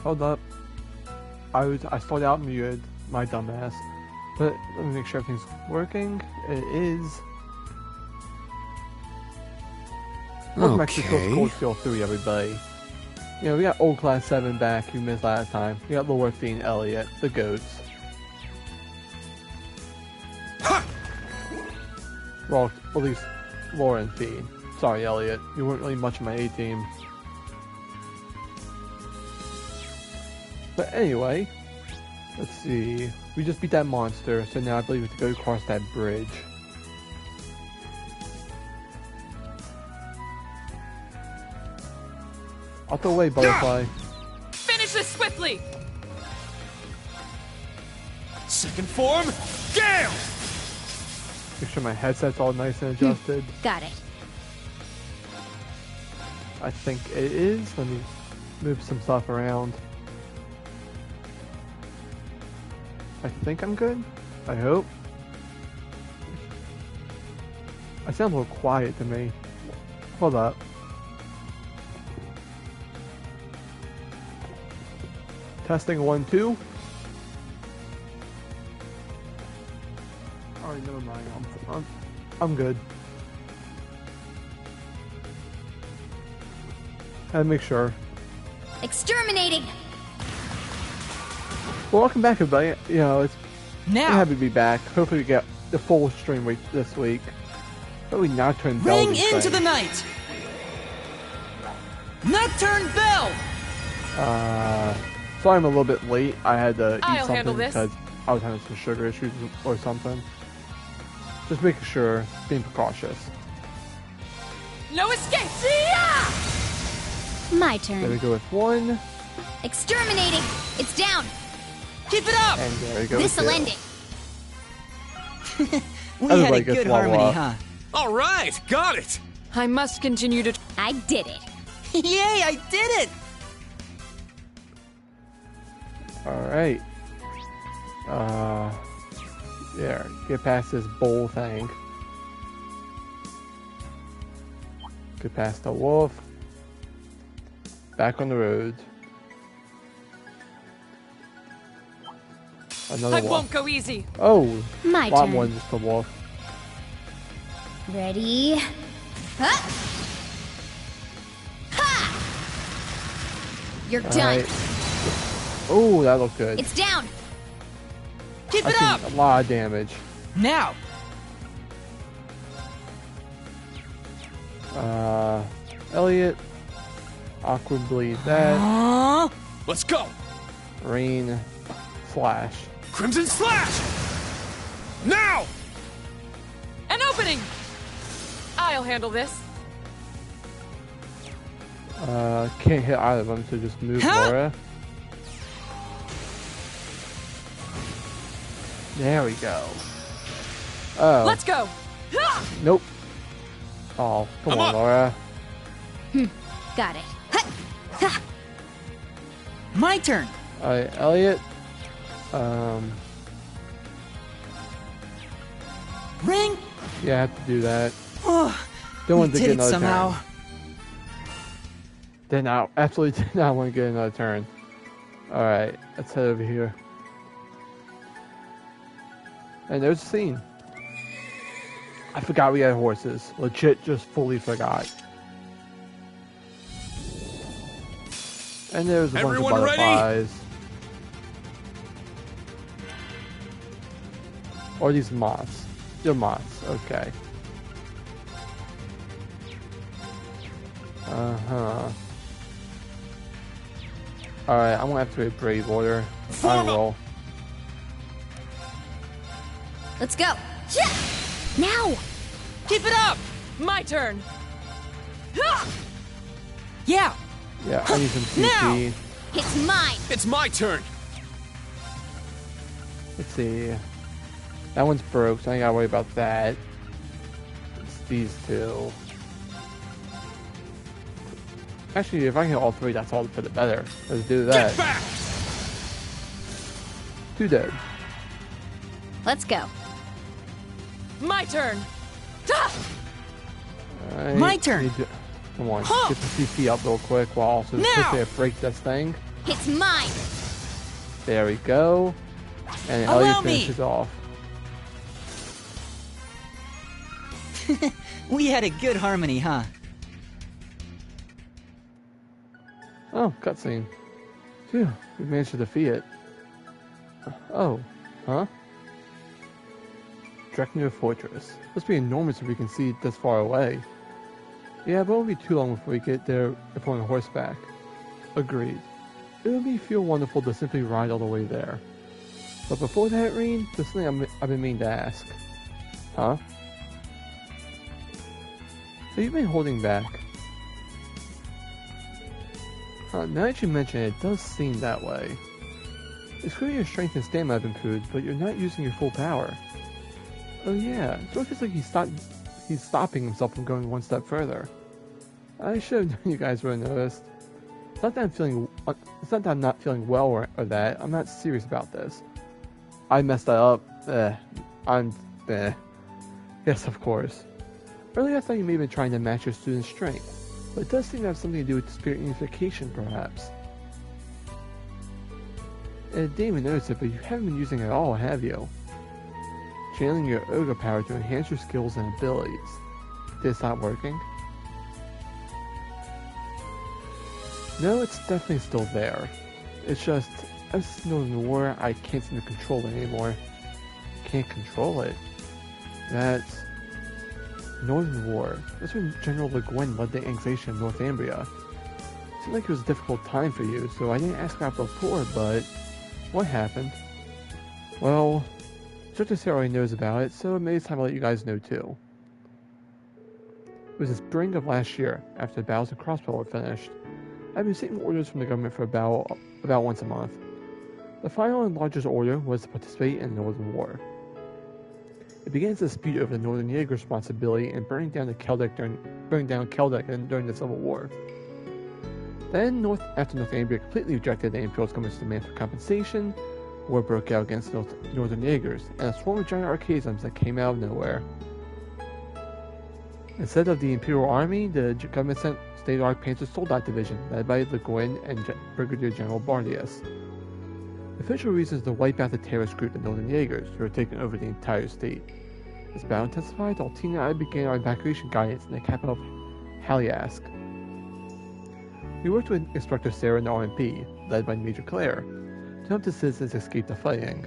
Hold up. I started out muted, my dumbass. But let me make sure everything's working. It is. Welcome back to Cold Steel 3, everybody. You know, we got Old Class 7 back, who missed last time. We got Laura, and Elliot, the goats. Well, at least Laura and Fiend. Sorry, Elliot. You weren't really much of my A-team. But anyway, let's see. We just beat that monster, so now I believe we have to go across that bridge. Out the way, butterfly. Finish this swiftly! Second form, Gale! Make sure my headset's all nice and adjusted. Got it. I think it is. Let me move some stuff around. I think I'm good. I hope. I sound a little quiet to me. Hold up. Testing 1, 2. Alright, never mind. I'm good. Gotta make sure. Exterminating! Well, welcome back, everybody. You know, I'm happy to be back. Hopefully we get the full stream week this week. But we Nocturne Bell. Ring into the night! Nocturne Bell! Sorry I'm a little bit late. I had to eat I'll something handle this. because I was having some sugar issues or something. Just making sure, being precautious. No escape! Yeah! My There we turn. go with 1. Exterminating! It's down! Keep it up! And there we go with This'll 2. end it. We had a Everybody gets good level harmony, up. huh? All right, got it. I must continue to... I did it. Yay, I did it! Alright. There. Get past this bowl thing. Get past the wolf. Back on the road. Another I wolf. won't go easy. Oh! My lot turn. more than just a wolf. Ready? Huh? Ha! You're done. Alright. Oh, that looked good. It's down. Keep I it up! seen a lot of damage. Now! Elliot. Awkward bleed that. Let's go. Rain. Slash. Crimson Slash. Now. An opening! I'll handle this. Can't hit either of them, so just move Huh? Laura. There we go. Oh. Let's go! Ha! Nope. Oh, come I'm on, up. Laura. Got it. Huh. Ha. My turn! Alright, Elliot. Ring! Yeah, I have to do that. Oh, Don't want we to did get it another somehow. turn. Did not, absolutely did not want to get another turn. Alright, let's head over here. And there's the scene. I forgot we had horses. Legit, just fully forgot. And there's a bunch of Everyone ready? butterflies. Or these moths. They're moths, okay. Uh-huh. Alright, I'm gonna have to be brave order. I will. Let's go. Yeah. Now. Keep it up! My turn! Yeah! Yeah, I need some CP. It's mine. It's my turn. Let's see. That one's broke, so I ain't gotta worry about that. It's these two. Actually, if I can hit all 3, that's all for the better. Let's do that. Get back. 2 dead. Let's go. My turn! Ha! Alright, My turn. Come on, Huh. get the CP up real quick while also Now. quickly break this thing. It's mine! There we go. And Allow Elliot me. finishes off. We had a good harmony, huh? Oh, cutscene. Phew, we managed to defeat it. Oh, huh? Dreknir Fortress. Must be enormous if we can see it this far away. Yeah, but it won't be too long before we get there if we're on horseback. Agreed. It would feel wonderful to simply ride all the way there. But before that, Reen, there's something I've been meaning to ask. Huh? So you've been holding back. Now that you mention it, it does seem that way. It's clear your strength and stamina have improved, but you're not using your full power. Oh yeah, it looks like he's stopping himself from going one step further. I should have known you guys would have noticed. It's not that I'm not feeling well or that. I'm not serious about this. I messed that up. Yes, of course. Earlier I thought you may have been trying to match your student's strength. But it does seem to have something to do with spirit unification, perhaps. And I didn't even notice it, but you haven't been using it at all, have you? Channeling your ogre power to enhance your skills and abilities. Did it stop working? No, it's definitely still there. It's just, as Northern War, I can't seem to control it anymore. Can't control it? That's... Northern War. That's when General Le Guin led the annexation of Northumbria. It seemed like it was a difficult time for you, so I didn't ask about before, but... What happened? Well... Instructor Sarah already knows about it, so maybe it's time to let you guys know too. It was the spring of last year, after the battles of Crossbow were finished. I've been receiving orders from the government for about once a month. The final and largest order was to participate in the Northern War. It began as a dispute over the Northern Jaeger's responsibility in burning down Keldek during the Civil War. Then, after Northumbria completely rejected the Imperial government's demand for compensation, war broke out against the Northern Jaegers, and a swarm of giant archasms that came out of nowhere. Instead of the Imperial Army, the government sent State-Arc Panzer Soldat Division, led by Le Guin and Brigadier General Bardius. The official reason is to wipe out the terrorist group, the Northern Jaegers, who had taken over the entire state. As battle intensified, Altina and I began our evacuation guidance in the capital of Haliask. We worked with Inspector Sarah and the RMP, led by Major Claire, to help the citizens escape the fighting.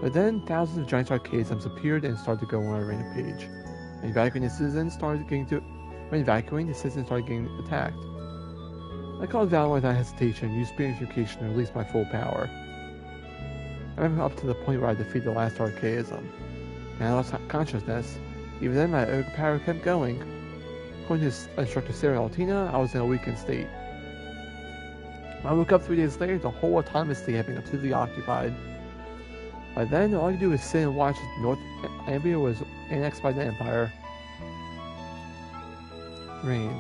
But then, thousands of giant archasms appeared and started to go on a rampage. When evacuating, the citizens started getting attacked. I called Valor without hesitation and used spirit unification to release my full power. I remember up to the point where I defeated the last archaism. When I lost consciousness, even then my ogre power kept going. According to Instructor Sarah and Altina, I was in a weakened state. When I woke up 3 days later, the whole autonomous state had been completely occupied. By then, all I could do was sit and watch as Northumbria was annexed by the Empire. Rain.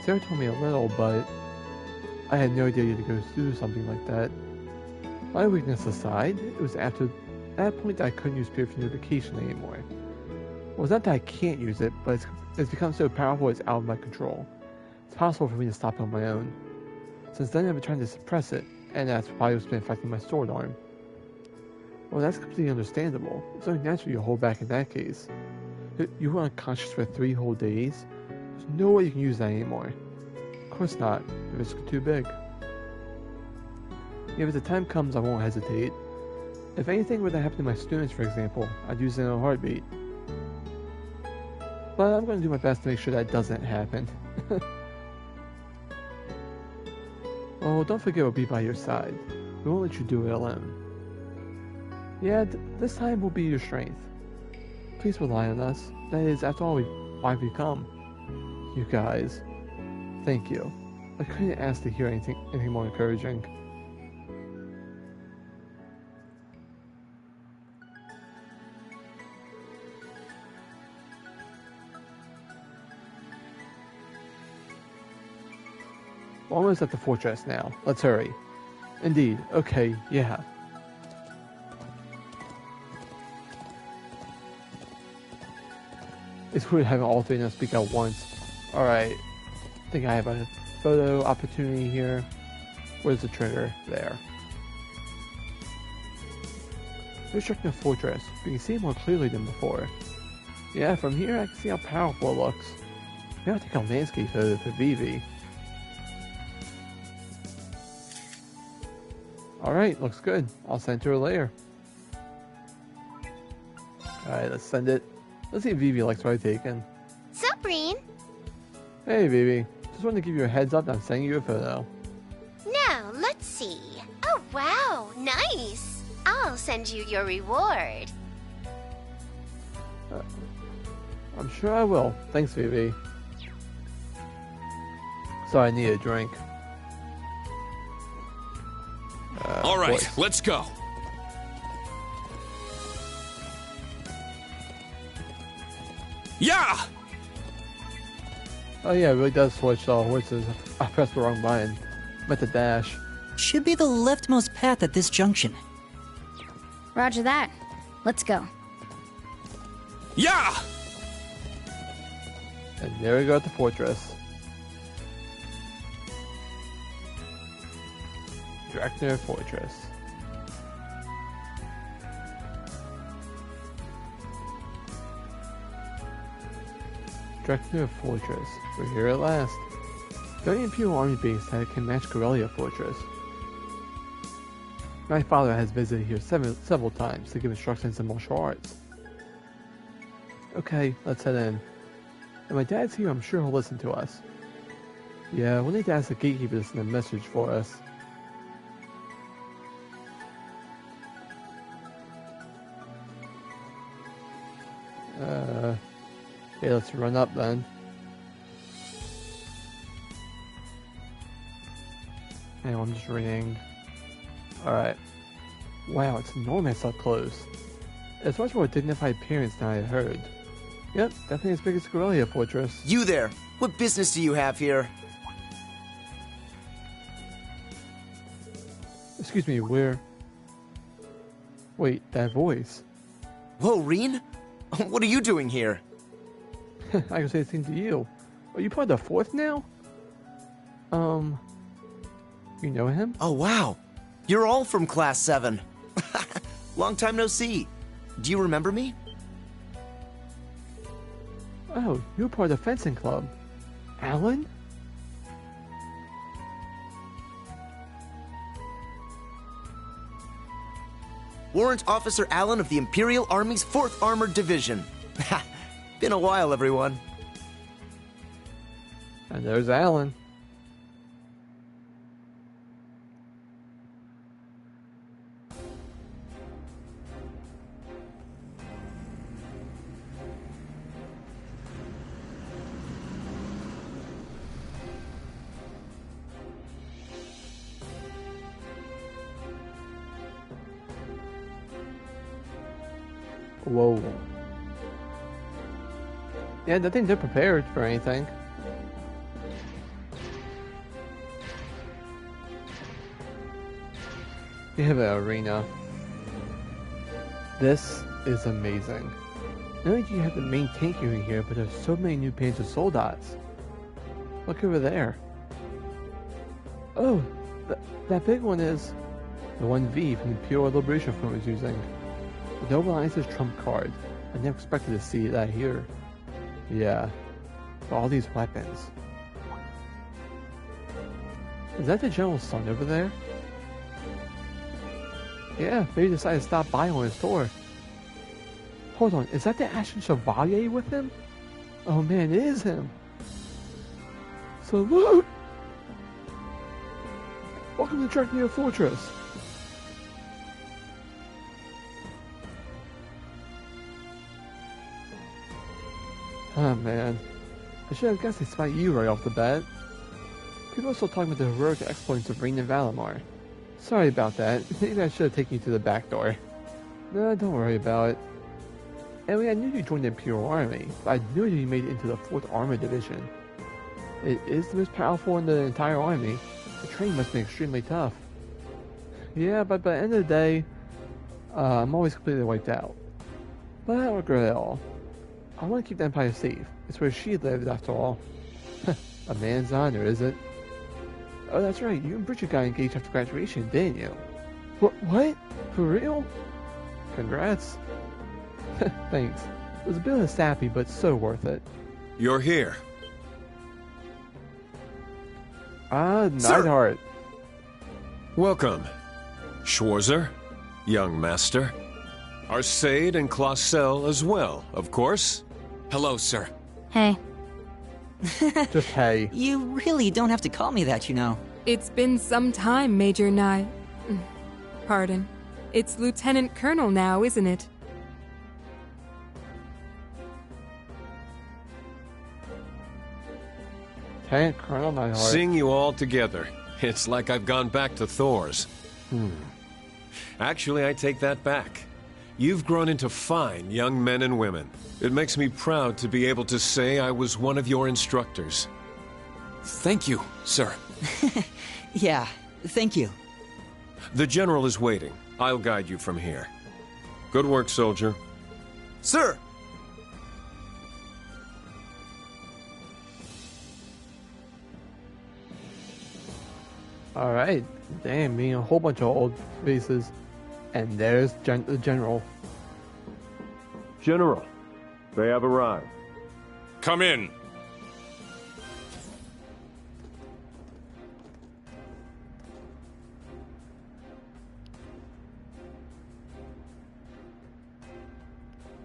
Sarah told me a little, but I had no idea to go through something like that. My weakness aside, it was after that point that I couldn't use spirit unification anymore. Well, it's not that I can't use it, but it's become so powerful it's out of my control. It's possible for me to stop it on my own. Since then, I've been trying to suppress it, and that's probably what's been affecting my sword arm. Well, that's completely understandable. It's only natural you hold back in that case. You were unconscious for 3 whole days. There's no way you can use that anymore. Of course not. The risk is too big. If the time comes, I won't hesitate. If anything were to happen to my students, for example, I'd use it in a heartbeat. But I'm going to do my best to make sure that doesn't happen. Oh, don't forget we'll be by your side. We won't let you do it alone. Yeah, this time we'll be your strength. Please rely on us. That is, after all, why we've come. You guys. Thank you. I couldn't ask to hear anything more encouraging. We're almost at the fortress now. Let's hurry. Indeed. Okay, yeah. It's weird having all 3 of them speak at once. Alright. I think I have a photo opportunity here. Where's the trigger? There. We're checking the fortress. We can see it more clearly than before. Yeah, from here I can see how powerful it looks. Maybe I'll take a landscape photo for Vivi. Alright, looks good. I'll send to her later. Alright, let's send it. Let's see if Vivi likes what I've taken. Sup, Reen? Hey, Vivi. Just wanted to give you a heads up that I'm sending you a photo. Now, let's see. Oh, wow, nice. I'll send you your reward. I'm sure I will. Thanks, Vivi. Sorry, I need a drink. All right, voice. let's go. Yeah! Oh yeah, it really does switch horses. I pressed the wrong button. Meant to dash. Should be the leftmost path at this junction. Roger that. Let's go. Yeah! And there we go at the fortress. Draknir Fortress. Draknir Fortress. We're here at last. The only Imperial Army base that can match Corellia Fortress. My father has visited here several times to give instructions in martial arts. Okay, let's head in. And my dad's here, I'm sure he'll listen to us. Yeah, we'll need to ask the gatekeeper to send a message for us. Okay, let's run up then. Hang on, I'm just reading. Alright. Wow, it's enormous up close. It's much more dignified appearance than I had heard. Yep, definitely as big as Corellia Fortress. You there! What business do you have here? Excuse me, where? Wait, that voice. Whoa, Reen? What are you doing here? I can say the same to you. Are you part of the fourth now? You know him? Oh, wow. You're all from Class 7. Long time no see. Do you remember me? Oh, you're part of the fencing club. Alan? Warrant Officer Allen of the Imperial Army's 4th Armored Division. Been a while, everyone. And there's Alan. Whoa. Yeah, I think they're prepared for anything. We have an arena. This is amazing. Not only do you have the main tank unit here, but there's so many new Panzer Soldats. Look over there. Oh, that big one is the 1V from the Imperial Liberation Front was using. The Noble Alliance's trump card. I never expected to see that here. Yeah, for all these weapons. Is that the General's son over there? Yeah, maybe he decided to stop by on his tour. Hold on, is that the Ashen Chevalier with him? Oh man, it is him! Salute! Welcome to Draknir Fortress! Oh man, I should have guessed they spot you right off the bat. People are still talking about the heroic exploits of Reen and Valimar. Sorry about that, maybe I should have taken you to the back door. No, don't worry about it. Anyway, I knew you joined the Imperial Army, but I knew you made it into the 4th Armored Division. It is the most powerful in the entire army. The training must be extremely tough. Yeah, but by the end of the day, I'm always completely wiped out. But I don't regret it all. I want to keep the Empire safe. It's where she lived, after all. A man's honor, is it? Oh, that's right. You and Bridget got engaged after graduation, didn't you? What? For real? Congrats. Thanks. It was a bit of a sappy, but so worth it. You're here. Ah, Sir! Neidhart. Welcome. Schwarzer, young master. Arcade and Clausel as well, of course. Hello, sir. Hey. Just hey. You really don't have to call me that, you know. It's been some time, Major Pardon. It's Lieutenant Colonel now, isn't it? Lieutenant Colonel Neidhart. Seeing you all together, it's like I've gone back to Thor's. Actually, I take that back. You've grown into fine young men and women. It makes me proud to be able to say I was one of your instructors. Thank you, sir. Yeah, thank you. The General is waiting. I'll guide you from here. Good work, soldier. Sir! Alright. Damn, meeting a whole bunch of old faces. And there's the General. General, they have arrived. Come in.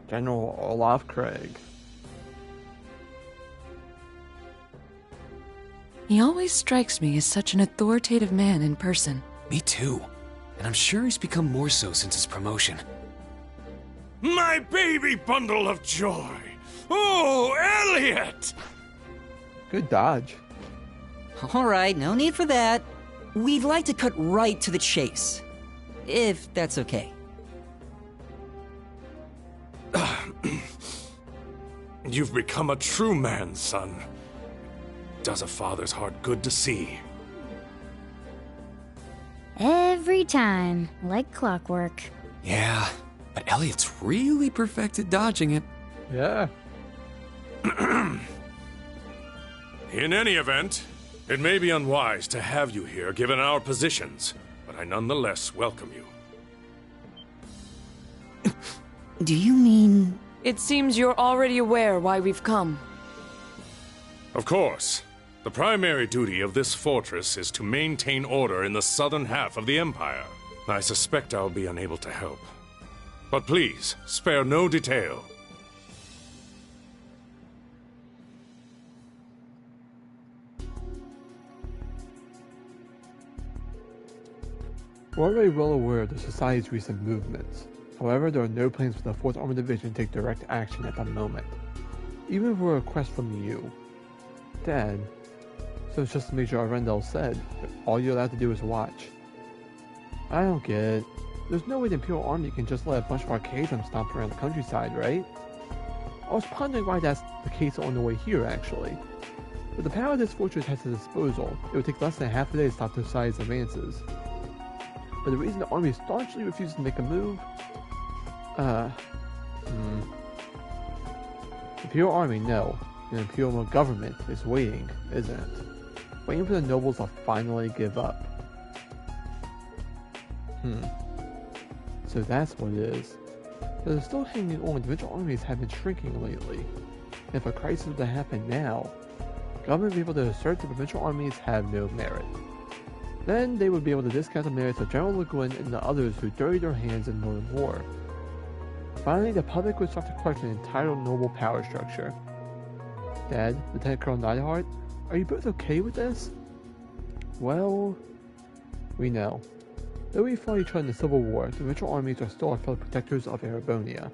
General Olaf Craig. He always strikes me as such an authoritative man in person. Me too. And I'm sure he's become more so since his promotion. My baby bundle of joy. Oh, Elliot! Good dodge. All right, no need for that. We'd like to cut right to the chase. If that's okay. You've become a true man, son. Does a father's heart good to see. Every time, like clockwork. Yeah, but Elliot's really perfected dodging it. Yeah. In any event, it may be unwise to have you here given our positions, but I nonetheless welcome you. Do you mean... It seems you're already aware why we've come. Of course. The primary duty of this fortress is to maintain order in the southern half of the Empire. I suspect I'll be unable to help. But please, spare no detail. We're already well aware of the Society's recent movements. However, there are no plans for the 4th Armored Division to take direct action at the moment. Even for a request from you. Dad, so it's just as Major Arendelle said, all you're allowed to do is watch. I don't get it. There's no way the Imperial Army can just let a bunch of arcades stomp around the countryside, right? I was pondering why that's the case on the way here, actually. With the power this fortress has at its disposal, it would take less than half a day to stop the Society's advances. But the reason the army staunchly refuses to make a move? The Imperial Army, no. The Imperial government is waiting, isn't it? Waiting for the nobles to finally give up. So that's what it is. But they're still hanging on. The provincial armies have been shrinking lately. And if a crisis were to happen now, the government would be able to assert the provincial armies have no merit. Then they would be able to discount the merits of General Le Guin and the others who dirtied their hands in Northern War. Finally, the public would start to question the entire noble power structure. Dad, Lieutenant Colonel Neidhart, are you both okay with this? Well, we know. Though we fought each other in the Civil War, the provincial armies are still our fellow protectors of Erebonia.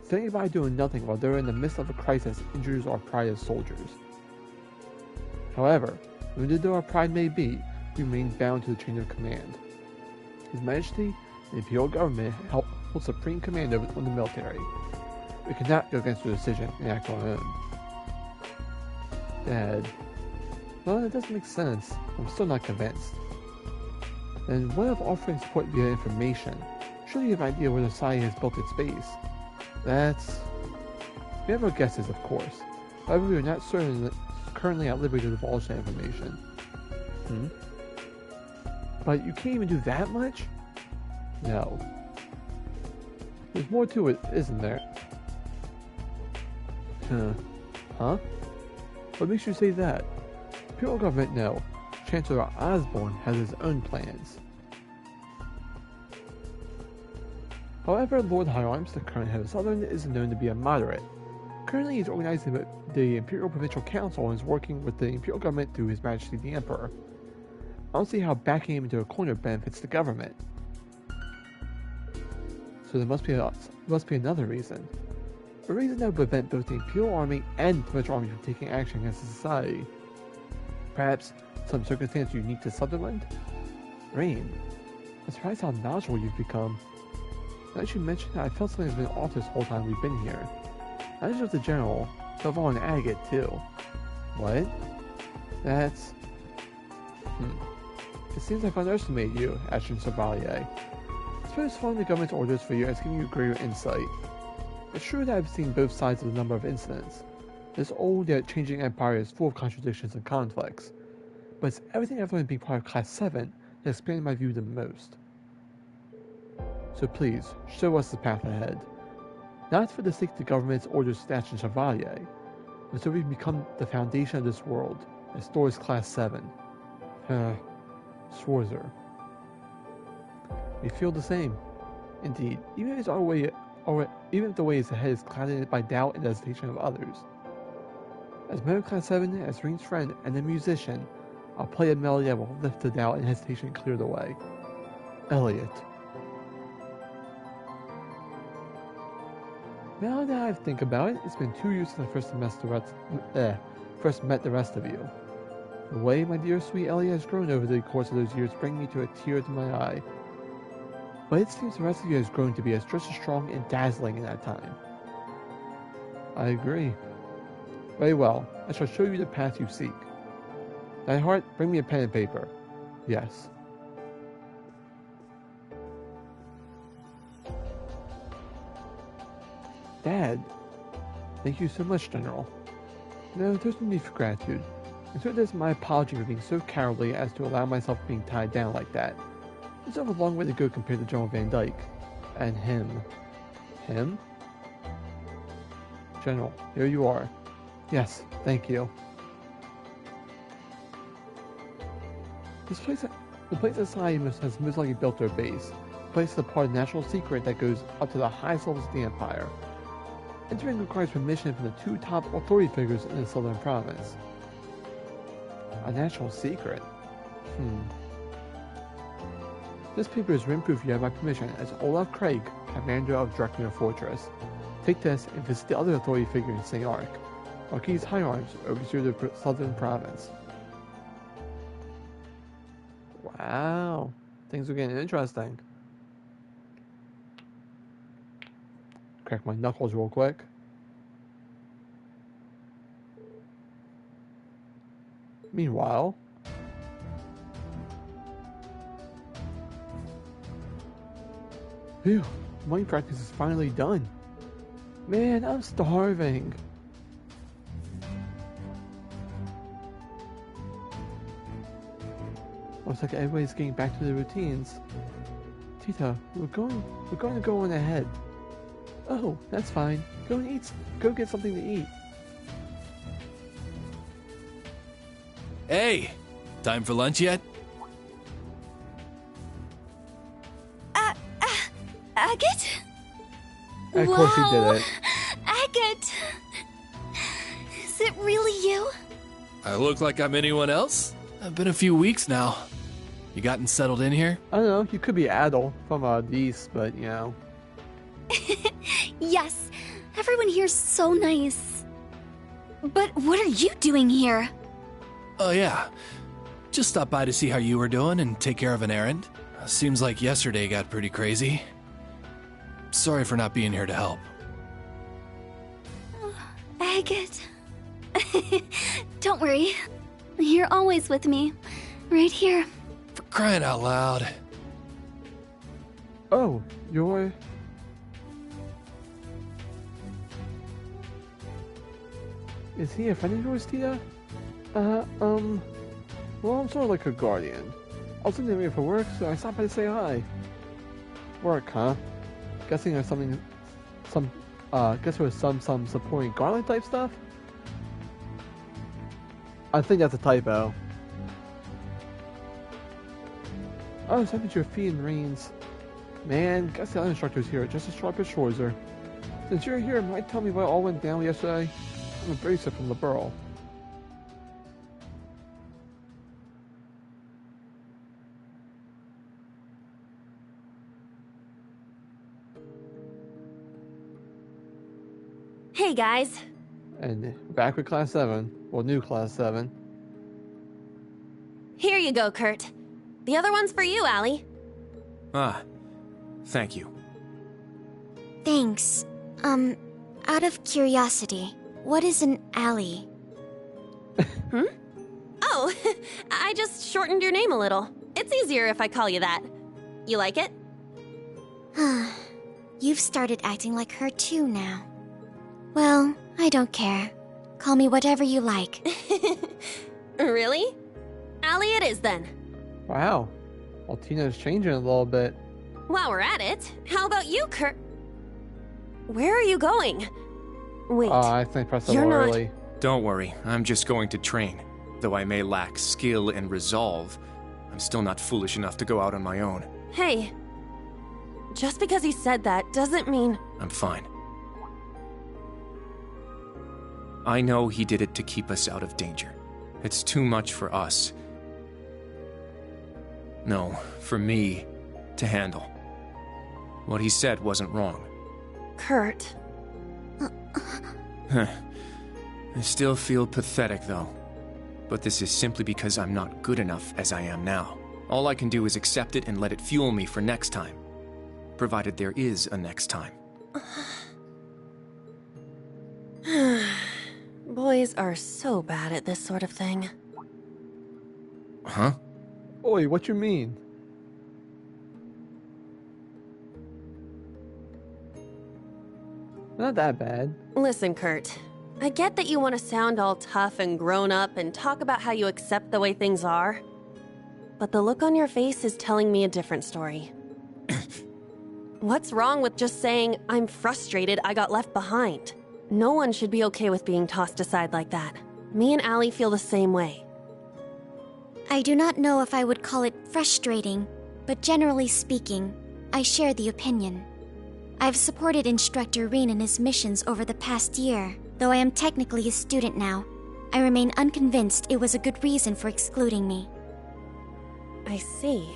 Standing by doing nothing while they're in the midst of a crisis injures our pride as soldiers. However, wounded though our pride may be, we remain bound to the chain of command. His Majesty and the Imperial government hold supreme command over the military. We cannot go against their decision and act on our own. Dad, well, that doesn't make sense. I'm still not convinced. Then what if offering support via information? Surely you have an idea where the Society has built its base. That's... We have our guesses, of course. However, we are not certain that currently at liberty to divulge that information. But you can't even do that much? No. There's more to it, isn't there? Huh? What makes you say that? Imperial government, no. Chancellor Osborne has his own plans. However, Lord High Arms, the current head of Southern, is known to be a moderate. Currently, he's organizing the Imperial Provincial Council and is working with the Imperial government through His Majesty the Emperor. I don't see how backing him into a corner benefits the government. So there must be another reason. A reason that would prevent both the Imperial Army and the Provincial Army from taking action against the society. Perhaps some circumstance unique to Sutherland? Rain, I'm surprised how knowledgeable you've become. Now that you mention it, I felt something has been off this whole time we've been here. Not just the general, but Val and Agate too. What? That's... It seems I've underestimated you, Ashton Chevalier. I suppose following the government's orders for you has given you greater insight. It's true that I've seen both sides of the number of incidents. This old yet changing empire is full of contradictions and conflicts. But it's everything I've learned being part of Class 7 that expanded my view the most. So please, show us the path ahead. Not for the sake of the government's orders to Ashton Chevalier, but so we can become the foundation of this world, as stores Class 7. Schwarzer. We feel the same. Indeed, even if the way is ahead is clouded by doubt and hesitation of others. As member of Class 7, as Reen's friend and a musician, I'll play a melody that will lift the doubt and hesitation and clear the way. Elliot. Now that I think about it, it's been 2 years since I first met the rest of you. The way my dear sweet Elliot has grown over the course of those years bring me to a tear to my eye. But it seems the rest of you has grown to be just as strong and dazzling in that time. I agree. Very well, I shall show you the path you seek. Nightheart, bring me a pen and paper. Yes. Dad, thank you so much, General. No, there's no need for gratitude. Consider this my apology for being so cowardly as to allow myself being tied down like that. It's a long way to go compared to General Van Dyke. And him. Him? General, here you are. Yes, thank you. The place that society has most likely built their base. The place is a part of national secret that goes up to the highest levels of the Empire. Entering requires permission from the 2 top authority figures in the southern province. A national secret? This paper is written-proof you have my permission as Olaf Craig, commander of Drekmere Fortress. Take this and visit the other authority figure in St. Ark. Marquis High Arms, overseer of the southern province. Wow, things are getting interesting. Crack my knuckles real quick. Meanwhile, phew, money practice is finally done. Man, I'm starving. Looks like everybody's getting back to their routines. Tita, we're going to go on ahead. Oh, that's fine. Go get something to eat. Hey, time for lunch yet? Agate? Of course he did it. Agate! Is it really you? I look like I'm anyone else? It's been a few weeks now. You gotten settled in here? I don't know, you could be Adel from Dees, but you know. Yes, everyone here's so nice. But what are you doing here? Oh yeah, just stopped by to see how you were doing and take care of an errand. Seems like yesterday got pretty crazy. Sorry for not being here to help. Agate. Don't worry. You're always with me. Right here. For crying out loud. Oh, you're... Is he a friend of yours, Tita? Well, I'm sort of like a guardian. I was in the area for work, so I stopped by to say hi. Work, huh? Guessing there's something, guess there was some supporting garlic type stuff? I think that's a typo. Oh, so I think you're feeding Reins. Man, guess the other instructors here are just as sharp as Schwarzer. Since you're here, might tell me what all went down yesterday? I'm a bracer from the Burl. Hey guys. And back with Class 7. Well, new Class 7. Here you go, Kurt. The other one's for you, Allie. Ah, thank you. Thanks. Out of curiosity, what is an alley? Oh, I just shortened your name a little. It's easier if I call you that. You like it? You've started acting like her too now. Well, I don't care. Call me whatever you like. Really? Allie it is then. Wow. Well, Tina's changing a little bit. While we're at it, how about you, Kurt? Where are you going? Wait. I think I pressed a You're little not- early. Don't worry, I'm just going to train. Though I may lack skill and resolve, I'm still not foolish enough to go out on my own. Hey. Just because he said that doesn't mean... I'm fine. I know he did it to keep us out of danger. It's too much for us. No, for me to handle. What he said wasn't wrong. Kurt. I still feel pathetic, though. But this is simply because I'm not good enough as I am now. All I can do is accept it and let it fuel me for next time. Provided there is a next time. Boys are so bad at this sort of thing. Huh? Oi, what you mean? Not that bad. Listen, Kurt. I get that you want to sound all tough and grown up and talk about how you accept the way things are. But the look on your face is telling me a different story. What's wrong with just saying, I'm frustrated I got left behind? No one should be okay with being tossed aside like that. Me and Allie feel the same way. I do not know if I would call it frustrating, but generally speaking, I share the opinion. I've supported Instructor Reen in his missions over the past year. Though I am technically a student now, I remain unconvinced it was a good reason for excluding me. I see.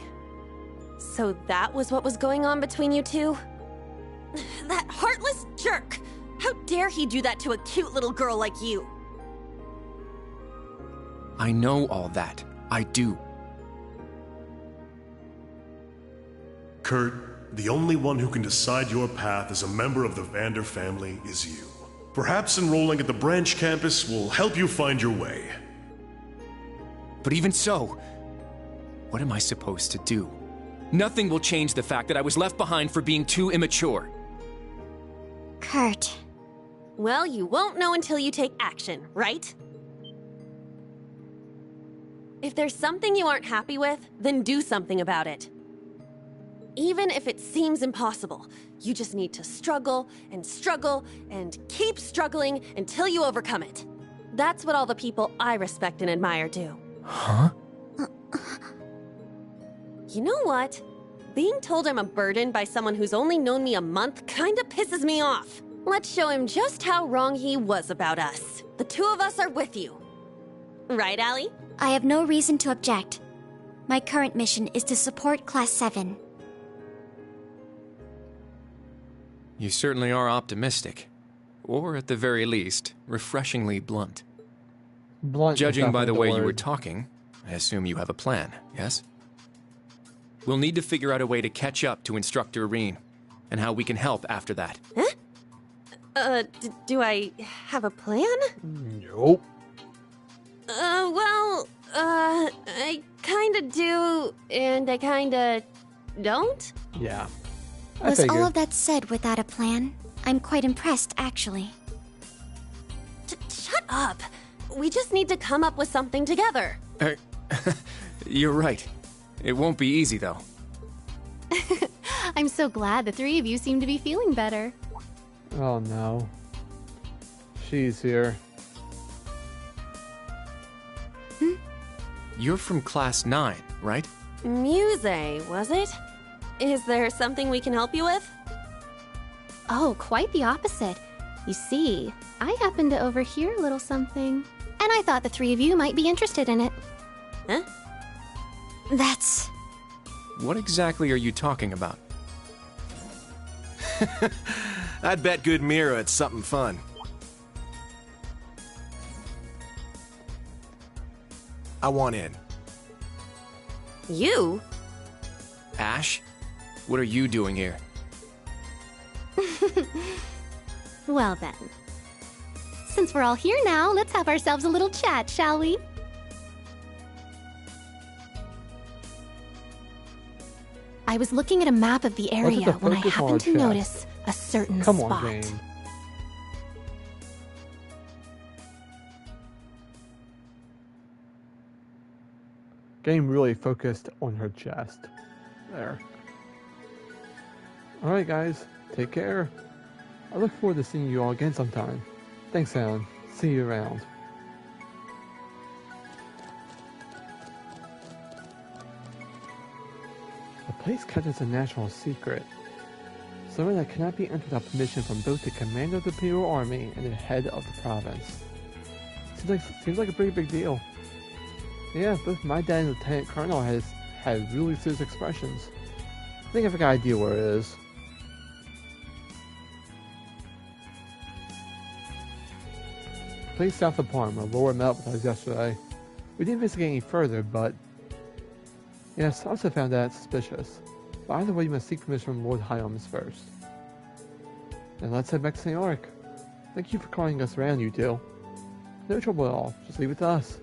So that was what was going on between you two? That heartless jerk! How dare he do that to a cute little girl like you? I know all that. I do. Kurt, the only one who can decide your path as a member of the Vander family is you. Perhaps enrolling at the branch campus will help you find your way. But even so, what am I supposed to do? Nothing will change the fact that I was left behind for being too immature. Kurt. Well, you won't know until you take action, right? If there's something you aren't happy with, then do something about it. Even if it seems impossible, you just need to struggle and keep struggling until you overcome it. That's what all the people I respect and admire do. Huh? You know what? Being told I'm a burden by someone who's only known me a month kinda pisses me off. Let's show him just how wrong he was about us. The two of us are with you. Right, Allie? I have no reason to object. My current mission is to support Class 7. You certainly are optimistic. Or at the very least, refreshingly blunt. Blunt. Judging by the way you were word. talking, I assume you have a plan, yes? We'll need to figure out a way to catch up to Instructor Reen, and how we can help after that. Huh? Do I have a plan? Nope. I kinda do, and I kinda don't? Yeah. Was all of that said without a plan? I'm quite impressed, actually. Shut up! We just need to come up with something together. You're right. It won't be easy, though. I'm so glad the three of you seem to be feeling better. Oh no. She's here. You're from Class 9, right? Muse, was it? Is there something we can help you with? Oh, quite the opposite. You see, I happened to overhear a little something, and I thought the three of you might be interested in it. Huh? That's... What exactly are you talking about? I'd bet good Mira it's something fun. I want in. You? Ash? What are you doing here? Well then. Since we're all here now, let's have ourselves a little chat, shall we? I was looking at a map of the area when I happened to notice a certain spot. Come on, Jane. Game really focused on her chest. There. Alright guys, take care. I look forward to seeing you all again sometime. Thanks, Alan. See you around. The place catches a national secret. Something that cannot be entered without permission from both the commander of the Imperial Army and the head of the province. Seems like a pretty big deal. Yeah, both my dad and Lieutenant Colonel had really serious expressions. I think I have a good idea where it is. Place south of Parm, where Laura met up with us yesterday. We didn't investigate any further, but... Yes, I also found that suspicious. But either way, you must seek permission from Lord Hyomis first. Then let's head back to St. Auric. Thank you for calling us around, you two. No trouble at all, just leave it to us.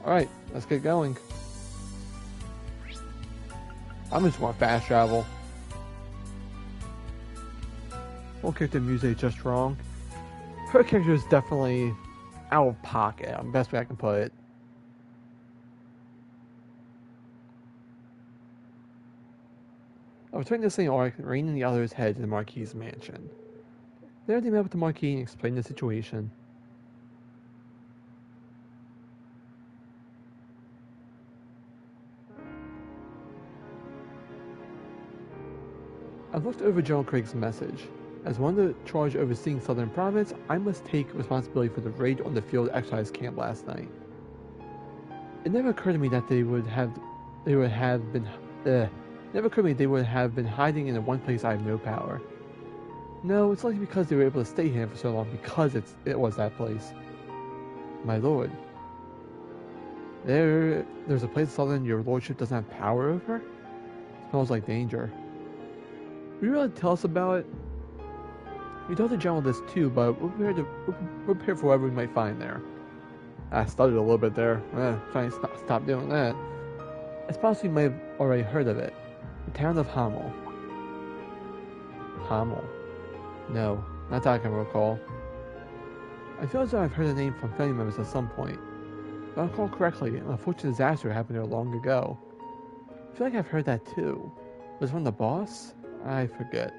Alright, let's get going. I just want fast travel. Won't character Muse just wrong. Her character is definitely out of pocket, the best way I can put it. I returned to St. Auric, Rain and the others headed to the Marquis's mansion. There they met with the Marquis and explained the situation. I looked over General Craig's message. As one of the charge overseeing Southern Province, I must take responsibility for the raid on the field exercise camp last night. It never occurred to me that they would have been hiding in the one place I have no power. No, it's likely because they were able to stay here for so long because it was that place. My lord. There's a place in Southern your lordship doesn't have power over? Smells like danger. Will you really tell us about it? We told the general this too, but we're prepared for whatever we might find there. I stuttered a little bit there. Trying to stop doing that. It's possible you might have already heard of it. The town of Hamel. Hamel? No, not that I can recall. I feel as though I've heard the name from family members at some point. If I recall correctly, an unfortunate disaster happened there long ago. I feel like I've heard that too. Was it from the boss? I forget.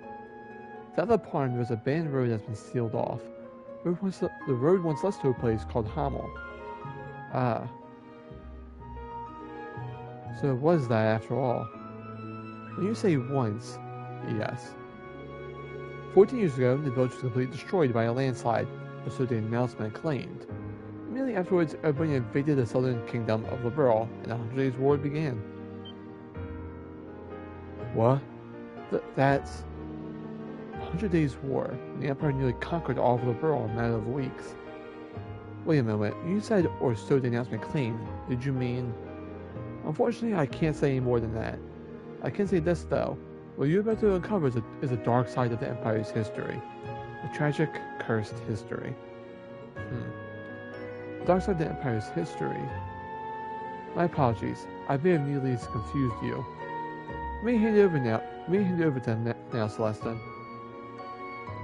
South of Parn, there's a abandoned road that's been sealed off. The road once led to a place called Hamel. Ah. So it was that after all. When you say once, yes. 14 years ago, the village was completely destroyed by a landslide, or so the announcement claimed. Immediately afterwards, everybody invaded the southern kingdom of Liberal, and a 100 Days' War began. What? That's... 100 Days' War. The Empire nearly conquered all of Liberal in a matter of weeks. Wait a moment, you said, or so the announcement claimed. Did you mean... Unfortunately, I can't say any more than that. I can say this, though. What you're about to uncover is a dark side of the Empire's history. A tragic, cursed history. The dark side of the Empire's history? My apologies. I may have nearly confused you. Let me hand it over now. Let me hand it over to them now, Celestin.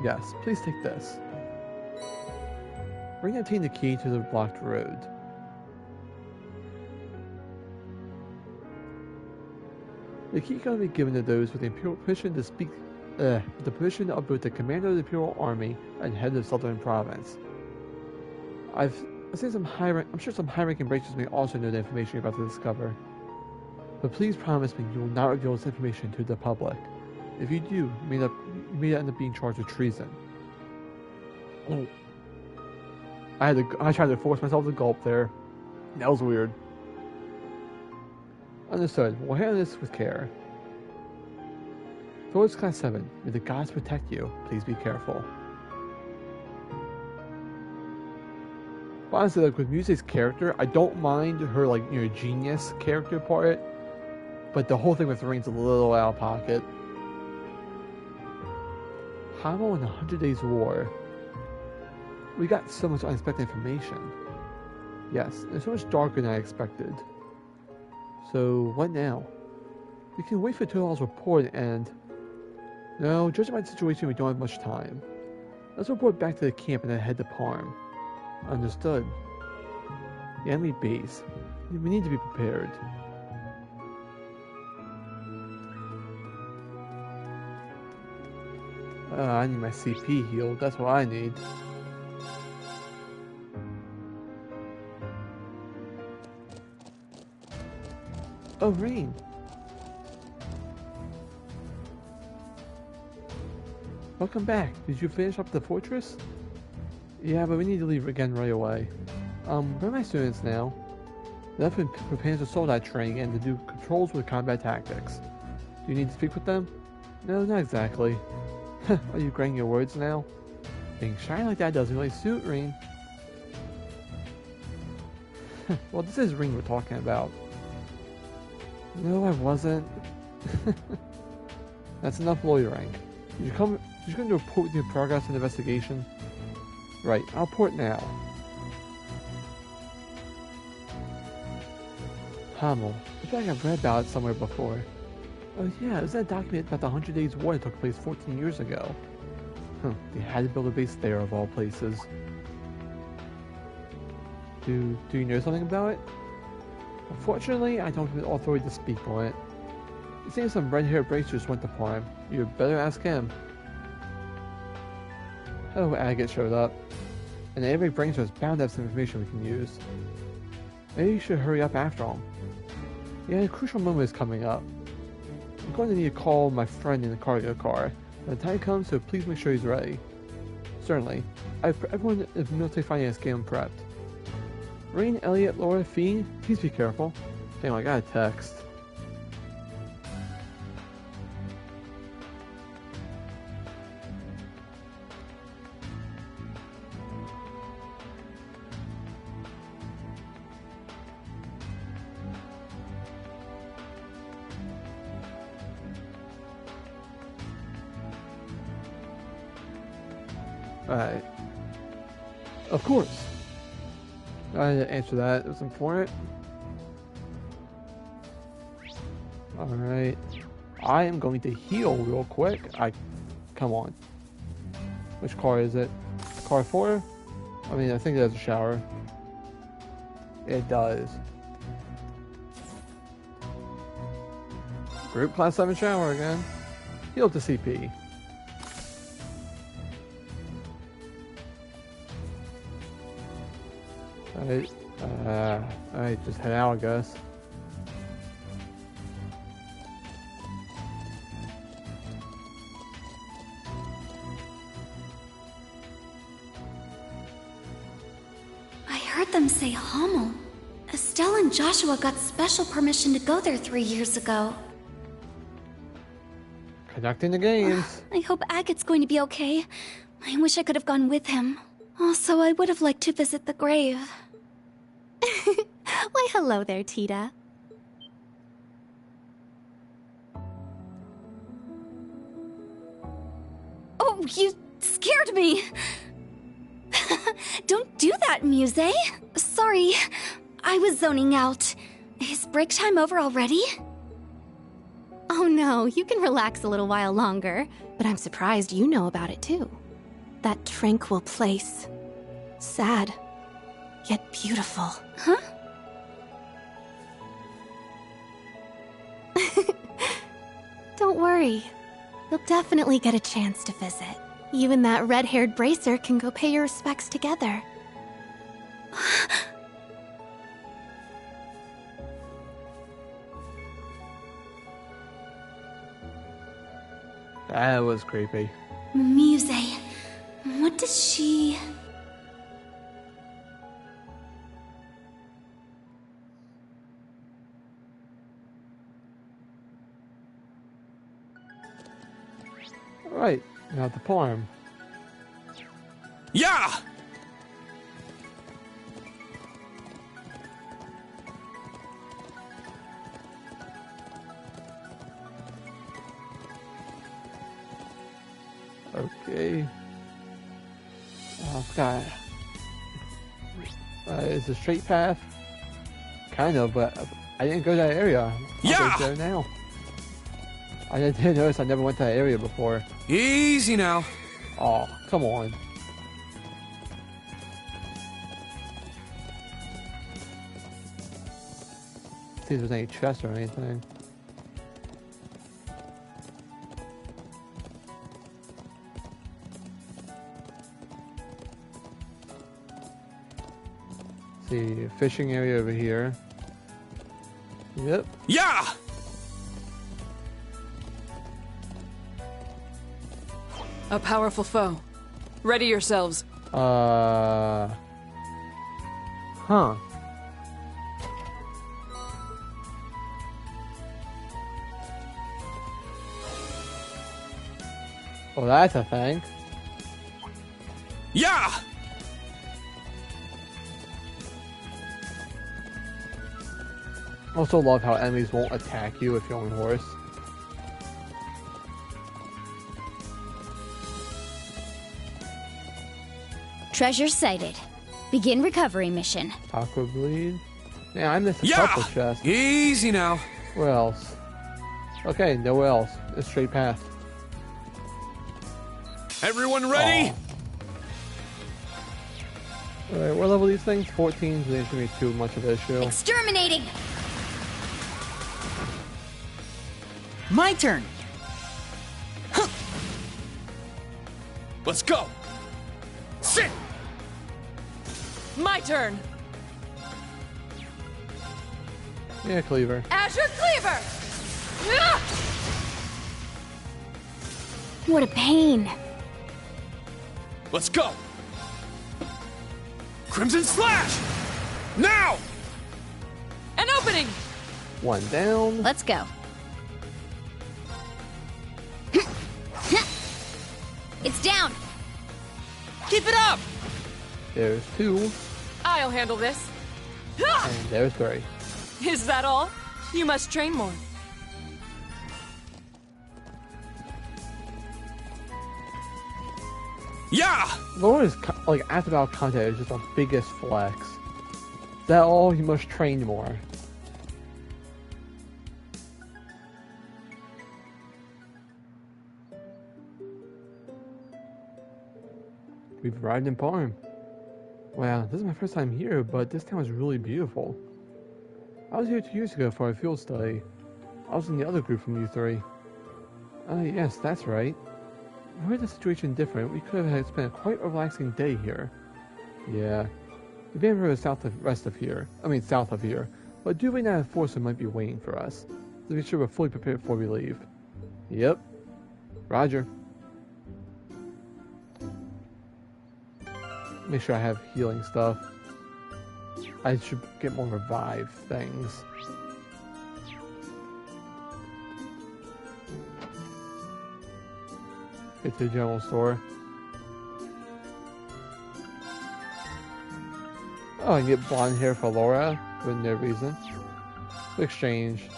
Yes, please take this. Ring obtained the key to the blocked road. The key can only be given to those with the Imperial permission to speak, the permission of both the commander of the Imperial Army and head of Southern Province. I've seen I'm sure some high-ranking branches may also know the information you're about to discover. But please promise me you will not reveal this information to the public. If you do, you may end up being charged with treason. Oh. I tried to force myself to gulp there. That was weird. Understood. We'll handle this with care. Towards Class 7, may the gods protect you. Please be careful. But honestly, like with Muse's character, I don't mind her genius character part, but the whole thing with Rain's a little out of pocket. Hamel in 100 Days War. We got so much unexpected information. Yes, it's so much darker than I expected. So, what now? We can wait for Toadal's report and... No, judging by the situation, we don't have much time. Let's report back to the camp and then head to Parm. Understood. The enemy base. We need to be prepared. I need my CP healed. That's what I need. Oh, Rain. Welcome back. Did you finish up the fortress? Yeah, but we need to leave again right away. Where are my students now? They've been preparing to soldat training and to do controls with combat tactics. Do you need to speak with them? No, not exactly. Are you regretting your words now? Being shy like that doesn't really suit Rain. Well, this is Rain we're talking about. No, I wasn't. That's enough lawyering. Did you come to report with your progress in the investigation? Right, I'll report now. Hamel. I feel like I've read about it somewhere before. Oh yeah, it was that document about the 100 Days War that took place 14 years ago. They had to build a base there of all places. Do you know something about it? Unfortunately, I don't have the authority to speak on it. It seems some red-haired bracers went to Parm. You better ask him. Hello, Agate showed up. And every bracer is bound to have some information we can use. Maybe you should hurry up after all. Yeah, a crucial moment is coming up. I'm going to need to call my friend in the cargo car when the time comes, so please make sure he's ready. Certainly. Everyone in military finance game prepped. Rain, Elliot, Laura, Fiend, please be careful. Damn, I got a text. Alright. Of course. I didn't answer that. It was important. Alright. I am going to heal real quick. Come on. Which car is it? Car 4? I mean, I think it has a shower. It does. Group Class 7 shower again. Heal to CP. Alright, just head out, I guess. I heard them say Hamel. Estelle and Joshua got special permission to go there 3 years ago. Conducting the games. I hope Agate's going to be okay. I wish I could have gone with him. Also, I would have liked to visit the grave. Why, hello there, Tita. Oh, you scared me! Don't do that, Muse. Sorry, I was zoning out. Is break time over already? Oh no, you can relax a little while longer. But I'm surprised you know about it too. That tranquil place. Sad, yet beautiful. Huh? Don't worry. You'll definitely get a chance to visit. You and that red-haired bracer can go pay your respects together. That was creepy. Muse, what does she... Right, now the farm. Yeah! Okay. Oh, God. It's a straight path? Kind of, but I didn't go to that area. I'll go there now. I didn't notice I never went to that area before. Easy now. Oh, come on. See if there's any chests or anything. See, fishing area over here. Yep. Yeah! A powerful foe. Ready yourselves. Huh. Well, that's a thing. Yeah! Also love how enemies won't attack you if you're on horse. Treasure sighted. Begin recovery mission. Aqua bleed. Yeah, I missed a Yeah! couple chests. Easy now. Where else? Okay, nowhere else. It's straight path. Everyone ready? Alright, what level are these things? 14, so they shouldn't be too much of an issue. Exterminating! My turn. Let's go. Sit! My turn. Yeah, Cleaver. Azure Cleaver! What a pain. Let's go. Crimson Slash! Now! An opening! One down. Let's go. It's down. Keep it up! There's two. I'll handle this. And there's three. Is that all? You must train more. Yeah! Laura's like after battle content is just the biggest flex. Is that all? You must train more. We've arrived in Parm. Wow, this is my first time here, but this town is really beautiful. I was here 2 years ago for a field study. I was in the other group from U3. Yes, that's right. Were the situation different, we could have spent a quite relaxing day here. Yeah. The Van River is south of here, but do we know a force might be waiting for us, to be sure we're fully prepared before we leave. Yep. Roger. Make sure I have healing stuff. I should get more revive things. Get to the general store. Oh, I can get blonde hair for Laura with no reason. Exchange.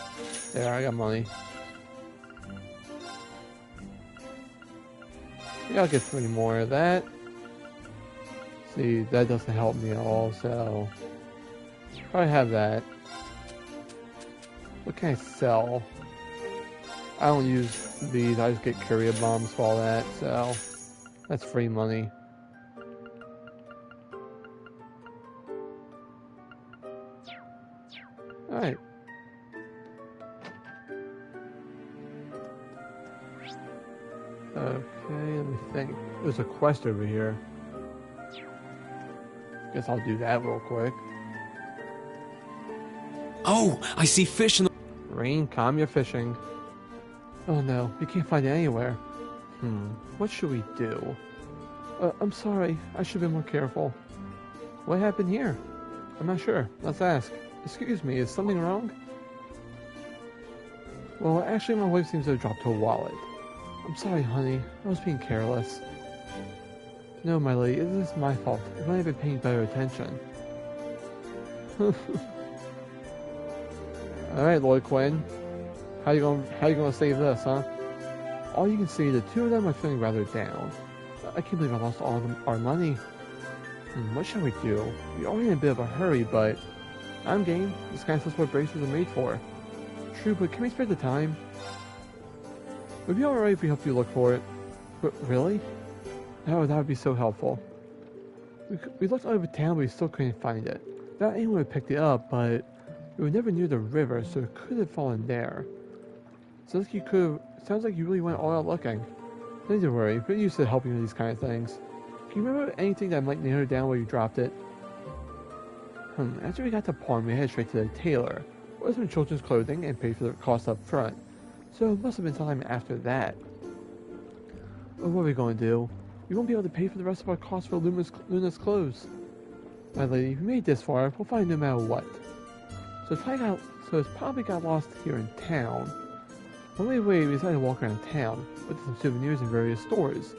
There, I got money. Yeah, I'll get 3 more of that. See, that doesn't help me at all, so... Probably have that. What can I sell? I don't use these, I just get courier bombs for all that, so... That's free money. Alright. Okay, let me think. There's a quest over here. Guess I'll do that real quick. Oh, I see fish in the... Rain, calm your fishing. Oh no, we can't find it anywhere. What should we do? I'm sorry, I should have been more careful. What happened here? I'm not sure. Let's ask. Excuse me, is something wrong? Well, actually my wife seems to have dropped her wallet. I'm sorry, honey. I was being careless. No, my lady, this is my fault. If I had been paying better attention. Alright, Lloyd Quinn. How you gonna save this, huh? All you can see, the two of them are feeling rather down. I can't believe I lost all of our money. What shall we do? We're already in a bit of a hurry, but I'm game. This kind of stuff's what bracelets are made for. True, but can we spare the time? Would it be alright if we help you look for it? Really? Oh, that would be so helpful. We looked all over town, but we still couldn't find it. Thought anyone would have picked it up, but we were never near the river, so it could have fallen there. Sounds like you really went all out looking. Don't you worry, we're used to helping with these kind of things. Can you remember anything that might narrow down where you dropped it? After we got to Palm, we headed straight to the tailor, ordered some children's clothing, and paid for the cost up front. So it must have been time after that. Oh, what are we going to do? We won't be able to pay for the rest of our costs for Luna's clothes. My lady, if we made it this far, we'll find no matter what. So it's probably got lost here in town. On the way, we decided to walk around town, look at some souvenirs in various stores.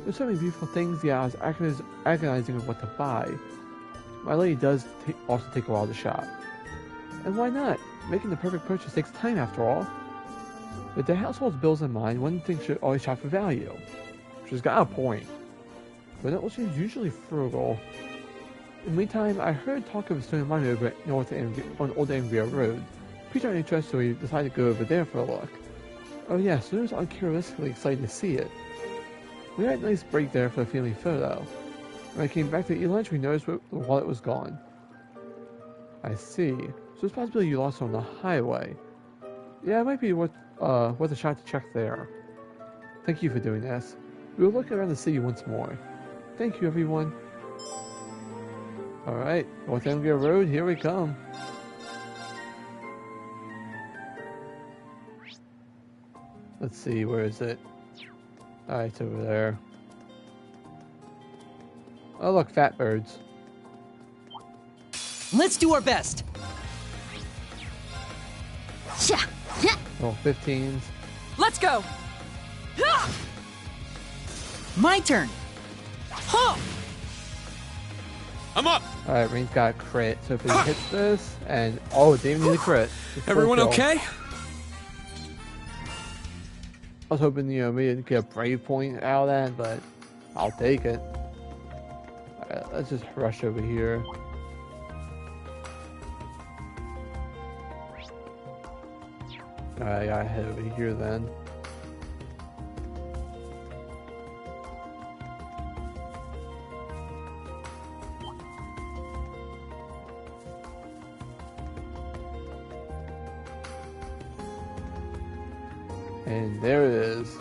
There's so many beautiful things, yeah, I was agonizing on what to buy. My lady does also take a while to shop. And why not? Making the perfect purchase takes time after all. With the household's bills in mind, one thing should always shop for value. She's got a point. But she's usually frugal. In the meantime, I heard talk of a stone mine over on Old Angria Road. Piqued our interest, so we decided to go over there for a look. Oh yeah, so I was uncharacteristically excited to see it. We had a nice break there for a family photo. When I came back to eat lunch, we noticed the wallet was gone. I see. So it's possible you lost it on the highway. Yeah, it might be worth a shot to check there. Thank you for doing this. We will look around the city once more. Thank you, everyone. Alright, North Anglia Road, here we come. Let's see, where is it? Alright, it's over there. Oh look, fat birds. Let's do our best! Oh, 15s. Let's go! My turn! Huh! I'm up! Alright, Rain's got a crit, so if he hits this, and oh, it didn't even need a crit. Everyone okay? I was hoping, maybe get a brave point out of that, but I'll take it. Alright, let's just rush over here. Alright, I gotta head over here then. And there it is.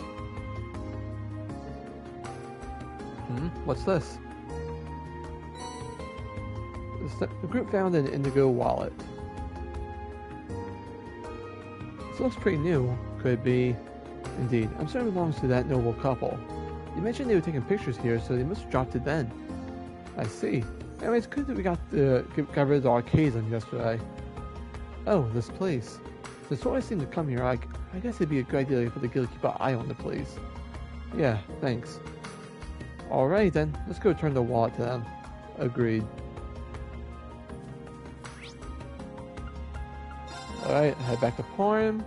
What's this? The group found an indigo wallet. This looks pretty new. Could it be? Indeed. I'm certain it belongs to that noble couple. You mentioned they were taking pictures here, so they must have dropped it then. I see. Anyway, it's good that we got rid of the arcades on yesterday. Oh, this place. Since tourists seem to come here, I guess it'd be a good idea for the guild to keep an eye on the place. Yeah, thanks. Alright then, let's go turn the wallet to them. Agreed. Alright, head back to Parham.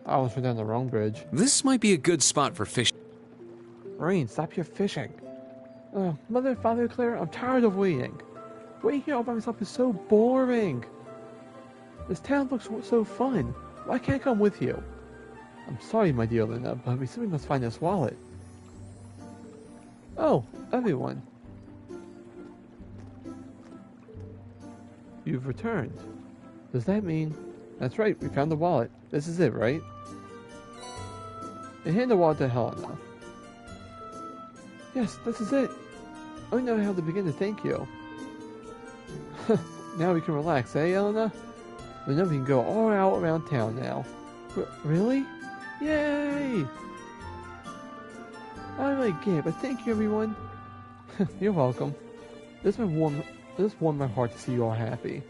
I almost went down the wrong bridge. This might be a good spot for fishing. Rain, stop your fishing. Mother, Father, Claire, I'm tired of waiting. Waiting here all by myself is so boring. This town looks so fun. Why can't I come with you? I'm sorry, my dear Luna, but we simply must find this wallet. Oh, everyone. You've returned. Does that mean... That's right, we found the wallet. This is it, right? And hand the wallet to Helena. Yes, this is it. I don't know how to begin to thank you. Now we can relax, eh, Helena? We know we can go all out around town now. Really? Yay! I don't really get it, but thank you, everyone. You're welcome. This warmed my heart to see you all happy.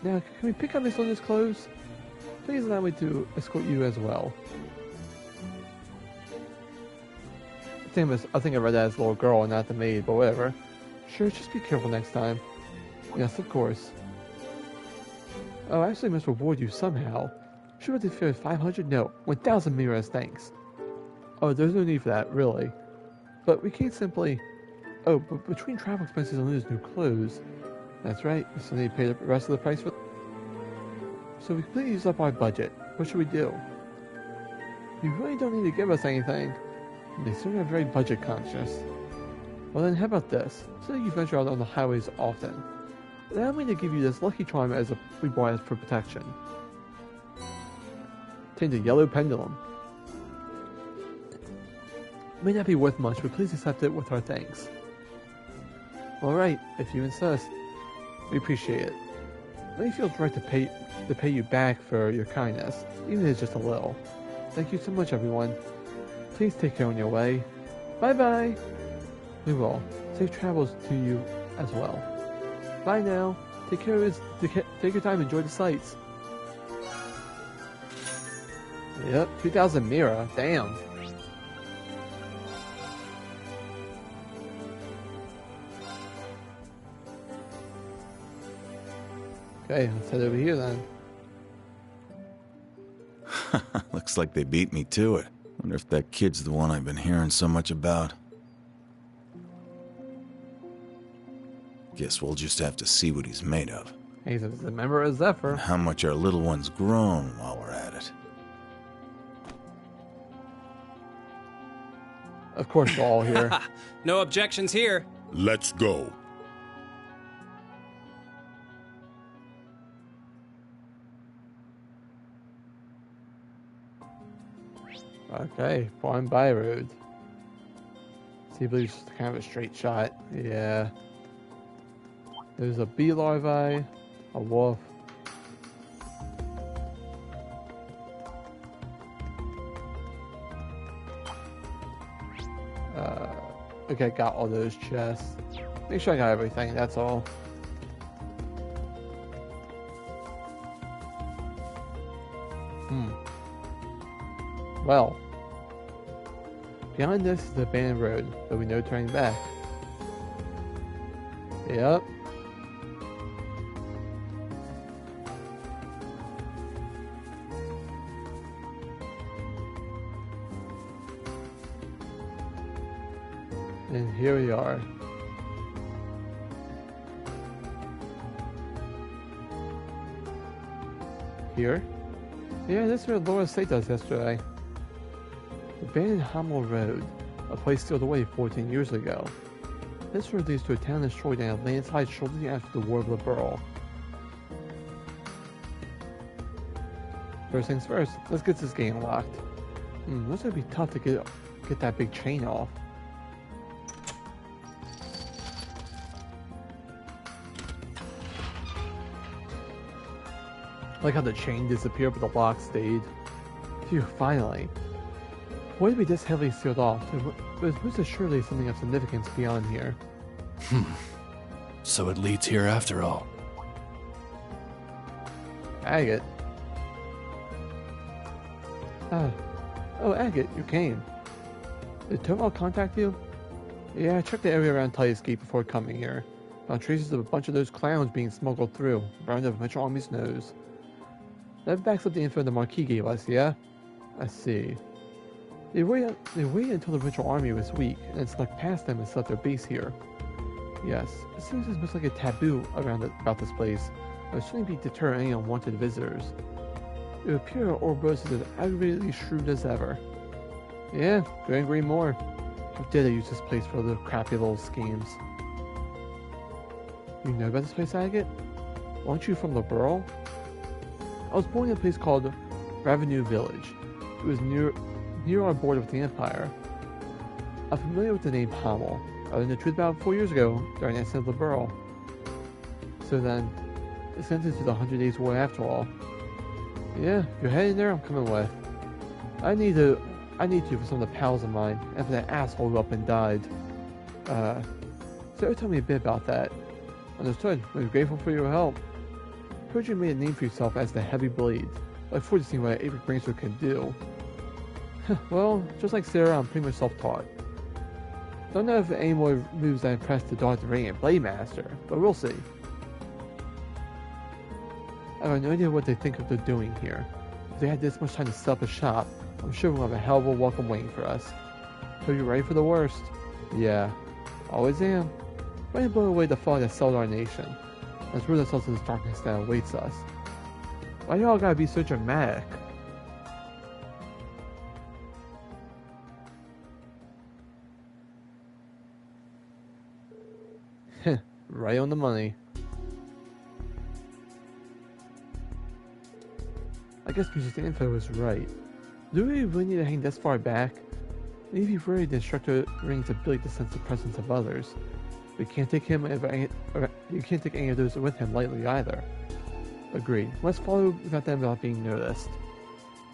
Now, can we pick up Miss Luna's clothes? Please allow me to escort you as well. I think I read that as a little girl and not the maid, but whatever. Sure, just be careful next time. Yes, of course. Oh, I actually must reward you somehow. Should we have to 500? No, 1,000 Mira as thanks. Oh, there's no need for that, really. But we can't simply... Oh, but between travel expenses and Luna's new clothes... That's right, we still need to pay the rest of the price for... So we completely used up our budget. What should we do? You really don't need to give us anything. They certainly are very budget conscious. Well then, how about this? So that you venture out on the highways often. Allow me to give you this lucky charm as a reward as for protection. Take the yellow pendulum. It may not be worth much, but please accept it with our thanks. Alright, if you insist. We appreciate it. It may feel right to pay you back for your kindness, even if it's just a little. Thank you so much, everyone. Please take care on your way. Bye-bye! We will. Safe travels to you as well. Bye now. Take care of take your time, enjoy the sights. Yep, 2,000 Mira. Damn. Okay, let's head over here then. Looks like they beat me to it. Wonder if that kid's the one I've been hearing so much about. Guess we'll just have to see what he's made of. He's a member of Zephyr. And how much our little one's grown while we're at it. Of course, we're all here. No objections here. Let's go. Okay, Farm By Road. See, I believe it's just kind of a straight shot. Yeah. There's a bee larvae, a wolf. Okay, got all those chests. Make sure I got everything, that's all. Well, behind this is the abandoned road, but we know turning back. Yep. And here we are. Here? Yeah, this is where Laura stayed us yesterday. Abandoned Hamel Road, a place sealed away 14 years ago. This road leads to a town destroyed in a landslide shortly after the War of the Burl. First things first, let's get this game locked. Looks like it'd be tough to get that big chain off. I like how the chain disappeared but the lock stayed. Phew, finally. Why did we this heavily sealed off? There's most assuredly something of significance beyond here. So it leads here after all. Agate. Oh, Agate, you came. Did Tomal contact you? Yeah, I checked the area around Titus Gate before coming here. Found traces of a bunch of those clowns being smuggled through, around the Metro Army's nose. That backs up the info the Marquis gave us, yeah? I see. They waited until the Metro Army was weak, and then snuck past them and set their base here. Yes, it seems as much like a taboo about this place. It shouldn't be deter any unwanted visitors. It would appear Ouroboros is as aggravatedly shrewd as ever. Yeah, couldn't agree more. How dare they use this place for their crappy little schemes? You know about this place, Agate? Aren't you from the Burl? I was born in a place called Revenue Village. It was near our border with the Empire. I'm familiar with the name Hamel. I learned the truth about 4 years ago during the ascent of the Burrow. So then, it's sentenced to the 100 Days War after all. Yeah, if you're heading there, I'm coming with. I need you for some of the pals of mine, and for that asshole who up and died. So tell me a bit about that. Understood. I'm grateful for your help. Heard you made a name for yourself as the Heavy Blade. I look forward to seeing what Avery Brainsford can do. Well, just like Sarah, I'm pretty much self-taught. Don't know if any more moves that impress the Dr. Ray and Blade Master, but we'll see. I have no idea what they think of they're doing here. If they had this much time to set up a shop, I'm sure we'll have a hell of a welcome waiting for us. So you ready for the worst? Yeah, always am. Ready to blow away the fog that settled our nation. Let's rid ourselves of this darkness that awaits us. Why y'all gotta be so dramatic? Right on the money. I guess Music Info was right. Do we really need to hang this far back? Maybe if really the instructor Ring's ability to sense the presence of others. We can't take him you can't take any of those with him lightly either. Agreed. Let's follow them without being noticed.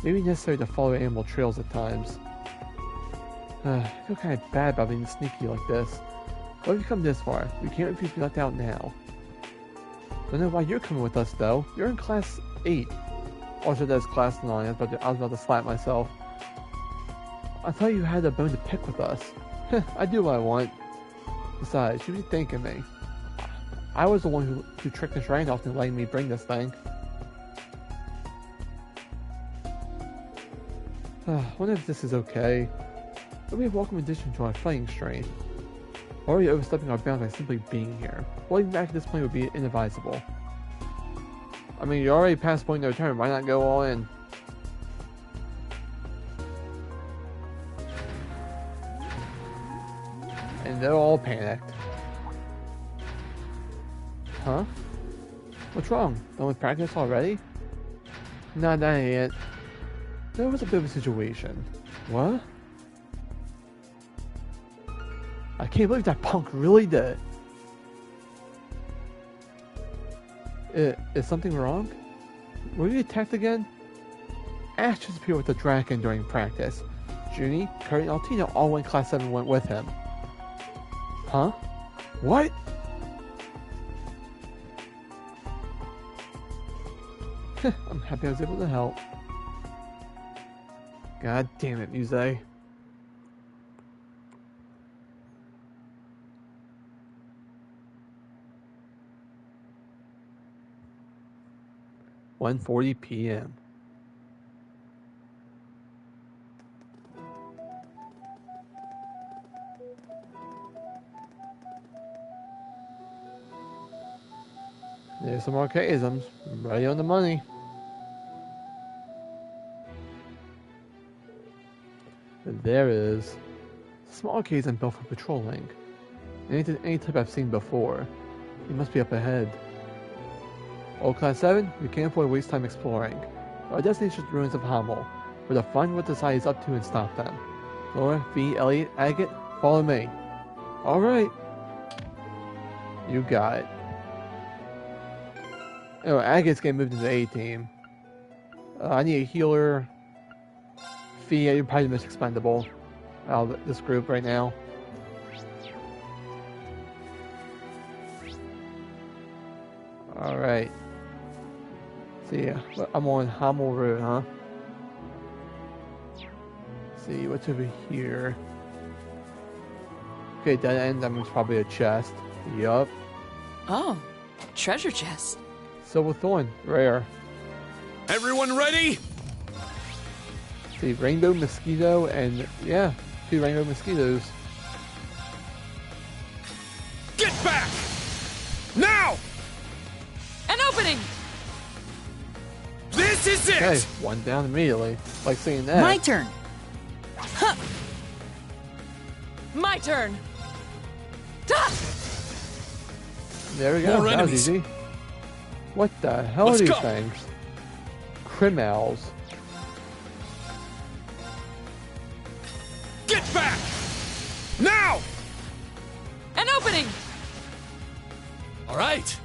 Maybe necessary to follow animal trails at times. I feel kind of bad about being sneaky like this. What if you come this far? We can't refuse to be left out now. Don't know why you're coming with us though. You're in class 8. Also, that's class 9. I was about to slap myself. I thought you had a bone to pick with us. I do what I want. Besides, you be thanking me. I was the one who tricked Miss Randolph into letting me bring this thing. Wonder if this is okay. It'll be a welcome addition to our fighting strength. Already overstepping our bounds by simply being here. Holding back at this point would be inadvisable. I mean, you're already past point of no return, why not go all in? And they're all panicked. Huh? What's wrong? Done with practice already? Nah, that ain't it. There was a bit of a situation. What? I can't believe that punk really did. Is something wrong? Were you attacked again? Ash just appeared with the dragon during practice. Junie, Kurt, and Altina all went class 7 went with him. Huh? What? I'm happy I was able to help. God damn it, Muse. 1:40 p.m. There's some archaisms, right on the money. But there is a small archaism built for patrolling. Any type I've seen before. It must be up ahead. All Class 7, we can't afford to waste time exploring. Our destination is the ruins of Hamel. We're to find what the site is up to and stop them. Laura, V, Elliot, Agate, follow me. Alright. You got it. Oh, Agate's getting moved into the A team. I need a healer. Fee, you're probably the most expendable out of this group right now. Alright. See, I'm on Hamel Road, huh? See, what's over here? Okay, dead end, that means probably a chest. Yup. Oh, treasure chest. Silver Thorn, rare. Everyone ready? See, Rainbow Mosquito, and yeah, 2 Rainbow Mosquitoes. Get back! Now! An opening! This is it! Okay, 1 down immediately. Like seeing that. My turn! Huh. My turn! There we go, More that enemies. was easy. What the hell Let's are these go. things? criminals. Get back! Now! An opening! All right.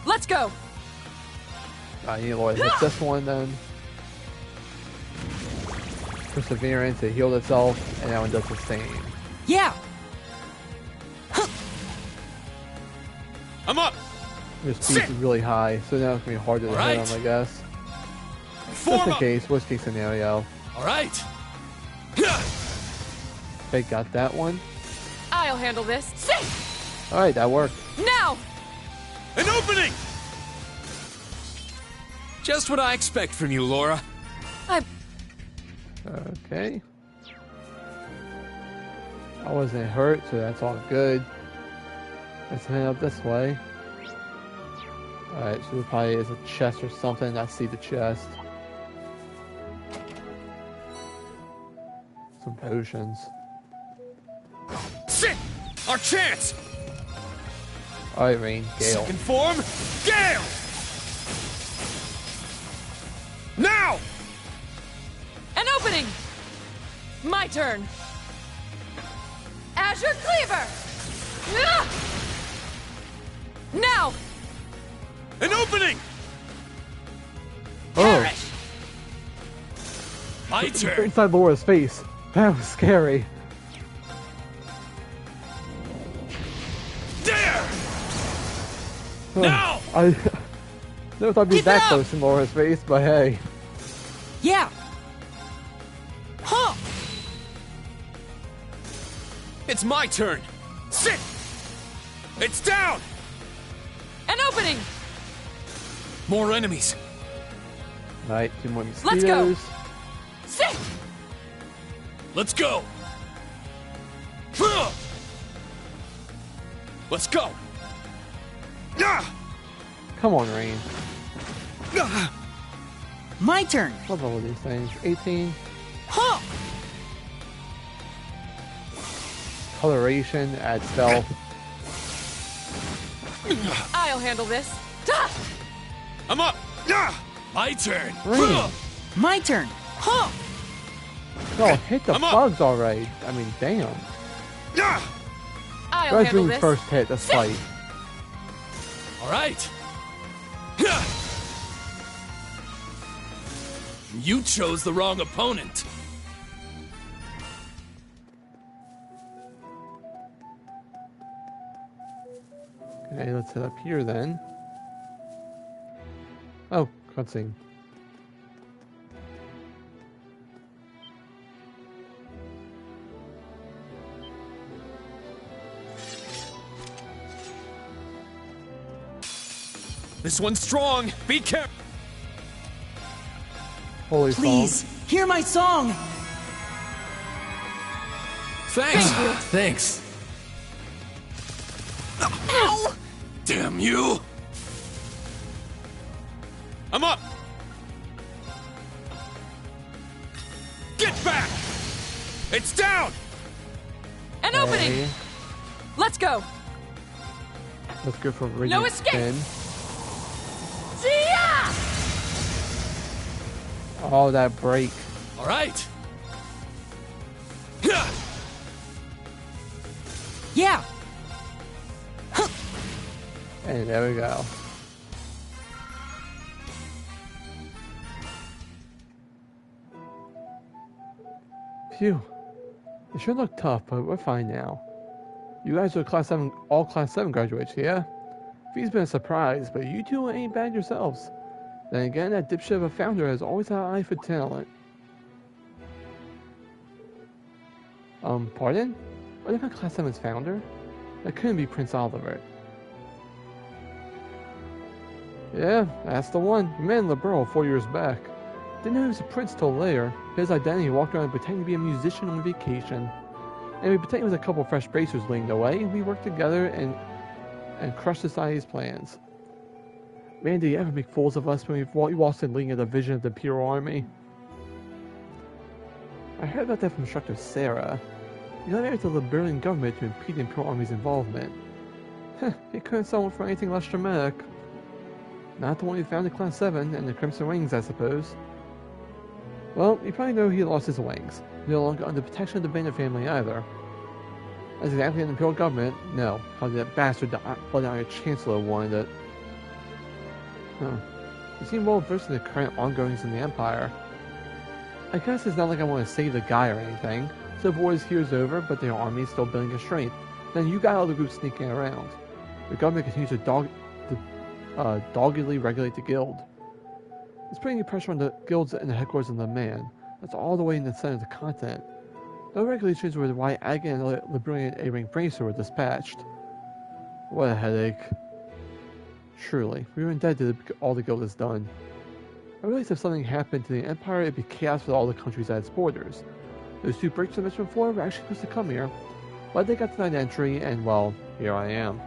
Let's go! I need to hit this one then. Perseverance, it healed itself, and that one does the same. Yeah! I'm up! Your speed is really high, so now it's going to be harder to hit them, I guess. Just in case, worst case scenario. All right. Okay, got that one. I'll handle this. Alright, that worked. Now! An opening! Just what I expect from you, Laura. Okay. I wasn't hurt, so that's all good. Let's head up this way. Alright, so there probably is a chest or something. I see the chest. Some potions. Sit! Our chance! Alright, Rain, Gale. Second form, Gale! Now! An opening! My turn! Azure Cleaver! Now! An opening! Oh! My turn! Inside Laura's face. That was scary. There! Oh, Now! I never thought I'd be that close in Laura's face, but hey. Yeah! Huh! It's my turn! Sit! It's down! An opening! More enemies! Alright, 2 more mosquitoes. Let's go! Sit! Let's go! Let's go! Come on, Rain. My turn! What level are these things? 18. Huh! Coloration, add stealth. I'll handle this. I'm up! My turn! Rain. My turn! Huh! No, hit the bugs already. I mean, damn. I'll That's handle Rain's this. first hit, this fight. All right. You chose the wrong opponent. Okay, let's head up here then. Oh, cutscene. This one's strong. Be careful. Holy Please, hear my song! Thanks. Thanks. Ow! Damn you! I'm up! Get back! It's down! An opening! Let's go! Let's go for No Radiant escape! Spin. Yeah! Oh, that break. All right. Yeah! And there we go. Phew. It sure looked tough, but we're fine now. You guys are class 7, all class 7 graduates, yeah? V's been a surprise, but you two ain't bad yourselves. Then again, that dipshit of a founder has always had an eye for talent. Pardon? What about class 7's founder? That couldn't be Prince Oliver. Yeah, that's the one. He met in the borough 4 years back. Didn't know he was a prince till later. His identity walked around pretending to be a musician on vacation. And we pretended with a couple fresh bracers leading the way, and we worked together and crushed society's plans. Man, did you ever make fools of us when we lost in leading a division of the Imperial Army? I heard about that from Instructor Sarah. You got married to the Liberian government to impede the Imperial Army's involvement. It couldn't settle for anything less dramatic. Not the one you found in Class 7 and the Crimson Wings, I suppose. Well, you probably know he lost his wings. No longer under protection of the Vander family either. As exactly an Imperial government, no. How did that bastard blood iron Chancellor wanted it? Huh. You seem well versed in the current ongoings in the Empire. I guess it's not like I want to save the guy or anything. So the war is here's over, but their army is still building its strength. Then you got other groups sneaking around. The government continues to doggedly regulate the guild. It's putting any pressure on the guilds and the headquarters of the man. That's all the way in the center of the continent. No regulations were why Aga and the Librarian A-Rank Bracer were dispatched. What a headache. Truly, we were indebted to all the guild has done. I realized if something happened to the Empire, it'd be chaos with all the countries at its borders. Those two breaks I mentioned before were actually supposed to come here, but they got denied entry, and well, here I am.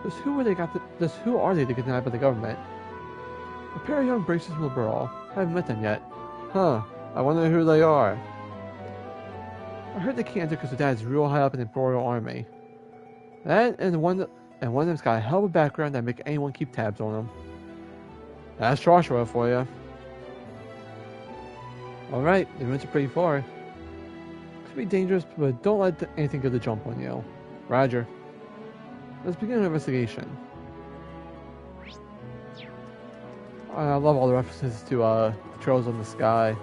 Just who are they to get denied by the government? A pair of young bracers from the Burl. Haven't met them yet. Huh, I wonder who they are. I heard they can't enter because their dad's real high up in the Imperial Army. That and one of them's got a hell of a background that make anyone keep tabs on them. That's Joshua for you. Alright, they went pretty far. Could be dangerous, but don't let anything go to jump on you. Roger. Let's begin an investigation. I love all the references to Trails in the Sky.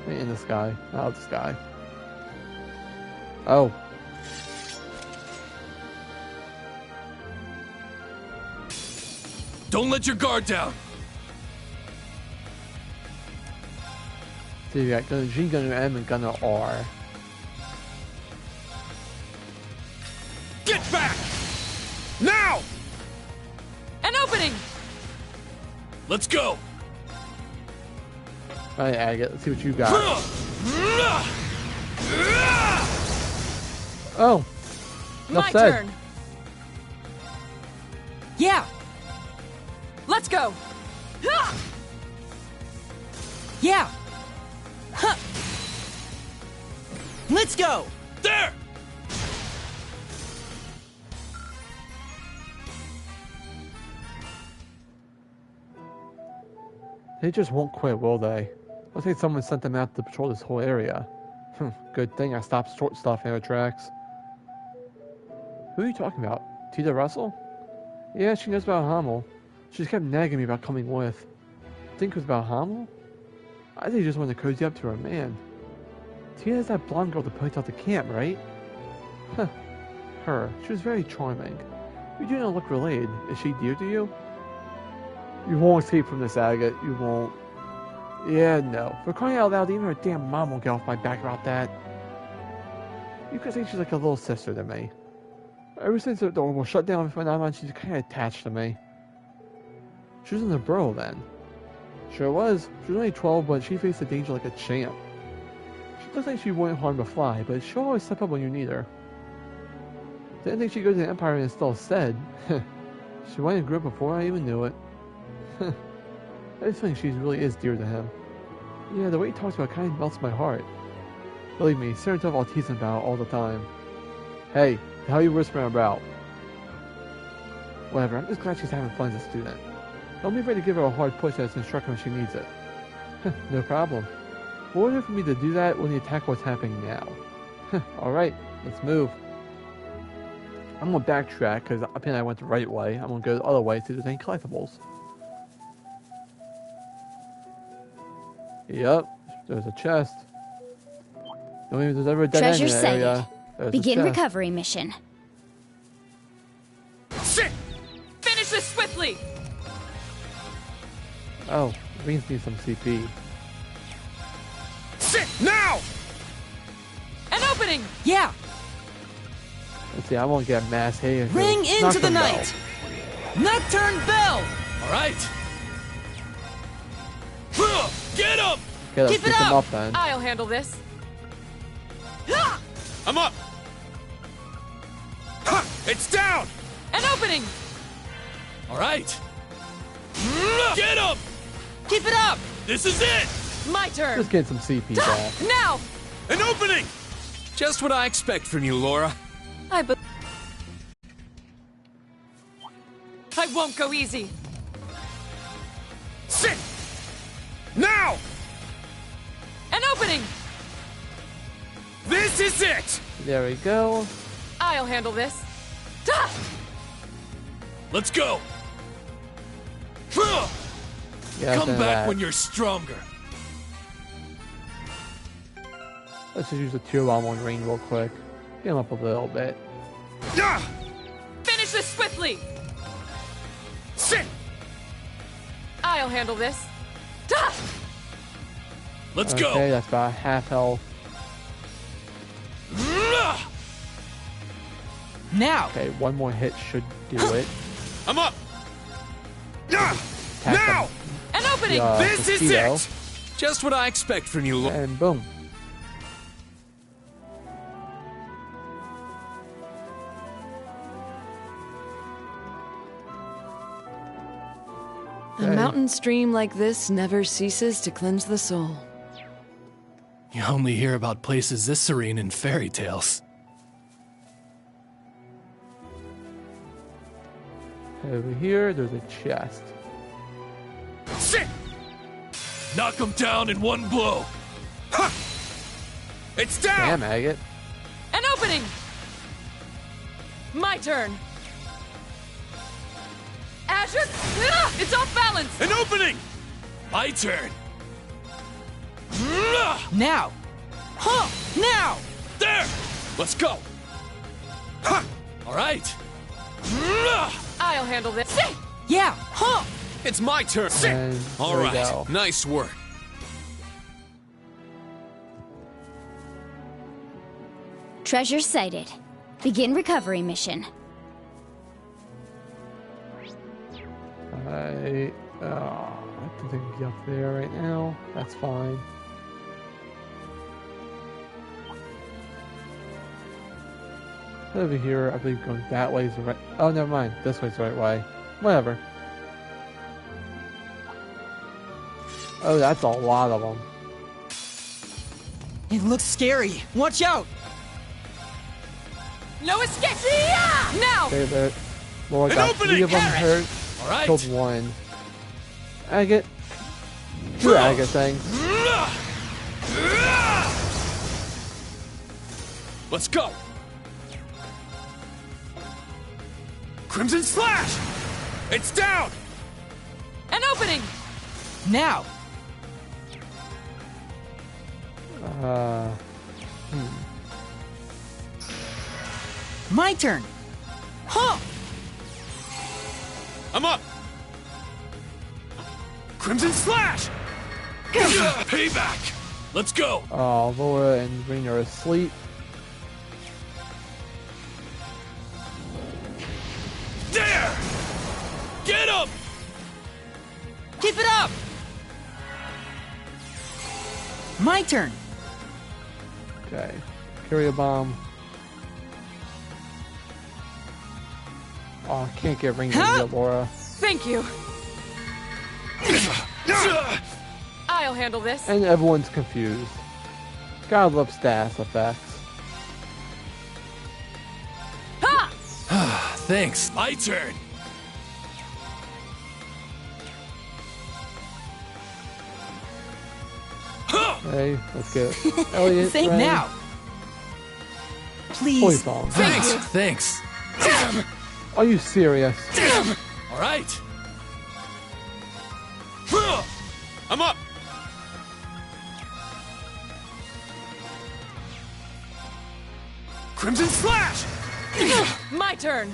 In the sky, out of the sky. Oh. Don't let your guard down. So you got G Gunner M and Gunner R. Get back! Now! An opening! Let's go! Alright, Agate, let's see what you got. Oh! My turn! Yeah! Let's go! Yeah! Let's go! There! They just won't quit, will they? Looks like someone sent them out to patrol this whole area. Good thing I stopped short stuff in our tracks. Who are you talking about? Tita Russell? Yeah, she knows about Hamel. She just kept nagging me about coming with. Think it was about Hamel? I think she just wanted to cozy up to her man. Tita is that blonde girl that poked out the camp, right? Huh. Her. She was very charming. You do not look related. Is she dear to you? You won't escape from this, Agate. You won't. Yeah, no. For crying out loud, even her damn mom won't get off my back about that. You could say she's like a little sister to me. Ever since the door was shut down for 9 months, she's kind of attached to me. She was in the burrow then. Sure was. She was only 12, but she faced the danger like a champ. She looks like she wouldn't harm a fly, but she'll always step up when you need her. Didn't think she'd go to the Empire and install said. She went and grew up before I even knew it. I just think she really is dear to him. Yeah, the way he talks about it kind of melts my heart. Believe me, certain stuff I'll tease him about all the time. Hey, the hell you whispering about? Whatever, I'm just glad she's having fun as a student. Don't be afraid to give her a hard push as an instructor when she needs it. No problem. In order for me to do that, we'll need to tackle what's happening now. Alright, let's move. I'm gonna backtrack because apparently I went the right way. I'm gonna go the other way to see if there's any collectibles. Yep, there's a chest. Don't even there's ever a dead end in that area. Begin recovery mission. Shit! Finish this swiftly! Oh, it brings me some CP. Sit now! An opening! Yeah! Let's see, I won't get mass hate. Ring into the night! Nocturne bell! Alright! Get up! Okay, keep it up then. I'll handle this. I'm up! It's down! An opening! Alright! Get up! Keep it up! This is it! My turn! Just get some CP back. Now! An opening! Just what I expect from you, Laura. I won't go easy. Sit! Now! An opening! This is it! There we go. I'll handle this. Da! Let's go! Yeah, Come back that. when you're stronger. Let's just use the tier bomb on Rain real quick. Get him up a little bit. Finish this swiftly! Sit! I'll handle this. Da! Let's Okay, go! that's about half health. Now! Okay, one more hit should do it. I'm up! Attack Now! An opening! This is mosquito, it! Just what I expect from you. and boom. A mountain stream like this never ceases to cleanse the soul. You only hear about places this serene in fairy tales. Over here, there's a chest. Sit! Knock him down in one blow. Ha! It's down! Damn, Agate. An opening! My turn. Azure! It's off balance! An opening! My turn. Now! Huh! Now! There! Let's go! Ha! All right. I'll handle this. Yeah! Huh! It's my turn! And All there we right, go. nice work. Treasure sighted. Begin recovery mission. I don't think I can get up there right now. That's fine. Over here, I believe going that way is the right. Oh, never mind. This way's the right way. Whatever. Oh, that's a lot of them. It looks scary. Watch out! No escape! Yeah! Now! Okay, there. Lord, An got opening, 3 of them Harris! hurt. All right. Killed 1. Agate. 2 Agate things. Let's go! Crimson Slash! It's down! An opening! Now! My turn! Huh! I'm up! Crimson Slash! Payback! Let's go! Oh, Laura and Rain are asleep. There! Get him! Keep it up! My turn! Okay. Carry a bomb. Oh, I can't get Rain to get Laura. Thank you. I'll handle this. And everyone's confused. God love status effects. Ha! Thanks. My turn. Okay, let's get Elliot. Think Rain. now! Holy Please! song. Thanks. Are you serious? All right. I'm up! Crimson Slash! My turn.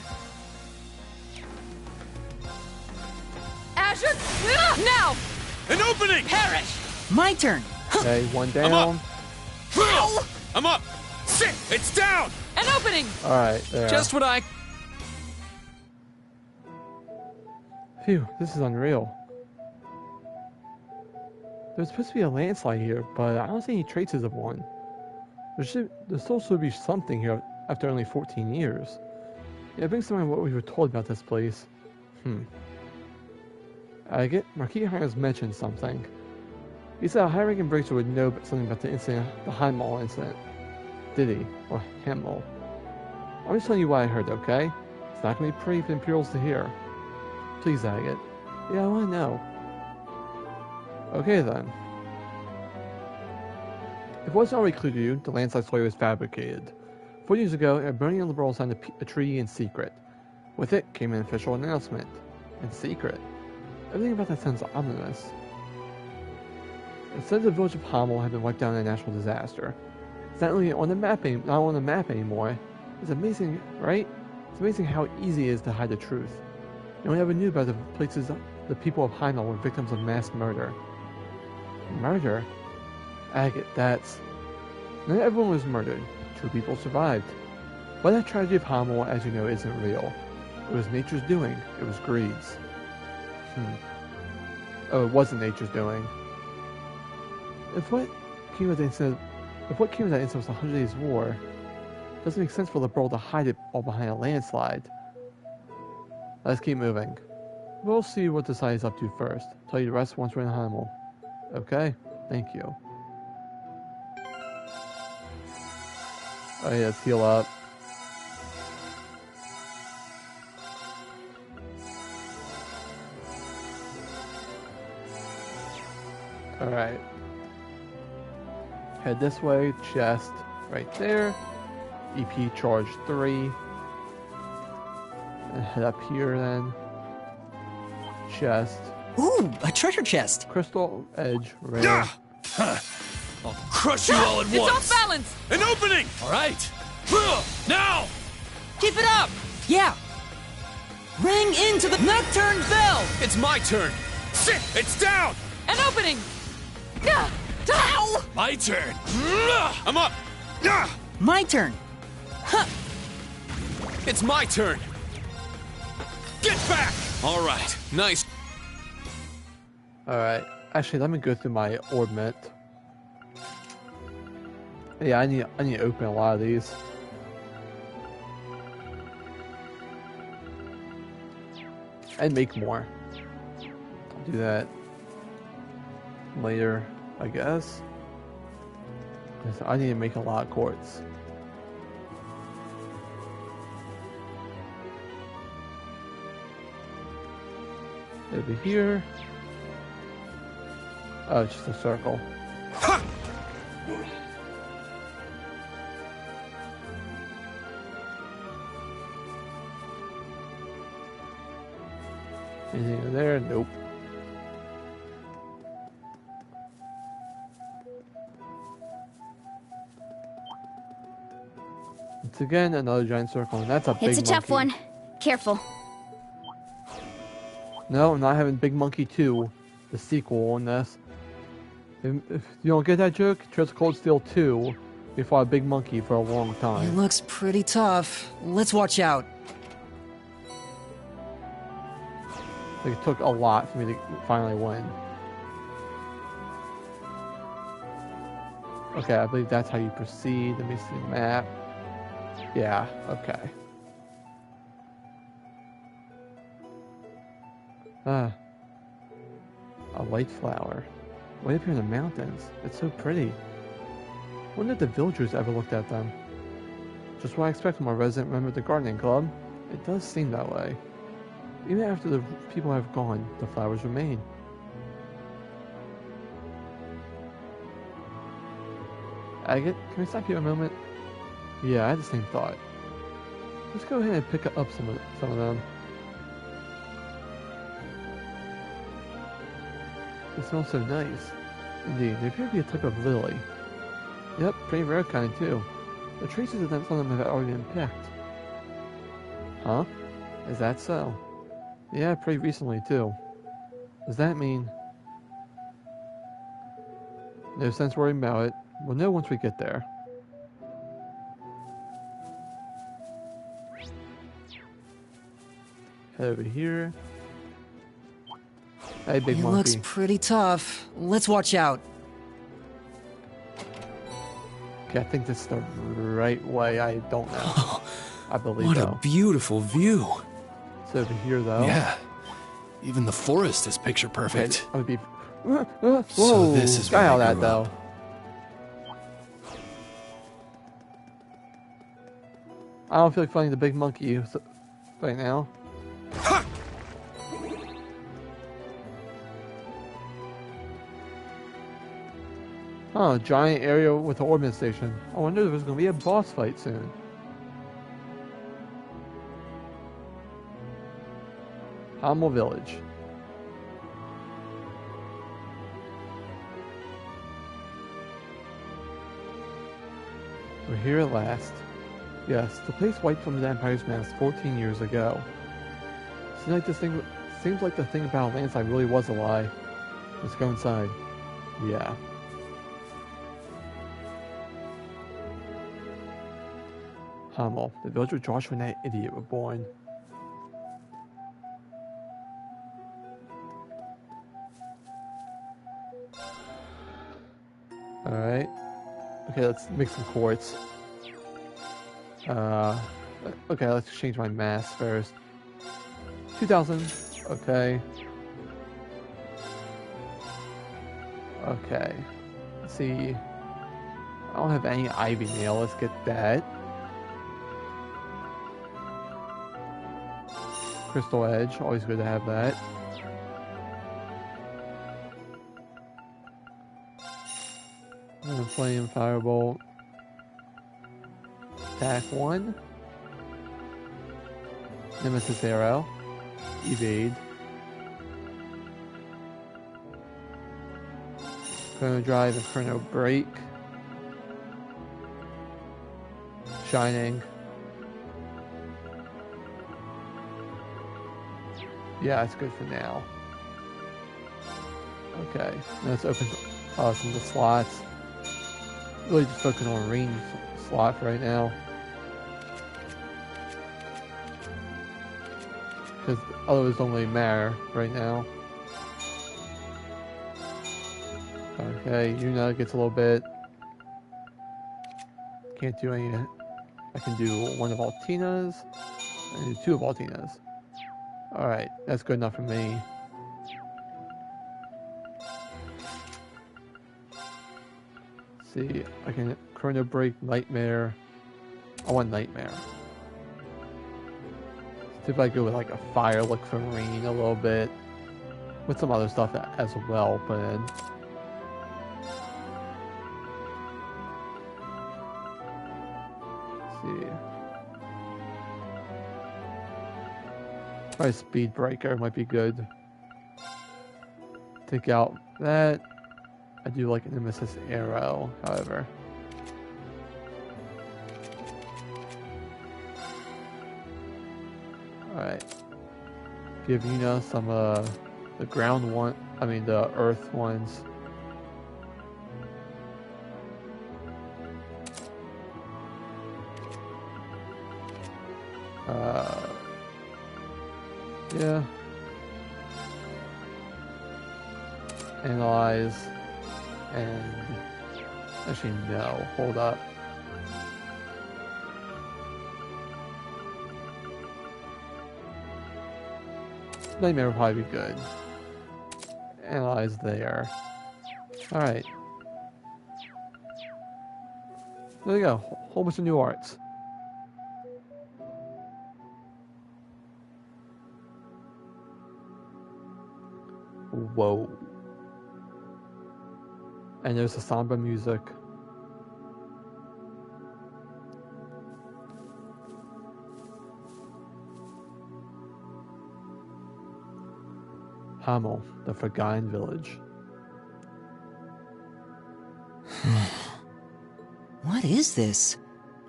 Azure! Now! An opening! Perish! My turn! Okay, 1 I'm down. up! I'm up! Sit! It's down! An opening! Alright, there. Just what I... Phew, this is unreal. There's supposed to be a landslide here, but I don't see any traces of one. There still should be something here after only 14 years. Yeah, it brings to mind what we were told about this place. Marquis Hines mentioned something. He said a high-ranking bracer would know something about the incident, the Hamel incident. Did he? Or Hamel? I'm just telling you what I heard, okay? It's not gonna be pretty for the Imperials to hear. Please, Agate. Yeah, I wanna know. Okay then. If it wasn't already clear to you, the landslide story was fabricated. 4 years ago, a burning liberal signed a treaty in secret. With it came an official announcement. In secret. Everything about that sounds ominous. It said the village of Hamel had been wiped out in a natural disaster. It's not only on the map, not on the map anymore. It's amazing, right? It's amazing how easy it is to hide the truth. No one ever knew about the places the people of Hamel were victims of mass murder. Murder? Agate, that's... Not everyone was murdered. 2 people survived. But that tragedy of Hamel, as you know, isn't real. It was nature's doing. It was greed's. Oh, it wasn't nature's doing. If what came of that incident was the 100 Days War, it doesn't make sense for the world to hide it all behind a landslide. Let's keep moving. We'll see what the site is up to first. Tell you the rest once we're in Hamel. Okay? Thank you. Oh yeah, let's heal up. Alright. Head this way, chest right there. EP charge 3. And head up here then. Chest. Ooh, a treasure chest. Crystal edge rare. I'll crush you all at once. It's off balance. An opening. All right. Now. Keep it up. Yeah. Ring into the nocturne bell. It's my turn. Shit, it's down. An opening. Ow! My turn. I'm up. My turn. Huh. It's my turn. Get back. All right. Nice. Alright. Actually, let me go through my orb mint. Yeah, I need to open a lot of these. And make more. I'll do that later, I guess. I need to make a lot of quartz. Over here. Oh, it's just a circle. Anything in there? Nope. It's again another giant circle, and that's a big It's a monkey. tough one. Careful. No, I'm not having Big Monkey 2, the sequel on this. If you don't get that joke, Trails of Cold Steel 2, we fought a big monkey for a long time. It looks pretty tough. Let's watch out. Like, it took a lot for me to finally win. Okay, I believe that's how you proceed. Let me see the map. Yeah, okay. A white flower. Way up here in the mountains. It's so pretty. Wonder if the villagers ever looked at them. Just what I expect from a resident member of the gardening club. It does seem that way. Even after the people have gone, the flowers remain. Agate, can we stop you a moment? Yeah, I had the same thought. Let's go ahead and pick up some of them. They smell so nice. Indeed, they appear to be a type of lily. Yep, pretty rare kind too. The traces of some of them have already been picked. Huh? Is that so? Yeah, pretty recently too. Does that mean... No sense worrying about it. We'll know once we get there. Head over here. Hey, big It monkey. looks pretty tough. Let's watch out. Okay, I think this is the right way. I don't know. I believe What so. a beautiful view. It's over here, though. Yeah. Even the forest is picture perfect. Okay, I would be... Whoa! So this is Got where out I that, grew though. up. I don't feel like fighting the big monkey right now. Oh, giant area with the ordnance station. I wonder if there's going to be a boss fight soon. Hamel Village. We're here at last. Yes, the place wiped from the Empire's mask 14 years ago. Seems like the thing about landslide really was a lie. Let's go inside. Yeah. Hamel, the village where Joshua and that idiot were born. Alright. Okay, let's make some quartz. Okay, let's change my mass first. 2,000. Okay. Okay. Let's see. I don't have any ivy nail. Let's get that. Crystal edge. Always good to have that. And flame firebolt. Attack 1. Nemesis arrow. Evade. Chrono drive and chrono break. Shining. Yeah, it's good for now. Okay, let's open some of the slots. Really just focusing on range slot for right now. Because others don't really matter right now. Okay, Yuna gets a little bit. Can't do any. I can do one of Altina's. I can do 2 of Altina's. Alright, that's good enough for me. Let's see, I can Chrono Break, Nightmare. I want Nightmare. See if I go with like a fire look for rain a little bit. With some other stuff as well, but then. Let's see. Probably Speed Breaker might be good. Take out that. I do like an Nemesis arrow, however. Alright. Give Yuna some the ground one, the earth ones. Yeah. Analyze. And actually no, hold up. Nightmare would probably be good. Analyze there. Alright. There you go. Whole bunch of new arts. Whoa. And there's the samba music. Hamel, the Forgotten Village. What is this?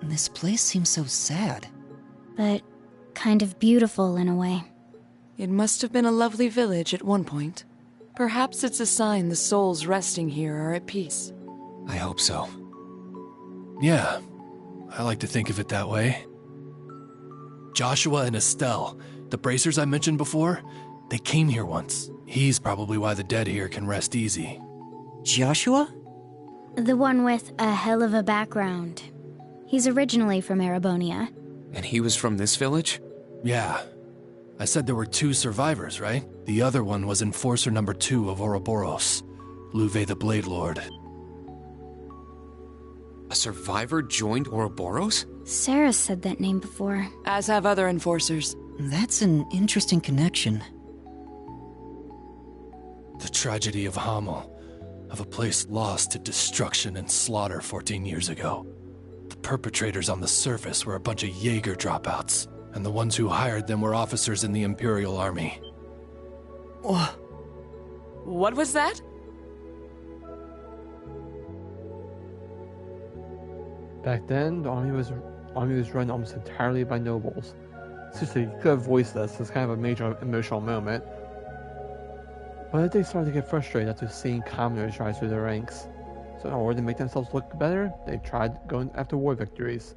This place seems so sad. But kind of beautiful in a way. It must have been a lovely village at one point. Perhaps it's a sign the souls resting here are at peace. I hope so. Yeah, I like to think of it that way. Joshua and Estelle, the bracers I mentioned before, they came here once. He's probably why the dead here can rest easy. Joshua? The one with a hell of a background. He's originally from Erebonia. And he was from this village? Yeah. I said there were 2 survivors, right? The other one was Enforcer number 2 of Ouroboros, Luve the Blade Lord. A survivor joined Ouroboros? Sarah said that name before. As have other enforcers. That's an interesting connection. The tragedy of Hamel, of a place lost to destruction and slaughter 14 years ago. The perpetrators on the surface were a bunch of Jaeger dropouts, and the ones who hired them were officers in the Imperial Army. What was that? Back then, the army was run almost entirely by nobles. Seriously, you could have voiced this. It's kind of a major emotional moment. But they started to get frustrated after seeing commoners rise through the ranks. So in order to make themselves look better, they tried going after war victories.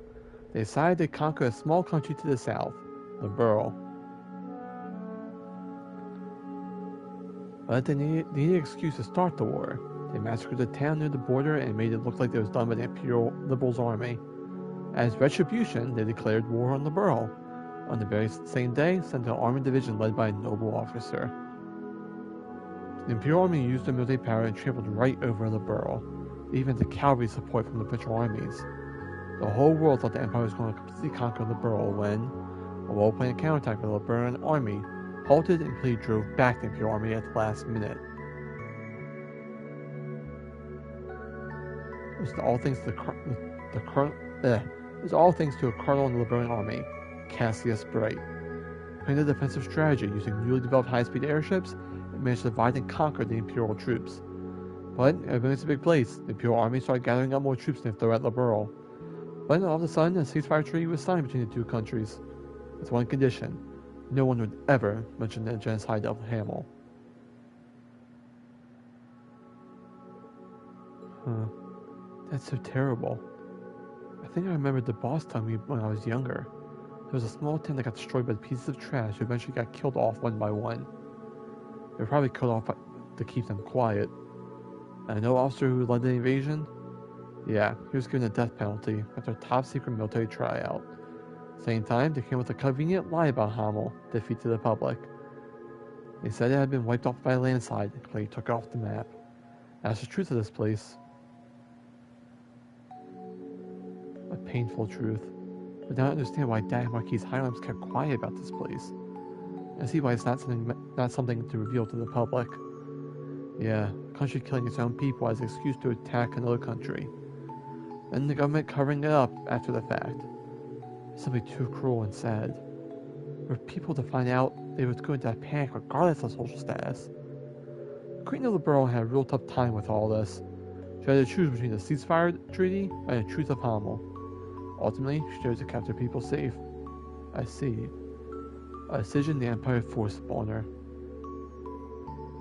They decided to conquer a small country to the south, the Burl. But they needed an excuse to start the war. They massacred the town near the border and made it look like it was done by the Imperial Liberals army. As retribution, they declared war on the Burl. On the very same day, sent an army division led by a noble officer. The Imperial Army used their military power and trampled right over the Burl, even the cavalry support from the provincial armies. The whole world thought the Empire was going to completely conquer the Burl when, a well-planned counterattack by the Burl army halted and completely drove back the Imperial Army at the last minute. It was all thanks to a colonel in the Liberian army, Cassius Bright. Playing a defensive strategy using newly developed high-speed airships, it managed to divide and conquer the Imperial troops. But everything's a big place. The Imperial army started gathering up more troops to throw at the Burl. But all of a sudden, a ceasefire treaty was signed between the two countries. With one condition: no one would ever mention the genocide of Hamel. That's so terrible. I think I remembered the boss telling me when I was younger. There was a small town that got destroyed by pieces of trash who eventually got killed off one by one. They were probably killed off to keep them quiet. And no officer who led the invasion? Yeah, he was given a death penalty after a top-secret military tryout. Same time, they came with a convenient lie about Hamel, defeat to the public. They said it had been wiped off by a landslide and Clay took it off the map. That's the truth of this place. A painful truth. But now I understand why Dad Marquis Highlands kept quiet about this place. I see why it's not something to reveal to the public. Yeah, a country killing its own people as an excuse to attack another country. Then the government covering it up after the fact. Simply too cruel and sad. For people to find out they would go into a panic regardless of social status. The Queen of the Burl had a real tough time with all this. She had to choose between the ceasefire treaty and the truth of Hamel. Ultimately, she chose to keep their people safe. I see. A decision the Empire forced upon her.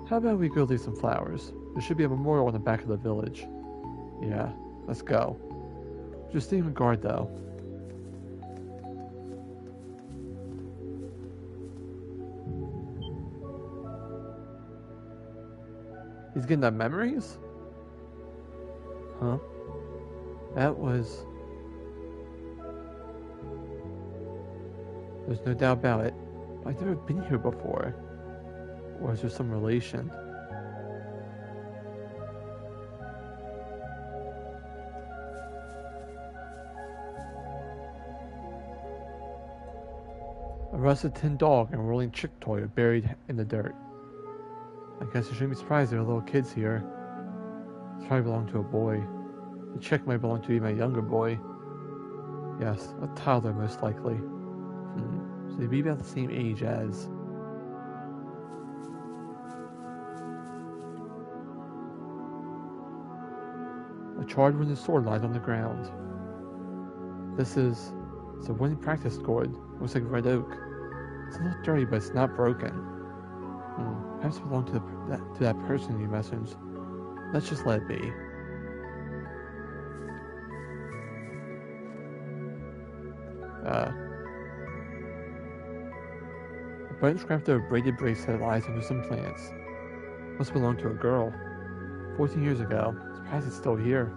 How about we go leave some flowers? There should be a memorial on the back of the village. Yeah, let's go. Just stay on guard though. He's getting the memories? Huh? That was... There's no doubt about it. But I've never been here before. Or is there some relation? A rusted tin dog and a rolling chick toy are buried in the dirt. I guess you shouldn't be surprised there are little kids here. This probably belonged to a boy. The chick might belong to even a younger boy. Yes, a toddler most likely. So they'd be about the same age as... A charred wooden sword lies on the ground. It's a wooden practice sword. Looks like red oak. It's a little dirty, but it's not broken. Perhaps it belonged to that person you messaged. Let's just let it be. A button scrapped of a braided bracelet lies under some plants. Must belong to a girl. 14 years ago. Surprised it's still here.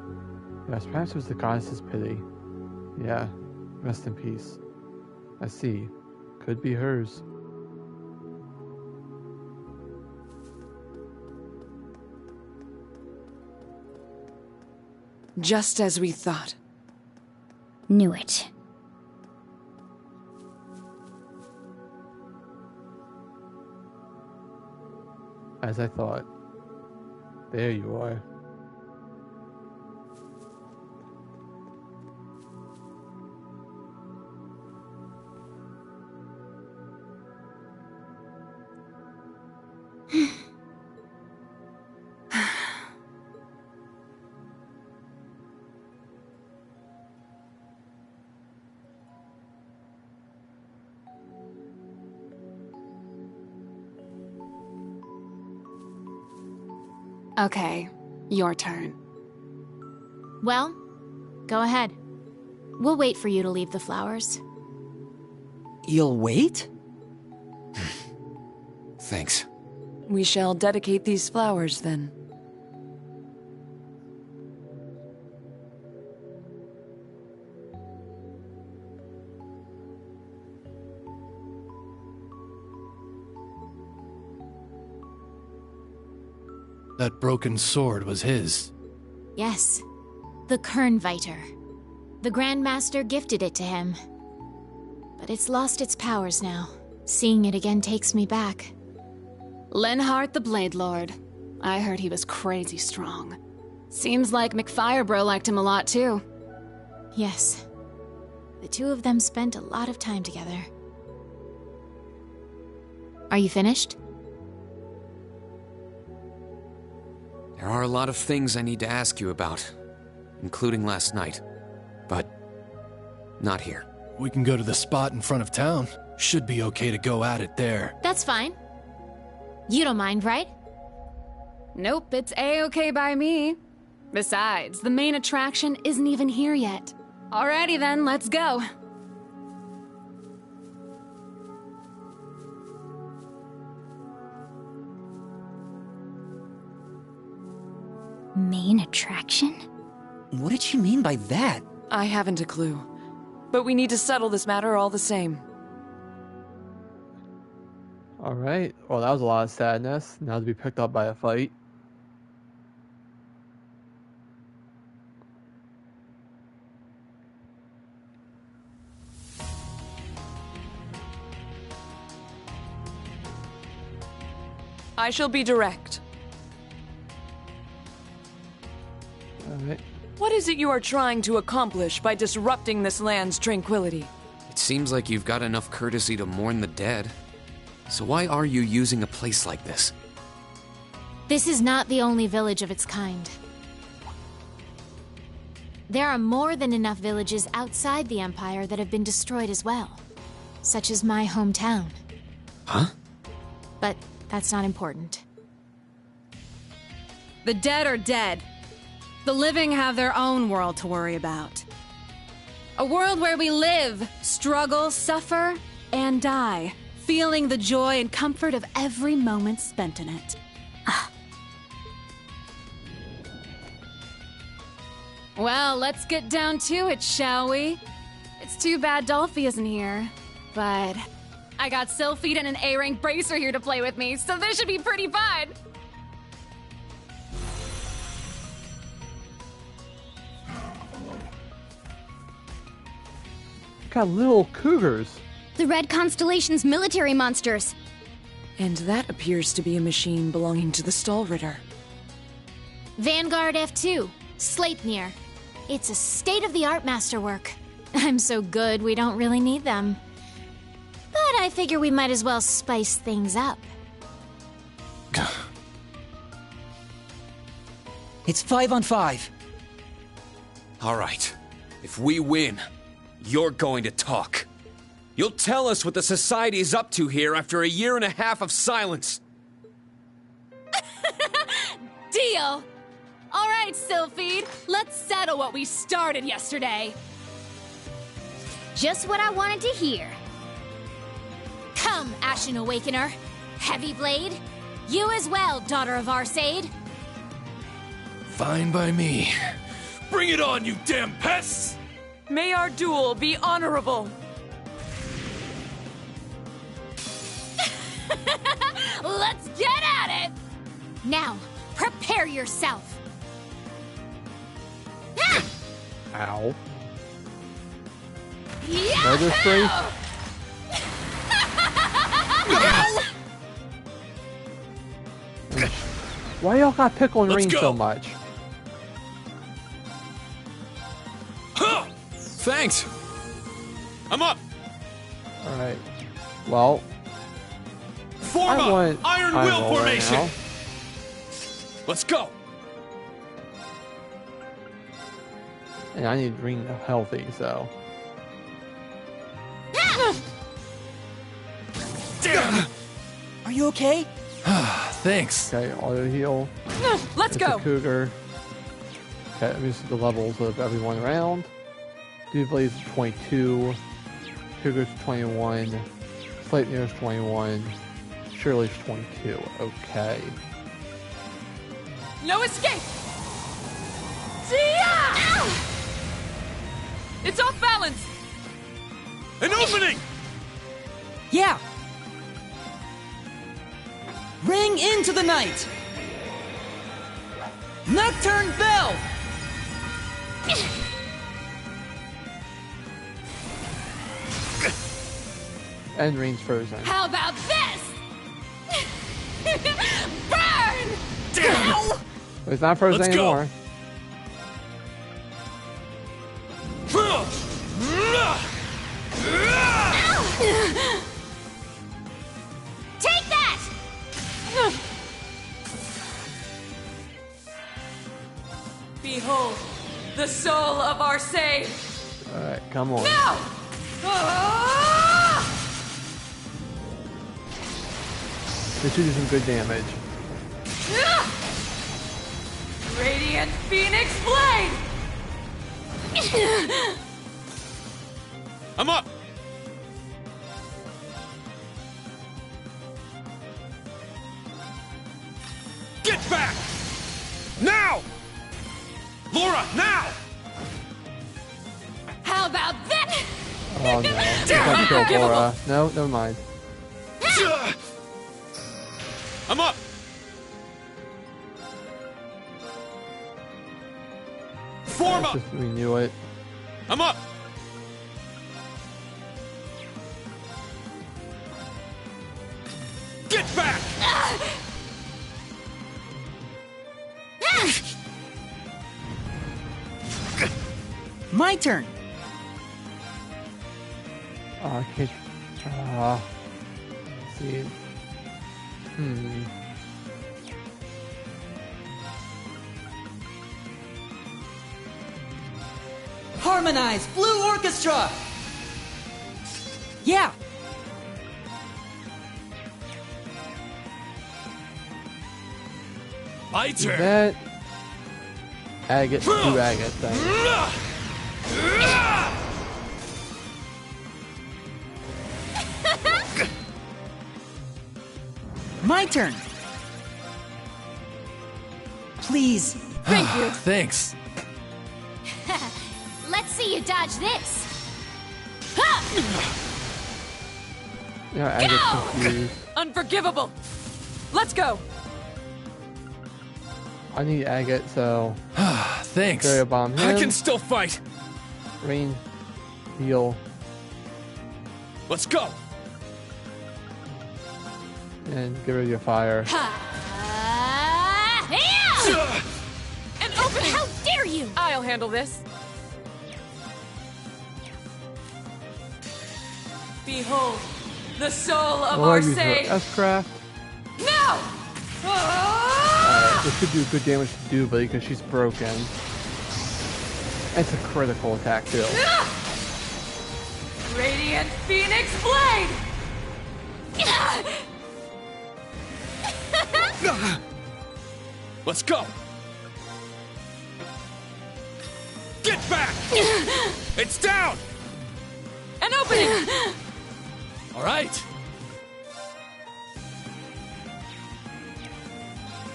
Yes, perhaps it was the goddess's pity. Yeah, rest in peace. I see. Could be hers. Just as we thought. Knew it. As I thought. There you are. Okay, your turn. Well, go ahead. We'll wait for you to leave the flowers. You'll wait? Thanks. We shall dedicate these flowers then. That broken sword was his. Yes, the Kernviter. The Grandmaster gifted it to him. But it's lost its powers now. Seeing it again takes me back. Lenhart the Blade Lord. I heard he was crazy strong. Seems like McFirebro liked him a lot too. Yes. The two of them spent a lot of time together. Are you finished? There are a lot of things I need to ask you about, including last night. But not here. We can go to the spot in front of town. Should be okay to go at it there. That's fine. You don't mind, right? Nope, it's A-okay by me. Besides, the main attraction isn't even here yet. Alrighty then, let's go. Main attraction? What did she mean by that? I haven't a clue. But we need to settle this matter all the same. Alright, well that was a lot of sadness. Now to be picked up by a fight. I shall be direct. Alright. What is it you are trying to accomplish by disrupting this land's tranquility? It seems like you've got enough courtesy to mourn the dead. So why are you using a place like this? This is not the only village of its kind. There are more than enough villages outside the Empire that have been destroyed as well. Such as my hometown. Huh? But that's not important. The dead are dead. The living have their own world to worry about. A world where we live, struggle, suffer, and die, feeling the joy and comfort of every moment spent in it. Well, let's get down to it, shall we? It's too bad Dolphy isn't here, but I got Sylphid and an A-rank bracer here to play with me, so this should be pretty fun! Got little cougars. The Red Constellation's military monsters. And that appears to be a machine belonging to the Stallritter. Vanguard F2, Sleipnir. It's a state-of-the-art masterwork. I'm so good we don't really need them. But I figure we might as well spice things up. It's 5-on-5. All right. If we win, you're going to talk. You'll tell us what the society is up to here after a year and a half of silence. Deal! All right, Sylphid, let's settle what we started yesterday. Just what I wanted to hear. Come, Ashen Awakener. Heavy Blade. You as well, Daughter of Arsaid. Fine by me. Bring it on, you damn pests! May our duel be honorable. Let's get at it! Now, prepare yourself. Ow. Yeah! Murder spree? Why y'all got pickle and Let's Rean go. so much? Huh! Thanks. I'm up. Alright. Well, Form I up. want Iron Iron Will Will right formation. now. Let's go. And I need Rean healthy, so. Damn. Are you okay? Thanks. Okay, auto heal. Let's It's go. a cougar. Okay, let me see the levels of everyone around. Dooblay's 22. Cougar's 21. Sleipnir's 21. Shirley's 22. Okay. No escape! Ow! It's off balance! An opening! Yeah! Ring into the night! Nocturne Bell! And Rean's frozen. How about this? Burn! Damn! It's not frozen Let's go. anymore. Take that! Behold, the soul of our sage! Alright, come on. No! Ah! This should do some good damage. Radiant Phoenix Blade! I'm up. Get back! Now! Laura, now! How about that? Oh no. I killed Laura. No, never mind. I'm up. Form up. Just, we knew it. I'm up. Get back! My turn! Oh, I can't. Let's see. Harmonize Blue Orchestra! Yeah! My Is turn. that agate to agate thing? My turn! Please. Thank you. Thanks. Let's see you dodge this. Yeah, agate's confused. Unforgivable! Let's go! I need agate, so. Thanks. Stereo bomb him. I can still fight. Rain, heal, Let's go. and get rid of your fire. An opening! How dare you! I'll handle this. Behold, the soul of I'll our use her sage! S-craft. No! Alright, this could do good damage to Doobly because she's broken. It's a critical attack too. Radiant Phoenix Blade! Let's go. Get back! It's down! An opening! All right.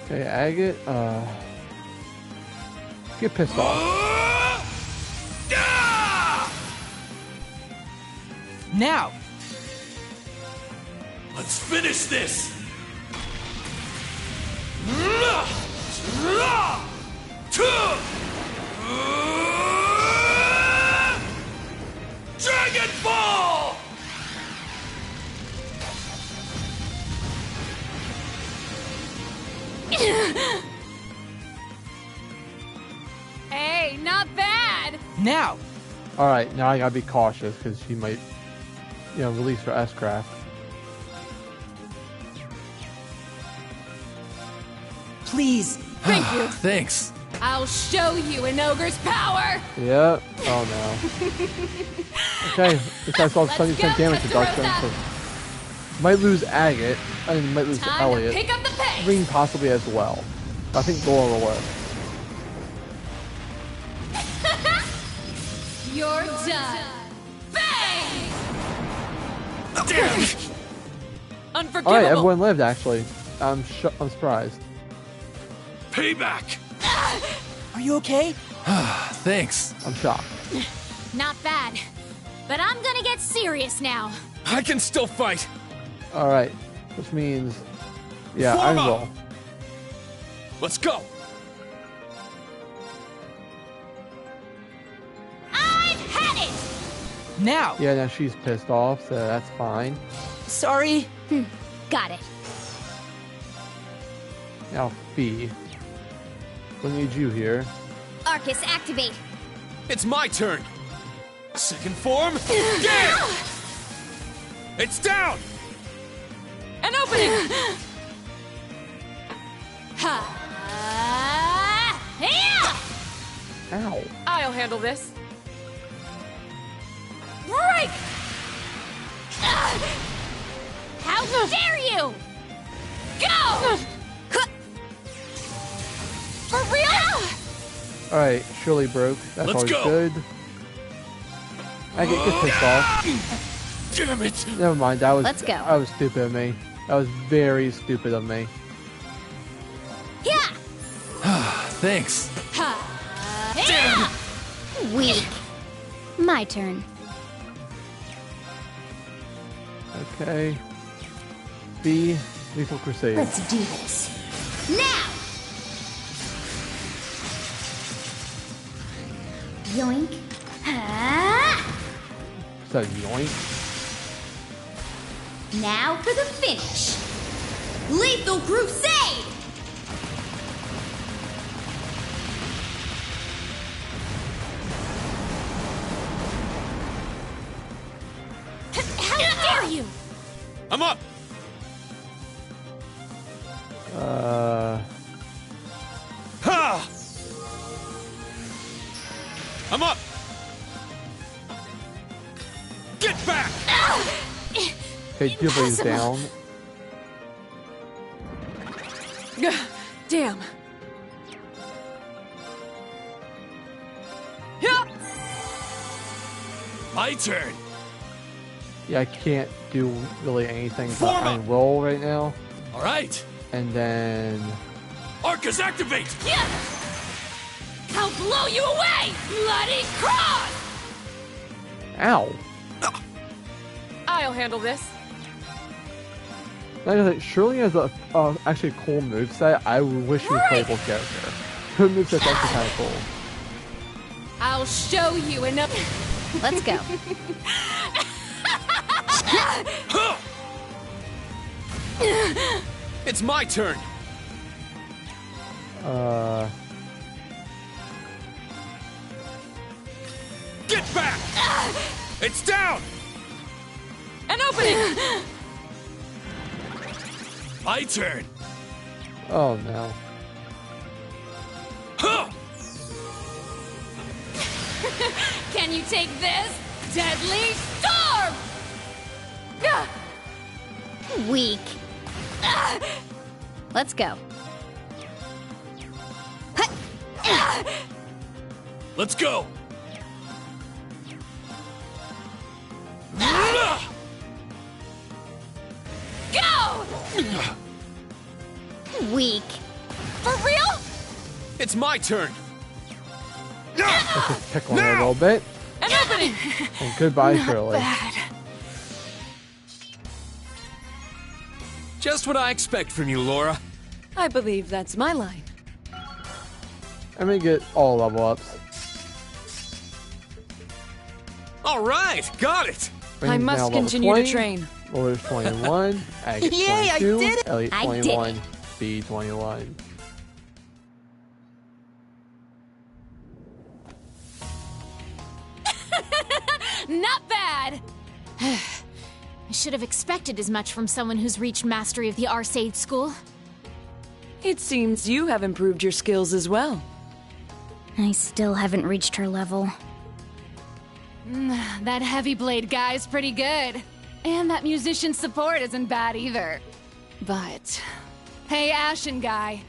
Okay, agate, get pissed off. Now! Let's finish this! Dragon Ball! Hey, not bad! Now! Alright, now I gotta be cautious because she might, release her S-Craft. Please. Thank you. Thanks. I'll show you an ogre's power! Yep. Oh no. Okay, this guy's all 70% damage reduction. So might lose Agate. I mean, might lose Time Elliot. to pick up the pace! Ring possibly as well. I think Laura will live. You're done. Bang! Damn! Unforgivable! Alright, everyone lived actually. I'm surprised. Payback! Are you okay? Thanks. I'm shocked. Not bad. But I'm gonna get serious now. I can still fight. Alright, which means, yeah, Form I up. will. Let's go. I've had it! Now! Yeah, now she's pissed off, so that's fine. Sorry. Got it. Now, Fee. We need you here. Arcus, activate. It's my turn. Second form. Damn! It's down. An opening! Ha! Yeah! Ow. I'll handle this. Break! How dare you! Go! For real? Alright, Shirley broke. That's Let's always go. good. I get pissed off. Damn it. Never mind, that was Let's go. That was stupid of me. That was very stupid of me. Yeah! Thanks. Yeah! Weak. My turn. Okay. B, Lethal Crusade. Let's do this. Now! Yoink. Ha! Is that a yoink? Now for the finish. Lethal Crusade! How dare you! I'm up. Ha! I'm up. Get back. Okay, Jubilee's down. Damn. My turn. Yeah, I can't do really anything but Form I up. roll right now. All right. And then... Arcus, activate. Yeah! I'll blow you away! Bloody cross! Ow! I'll handle this. Like I said, Shirley has a actually a cool moveset. I wish she would play both character. Her moveset's actually kind of cool. I'll show you enough. Let's go. It's my turn. Get back. It's down. An opening! My turn. Oh no. Huh. Can you take this? Deadly storm! Weak. Let's go. Let's go. Go! Weak. For real? It's my turn. Let's just pick on her a little bit. An opening! And goodbye, Shirley. Just what I expect from you, Laura. I believe that's my line. I'm gonna get all level ups. All right, got it. I Rings now must level continue 20. to train. Laura's 21. Agate Yay, I 22. did it! Elliot I did 21. it. B21. Not bad! I should have expected as much from someone who's reached mastery of the Arcade School. It seems you have improved your skills as well. I still haven't reached her level. That heavy blade guy's pretty good. And that musician support isn't bad either. But... Hey, Ashen guy.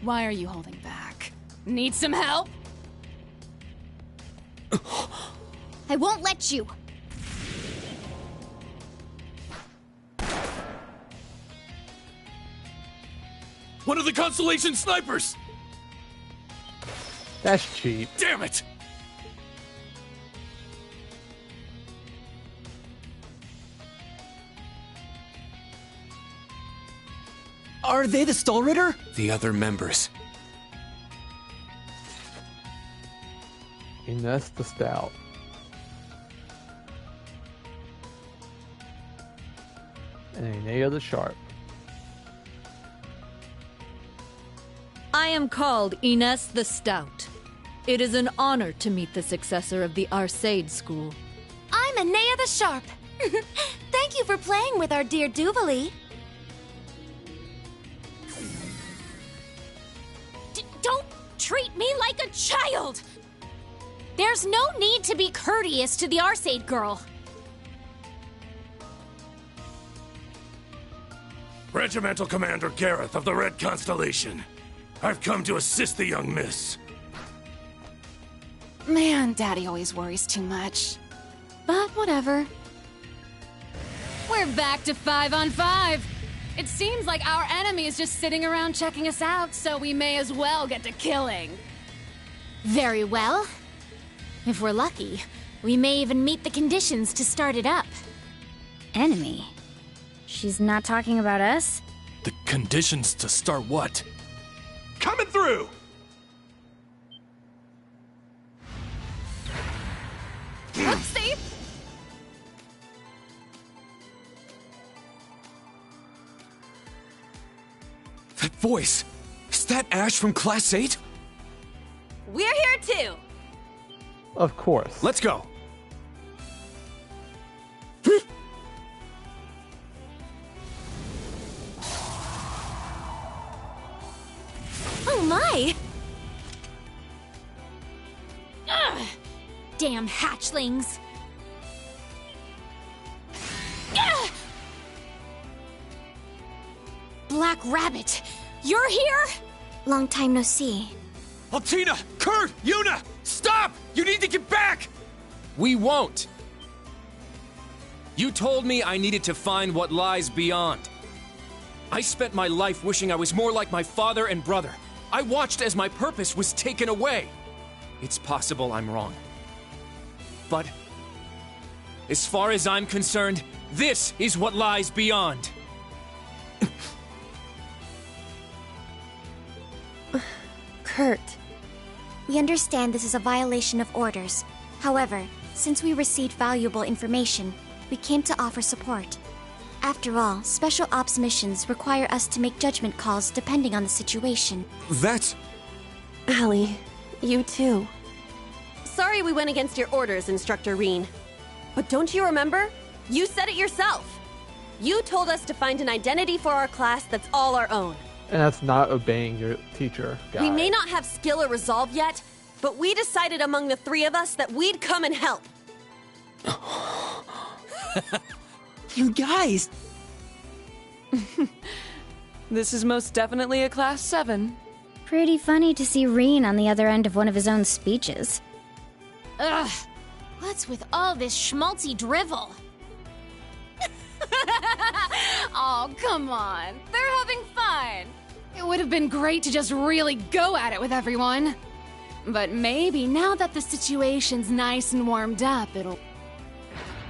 Why are you holding back? Need some help? I won't let you! One of the Constellation snipers! That's cheap. Damn it! Are they the Stolritter? The other members. Ines the Stout. And Enea the Sharp. I am called Ines the Stout. It is an honor to meet the successor of the Arcade School. I'm Enea the Sharp. Thank you for playing with our dear Duvalie. Don't treat me like a child! There's no need to be courteous to the Arcade girl. Regimental Commander Gareth of the Red Constellation. I've come to assist the young miss. Man, Daddy always worries too much. But whatever. We're back to 5-on-5. It seems like our enemy is just sitting around checking us out, so we may as well get to killing. Very well. If we're lucky, we may even meet the conditions to start it up. Enemy? She's not talking about us? The conditions to start what? Coming through! Oopsie! That voice! Is that Ash from Class 8? We're here too! Of course. Let's go! Oh my! Ugh! Damn hatchlings! Ugh! Black Rabbit, you're here? Long time no see. Altina! Kurt! Yuna! Stop! You need to get back! We won't! You told me I needed to find what lies beyond. I spent my life wishing I was more like my father and brother. I watched as my purpose was taken away. It's possible I'm wrong. But as far as I'm concerned, this is what lies beyond. Kurt. We understand this is a violation of orders. However, since we received valuable information, we came to offer support. After all, special ops missions require us to make judgment calls depending on the situation. That's... Allie, you too. Sorry we went against your orders, Instructor Reen. But don't you remember? You said it yourself. You told us to find an identity for our class that's all our own. And that's not obeying your teacher, guy. We may not have skill or resolve yet, but we decided among the three of us that we'd come and help. You guys! This is most definitely a Class 7. Pretty funny to see Reen on the other end of one of his own speeches. Ugh! What's with all this schmaltzy drivel? Oh, come on. They're having fun. It would have been great to just really go at it with everyone. But maybe now that the situation's nice and warmed up, it'll...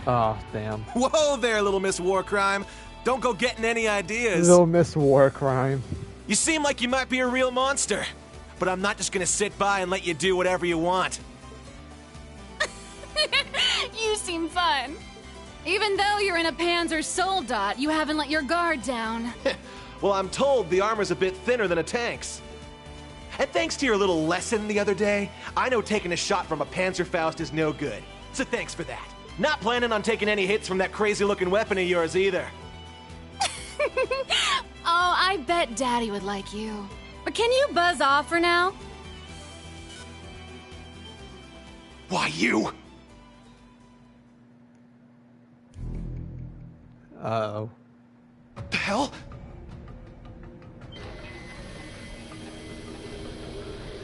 Oh, damn. Whoa there, Little Miss Warcrime. Don't go getting any ideas. Little Miss Warcrime. You seem like you might be a real monster. But I'm not just gonna sit by and let you do whatever you want. You seem fun. Even though you're in a Panzer Soldat, you haven't let your guard down. Well, I'm told the armor's a bit thinner than a tank's. And thanks to your little lesson the other day, I know taking a shot from a Panzerfaust is no good. So thanks for that. Not planning on taking any hits from that crazy-looking weapon of yours either. Oh, I bet Daddy would like you. But can you buzz off for now? Why, you? Uh-oh. The hell?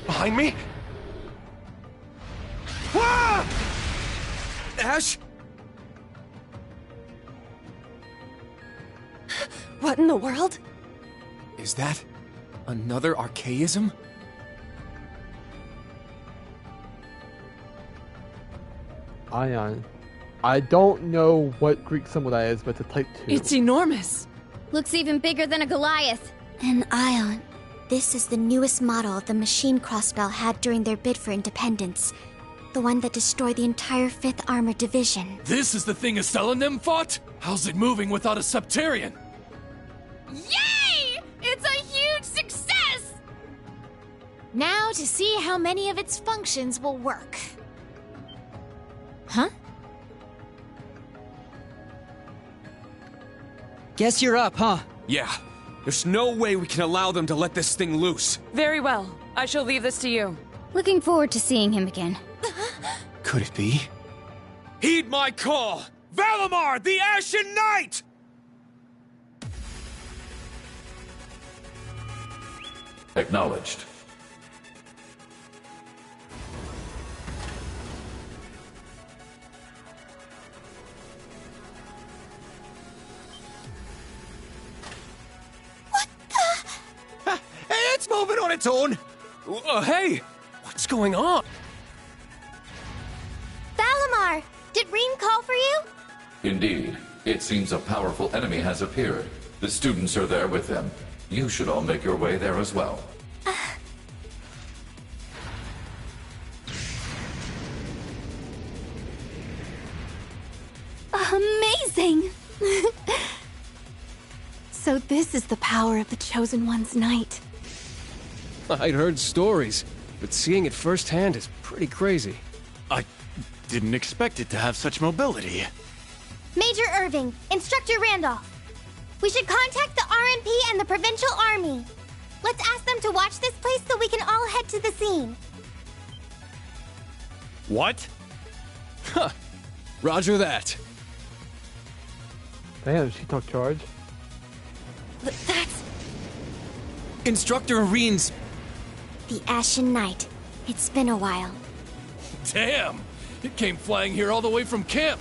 Behind me? Ah! Ash? What in the world? Is that another archaism? Ion. I don't know what Greek symbol that is, but it's a type 2. It's enormous. Looks even bigger than a Goliath. An Ion. This is the newest model of the machine crossbell had during their bid for independence. The one that destroyed the entire 5th Armored Division. This is the thing Estelle and them fought? How's it moving without a Septarian? Yay! It's a huge success! Now to see how many of its functions will work. Huh? Guess you're up, huh? Yeah. There's no way we can allow them to let this thing loose. Very well. I shall leave this to you. Looking forward to seeing him again. Could it be? Heed my call! Valimar, the Ashen Knight! Acknowledged. It's moving on its own! Hey! What's going on? Valimar! Did Reen call for you? Indeed. It seems a powerful enemy has appeared. The students are there with them. You should all make your way there as well. Amazing! So this is the power of the Chosen One's night. I'd heard stories, but seeing it firsthand is pretty crazy. I didn't expect it to have such mobility. Major Irving, Instructor Randolph. We should contact the RMP and the Provincial Army. Let's ask them to watch this place so we can all head to the scene. What? Huh. Roger that. Damn, she took charge. That's Instructor Areen's... the Ashen Knight. It's been a while. Damn! It came flying here all the way from camp.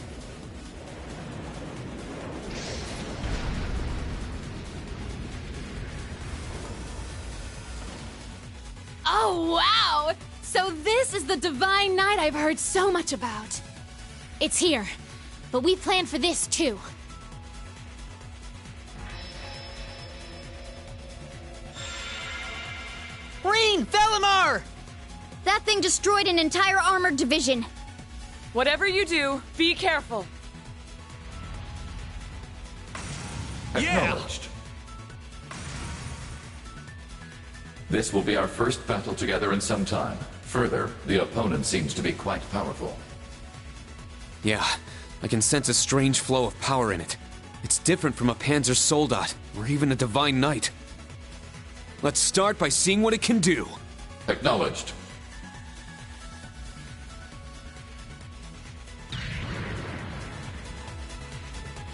Oh, wow! So this is the Divine Knight I've heard so much about. It's here. But we planned for this too. Reen! Valimar! That thing destroyed an entire armored division. Whatever you do, be careful. Acknowledged. This will be our first battle together in some time. Further, the opponent seems to be quite powerful. Yeah, I can sense a strange flow of power in it. It's different from a Panzer Soldat, or even a Divine Knight. Let's start by seeing what it can do. Acknowledged.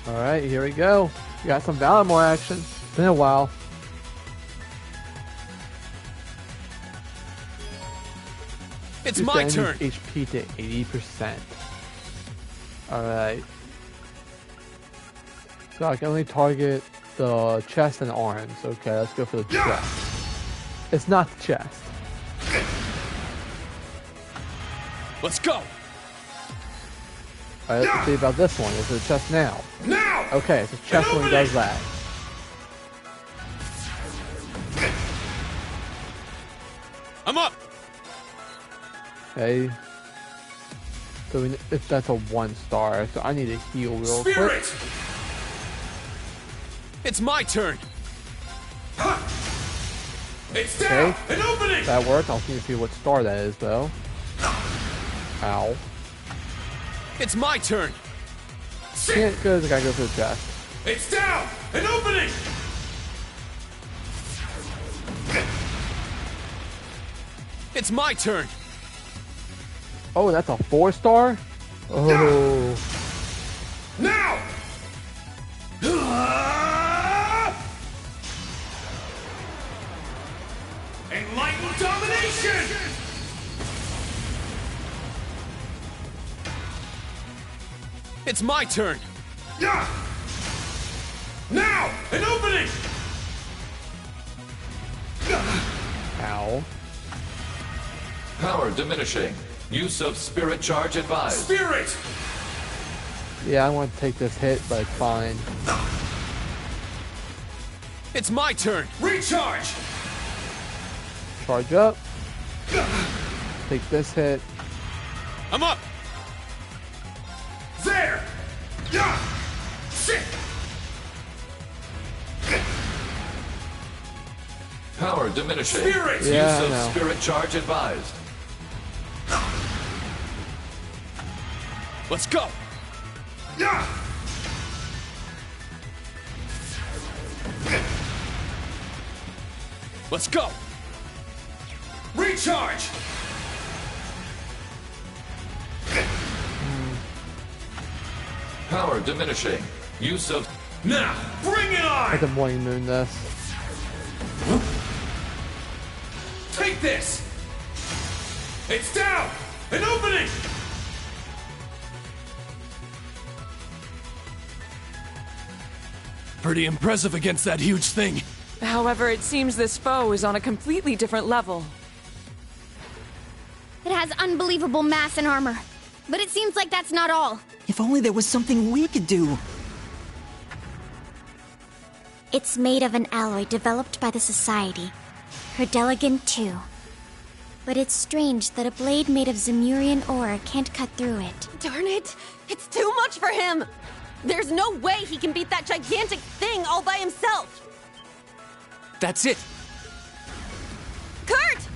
Alright, here we go. We got some Valimar action. Been a while. It's my turn! HP to 80%. Alright. So I can only target the chest and arms. Okay, let's go for the chest. It's not the chest. Let's go! Alright, let's see about this one. Is it a chest now? Now! Okay, it's a chest when it does that. I'm up! Okay. So if that's a 1-star, so I need to heal real quick. It's my turn! It's Okay. down! An opening! That worked. I'll see what star that is, though. Ow. It's my turn. Can't go. The guy goes for the chest. It's down! An opening! It's my turn. Oh, that's a 4-star? Oh. Now! Enlightened domination! It's my turn. Yeah! Now! An opening! Ow. Power diminishing. Use of spirit charge advised. Spirit! Yeah, I want to take this hit, but it's fine. It's my turn. Recharge! Charge up. Take this hit. I'm up. There! Yeah! Shit! Power diminishing. Spirit! Yeah, Use I know. of spirit charge advised. Let's go. Yeah! Let's go. Recharge! Power diminishing. Use of... Now, bring it I on! can Morning Moon this. Take this! It's down! An opening! Pretty impressive against that huge thing. However, it seems this foe is on a completely different level. It has unbelievable mass and armor. But it seems like that's not all. If only there was something we could do. It's made of an alloy developed by the Society. Herdeligan too. But it's strange that a blade made of Zemurian ore can't cut through it. Darn it! It's too much for him! There's no way he can beat that gigantic thing all by himself! That's it. Kurt!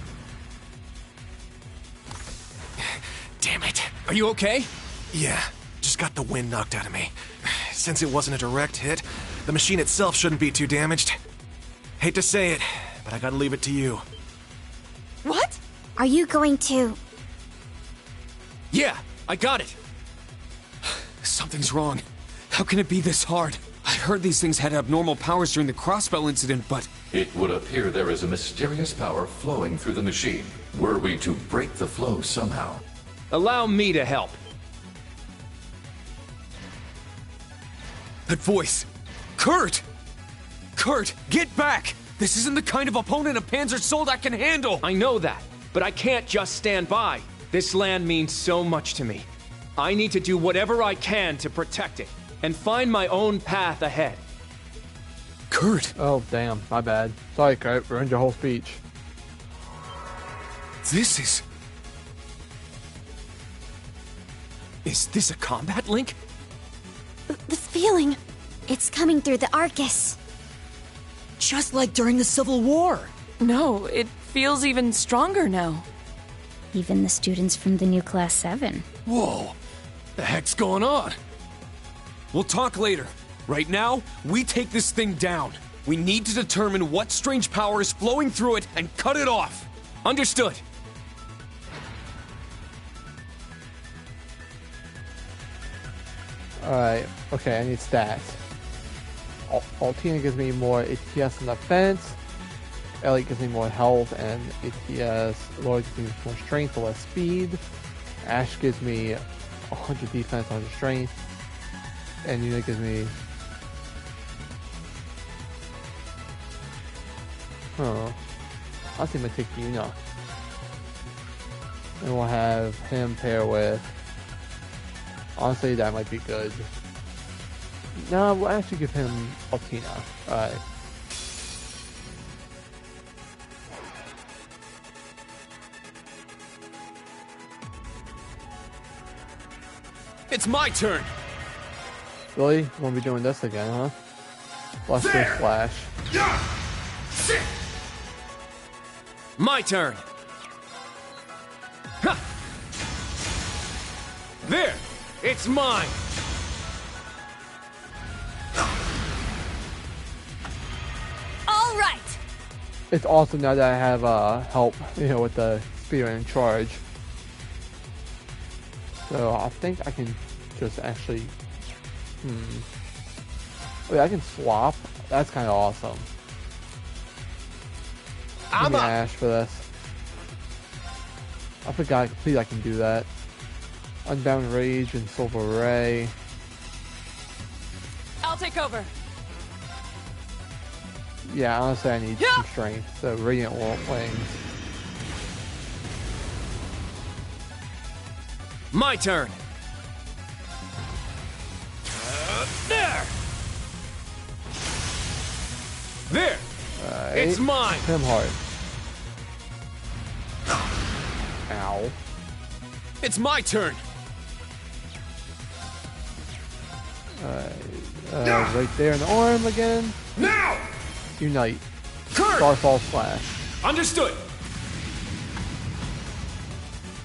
Damn it. Are you okay? Yeah, just got the wind knocked out of me. Since it wasn't a direct hit, the machine itself shouldn't be too damaged. Hate to say it, but I gotta leave it to you. What? Are you going to... Yeah, I got it. Something's wrong. How can it be this hard? I heard these things had abnormal powers during the crossbell incident, but... It would appear there is a mysterious power flowing through the machine. Were we to break the flow somehow... Allow me to help. That voice. Kurt! Kurt, get back! This isn't the kind of opponent a Panzer Soldat can handle! I know that, but I can't just stand by. This land means so much to me. I need to do whatever I can to protect it, and find my own path ahead. Kurt! Oh, damn. My bad. Sorry, Kurt. Ruined your whole speech. This is... Is this a combat link? This feeling... It's coming through the Arcus. Just like during the Civil War. No, it feels even stronger now. Even the students from the new Class 7. Whoa. The heck's going on? We'll talk later. Right now, we take this thing down. We need to determine what strange power is flowing through it and cut it off. Understood. Alright, okay, I need stats. Altina gives me more ATS and defense. Ellie gives me more health and ATS. Laura gives me more strength but less speed. Ash gives me 100 defense, 100 strength. And Yuna gives me... Huh. I think I'm gonna take Yuna. And we'll have him pair with... Honestly, that might be good. No, we'll actually give him Altina. Alright. It's my turn! Really? You won't be doing this again, huh? Let's go Flash. My turn. Ha! There! It's mine! All right! It's awesome now that I have help, with the spear in charge. So I think I can just actually... Wait, I can swap? That's kind of awesome. Give me Ash for this. I forgot completely I can do that. Unbound Rage and Silver Ray. I'll take over. Yeah, honestly I need some strength. So Radiant Wings. My turn. There! There! It's mine! Him hard. Ow. It's my turn! Right there in the arm again. Now! Unite. Curse! Starfall Slash. Understood!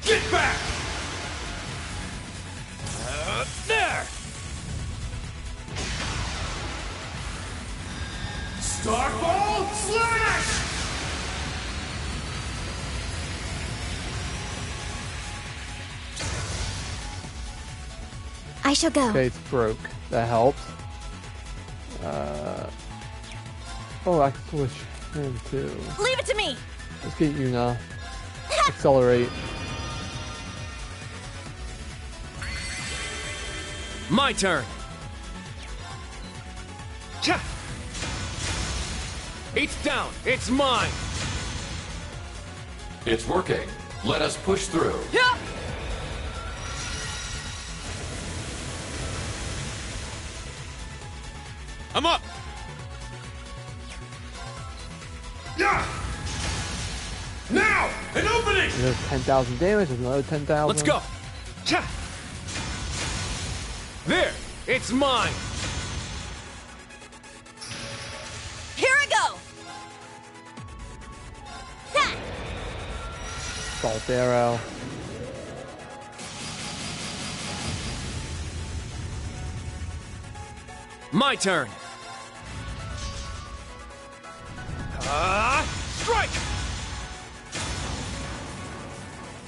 Get back! There! Starfall Slash! I shall go. Okay, it's broke. That helps. Oh, I can switch him too. Leave it to me! Let's get Yuna. Accelerate. My turn! Cha! It's down! It's mine! It's working. Let us push through. Yeah! I'm up! Yeah! Now! An opening! There's 10,000 damage. There's another 10,000. Let's go! Cha! There! It's mine! Here I go! Ha! Salt Arrow. My turn! Strike!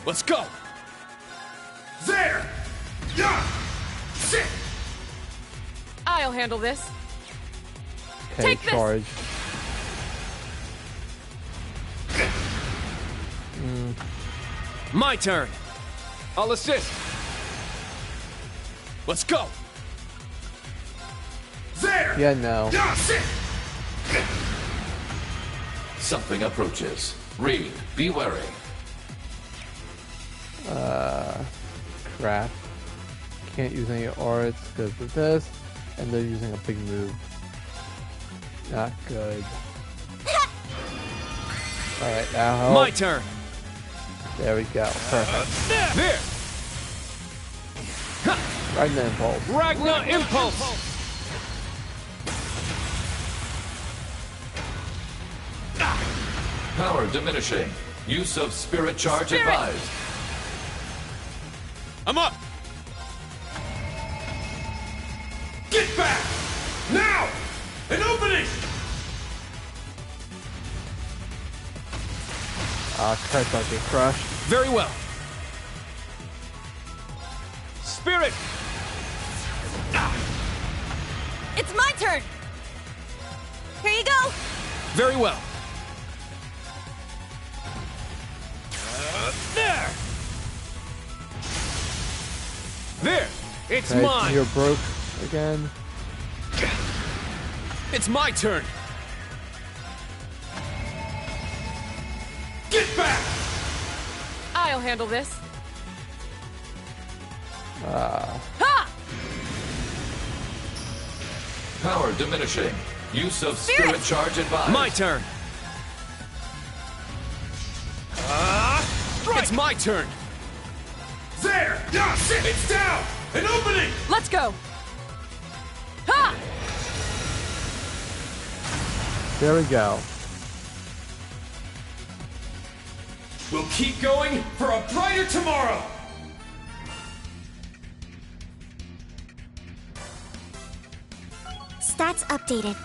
Let's go! There! Yeah! Sit! I'll handle this. Okay, Take this. charge. My turn! I'll assist! Let's go! There! Yeah, no. Yeah, sit! Something approaches. Reed, be wary. Crap. Can't use any auras because of this, and they're using a big move. Not good. Alright, now help. My turn! There we go. Perfect. There! Ragnar Impulse. Ragnar Impulse! Power diminishing. Use of spirit charge advised. I'm up! Get back! Now! An opening! Kurt don't get crushed. Very well. Spirit! It's my turn! Here you go! Very well. There! There! It's Okay, mine! you're broke again. It's my turn! Get back! I'll handle this. Ah. Ha! Power diminishing. Use of spirit charge advised. My turn! It's my turn! There! Yeah, sit! It's down! An opening! Let's go! Ha! There we go. We'll keep going for a brighter tomorrow! Stats updated.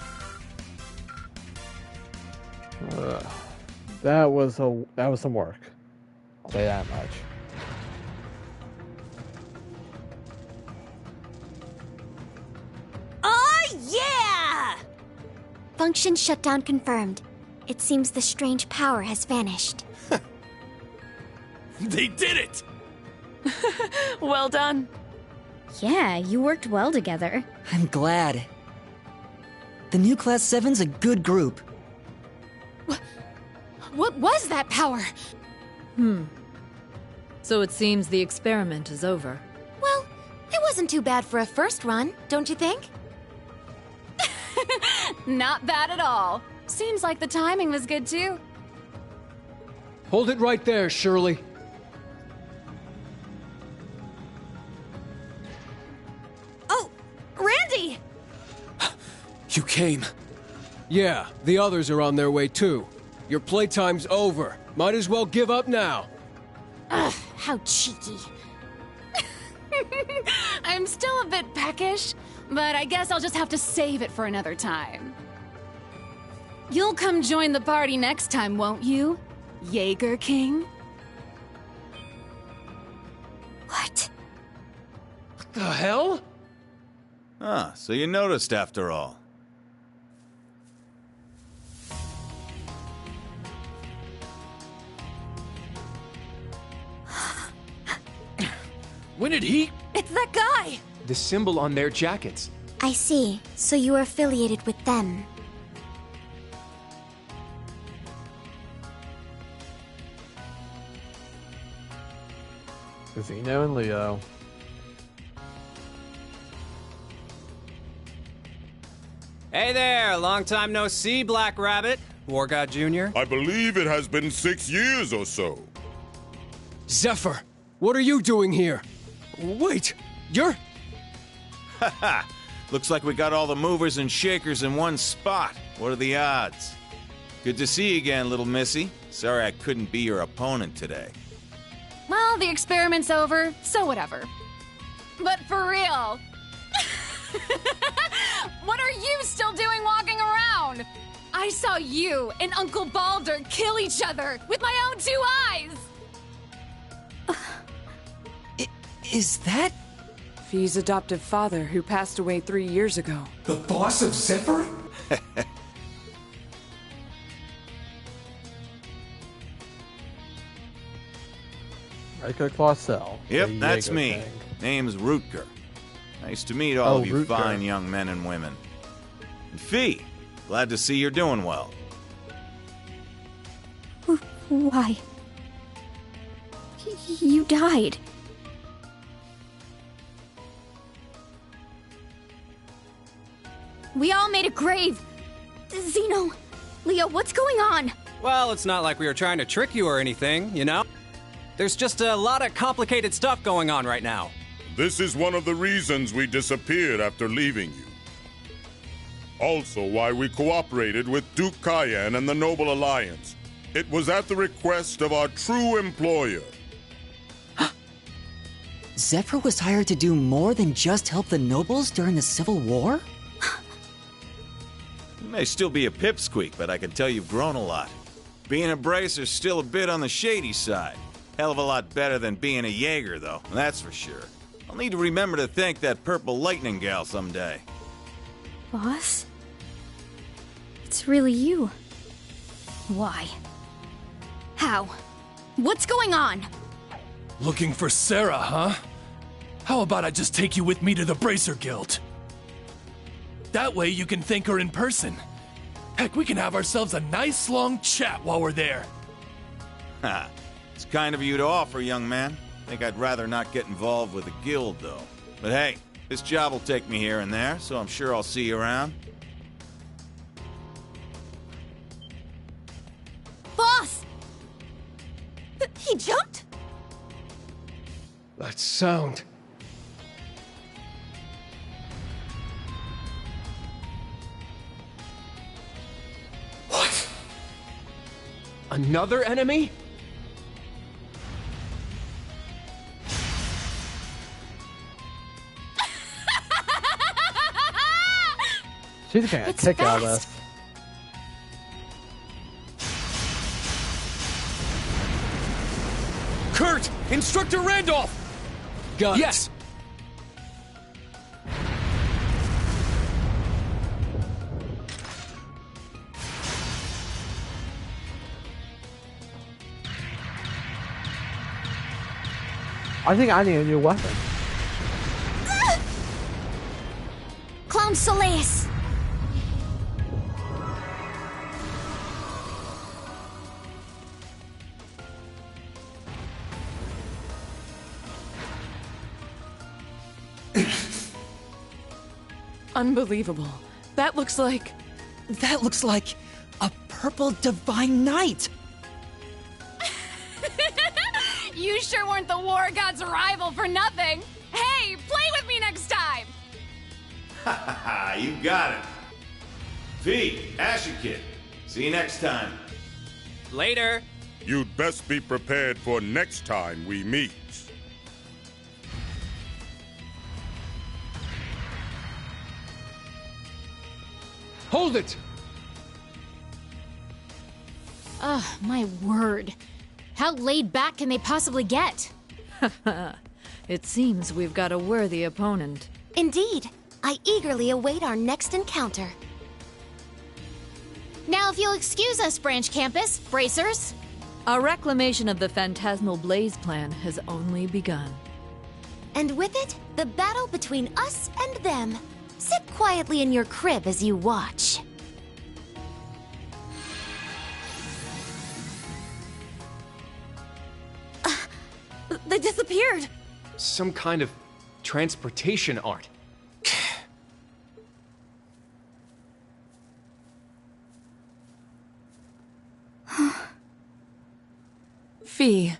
That was some work. I'll say that much. Oh yeah! Function shutdown confirmed. It seems the strange power has vanished. They did it! Well done. Yeah, you worked well together. I'm glad. The new Class 7's a good group. What was that power? So it seems the experiment is over. Well, it wasn't too bad for a first run, don't you think? Not bad at all. Seems like the timing was good too. Hold it right there, Shirley. Oh, Randy! You came. Yeah, the others are on their way too. Your playtime's over. Might as well give up now. Ugh, how cheeky. I'm still a bit peckish, but I guess I'll just have to save it for another time. You'll come join the party next time, won't you, Jaeger King? What? What the hell? Ah, so you noticed after all. When did he? It's that guy! The symbol on their jackets. I see. So you are affiliated with them. Zeno and Leo. Hey there, long time no see, Black Rabbit. War God Jr. I believe it has been 6 years or so. Zephyr, what are you doing here? Wait, you're... Haha! Looks like we got all the movers and shakers in one spot. What are the odds? Good to see you again, little missy. Sorry I couldn't be your opponent today. Well, the experiment's over, so whatever. But for real, what are you still doing walking around? I saw you and Uncle Balder kill each other with my own 2 eyes! Is that? Fee's adoptive father, who passed away 3 years ago. The boss of Zephyr? Riker Clausel. Yep, the that's Jaeger me. King. Name's Rutger. Nice to meet all of you Rutger. fine young men and women. And Fee, glad to see you're doing well. Why? You died. We all made a grave. Zeno, Leo, what's going on? Well, it's not like we were trying to trick you or anything, you know? There's just a lot of complicated stuff going on right now. This is one of the reasons we disappeared after leaving you. Also why we cooperated with Duke Cayenne and the Noble Alliance. It was at the request of our true employer. Zephyr was hired to do more than just help the nobles during the Civil War? You may still be a pipsqueak, but I can tell you've grown a lot. Being a bracer's still a bit on the shady side. Hell of a lot better than being a Jaeger, though, that's for sure. I'll need to remember to thank that purple lightning gal someday. Boss? It's really you. Why? How? What's going on? Looking for Sarah, huh? How about I just take you with me to the Bracer Guild? That way you can thank her in person. Heck, we can have ourselves a nice long chat while we're there. Ha! It's kind of you to offer, young man. Think I'd rather not get involved with the guild, though. But hey, this job will take me here and there, so I'm sure I'll see you around. Boss! He jumped? That sound. Another enemy? She's getting a kick out of this. Kurt! Instructor Randolph! Got it. Yes! I think I need a new weapon. Clown Soleus! Unbelievable. That looks like a purple divine knight. You sure weren't the war god's rival for nothing. Hey, play with me next time! Ha ha ha, you got it. V, Asher Kid. See you next time. Later. You'd best be prepared for next time we meet. Hold it! Ugh, my word. How laid back can they possibly get? It seems we've got a worthy opponent. Indeed. I eagerly await our next encounter. Now, if you'll excuse us, Branch Campus, bracers. Our reclamation of the Phantasmal Blaze plan has only begun. And with it, the battle between us and them. Sit quietly in your crib as you watch. They disappeared! Some kind of transportation art. Fee.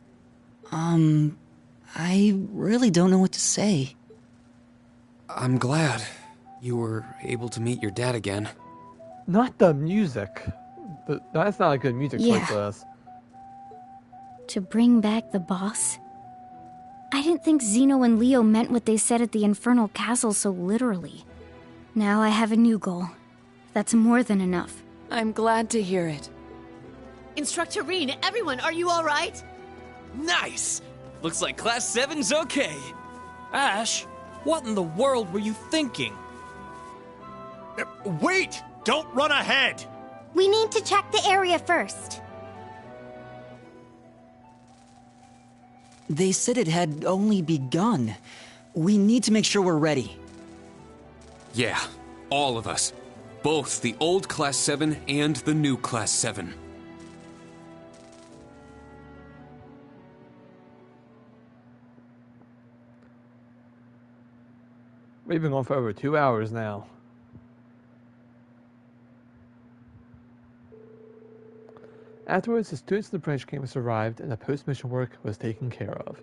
I really don't know what to say. I'm glad you were able to meet your dad again. Not the music. That's not a good music choice for this. To bring back the boss? I didn't think Zeno and Leo meant what they said at the Infernal Castle so literally. Now I have a new goal. That's more than enough. I'm glad to hear it. Instructor Reen, everyone, are you alright? Nice! Looks like Class 7's okay. Ash, what in the world were you thinking? Wait! Don't run ahead! We need to check the area first. They said it had only begun. We need to make sure we're ready. Yeah, all of us. Both the old Class 7 and the new Class 7. We've been going for over 2 hours now. Afterwards, the students of the branch campus arrived and the post-mission work was taken care of.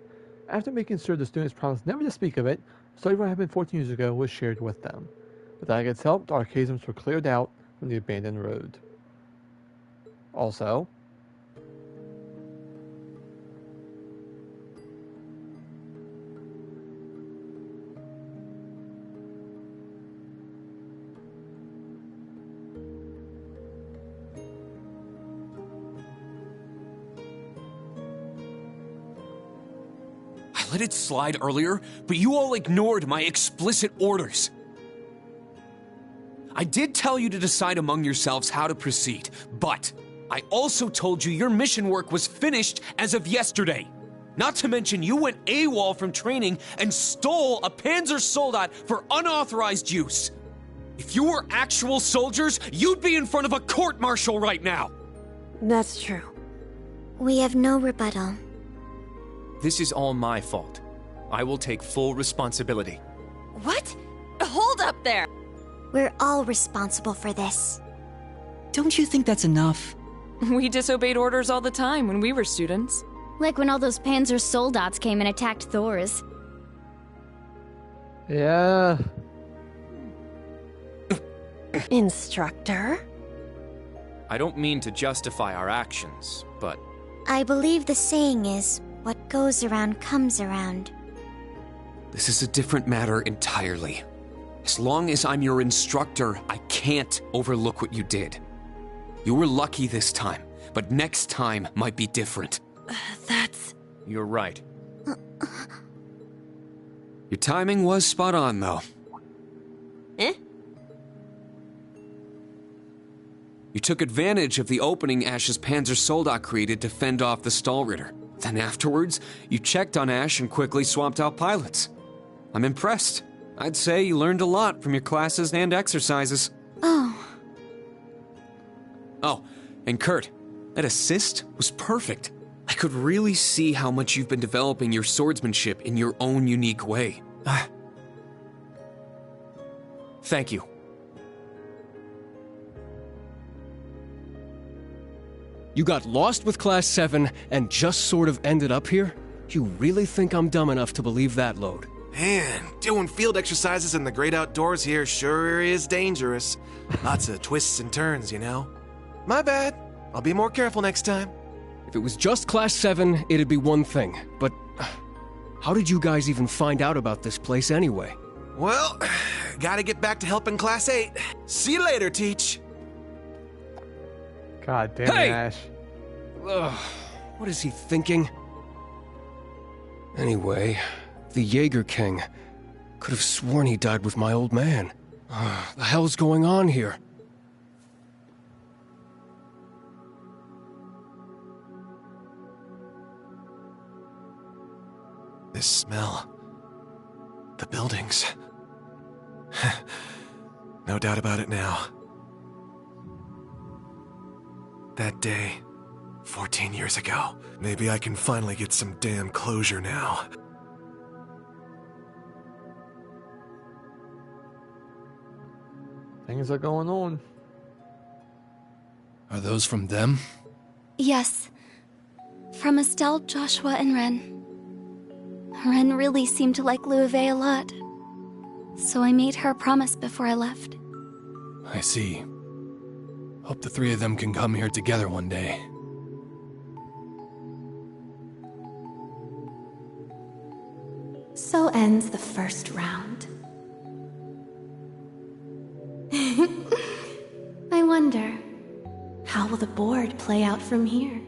After making sure the students promised never to speak of it, a story of what happened 14 years ago was shared with them. With Agate's help, the archaisms were cleared out from the abandoned road. Also, I let it slide earlier, but you all ignored my explicit orders. I did tell you to decide among yourselves how to proceed, but I also told you your mission work was finished as of yesterday. Not to mention you went AWOL from training and stole a Panzer Soldat for unauthorized use. If you were actual soldiers, you'd be in front of a court-martial right now. That's true. We have no rebuttal. This is all my fault. I will take full responsibility. What? Hold up there! We're all responsible for this. Don't you think that's enough? We disobeyed orders all the time when we were students. Like when all those Panzer Soldats came and attacked Thors. yeah. Instructor? I don't mean to justify our actions, but I believe the saying is, what goes around comes around. This is a different matter entirely. As long as I'm your instructor, I can't overlook what you did. You were lucky this time, but next time might be different. That's... You're right. Your timing was spot on, though. Eh? You took advantage of the opening Ash's Panzer Soldat created to fend off the Stahlritter. Then afterwards, you checked on Ash and quickly swapped out pilots. I'm impressed. I'd say you learned a lot from your classes and exercises. Oh. Oh, and Kurt, that assist was perfect. I could really see how much you've been developing your swordsmanship in your own unique way. Thank you. You got lost with Class 7 and just sort of ended up here? You really think I'm dumb enough to believe that load? Man, doing field exercises in the great outdoors here sure is dangerous. Lots of twists and turns, you know? My bad. I'll be more careful next time. If it was just Class 7, it'd be one thing. But how did you guys even find out about this place anyway? Well, gotta get back to helping Class 8. See you later, Teach. God damn Hey! it, Ash. Ugh, what is he thinking? Anyway, the Jaeger King. Could have sworn he died with my old man. The hell's going on here? This smell. The buildings. No doubt about it now. That day, 14 years ago. Maybe I can finally get some damn closure now. Things are going on. Are those from them? Yes. From Estelle, Joshua, and Ren. Ren really seemed to like Louve a lot. So I made her a promise before I left. I see. Hope the three of them can come here together one day. So ends the first round. I wonder, how will the board play out from here?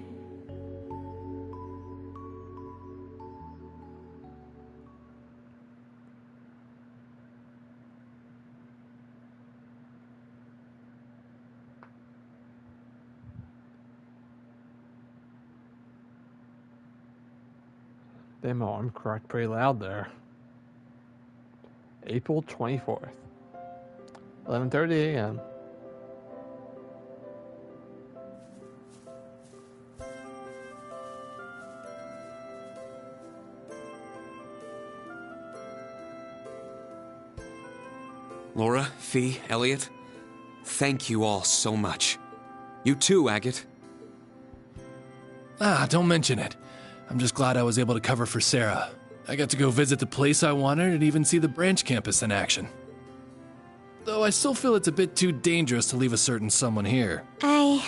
Damn, my arm cracked pretty loud there. April 24th. 11:30 a.m. Laura, Fee, Elliot, thank you all so much. You too, Agate. Don't mention it. I'm just glad I was able to cover for Sarah. I got to go visit the place I wanted and even see the branch campus in action. Though I still feel it's a bit too dangerous to leave a certain someone here. I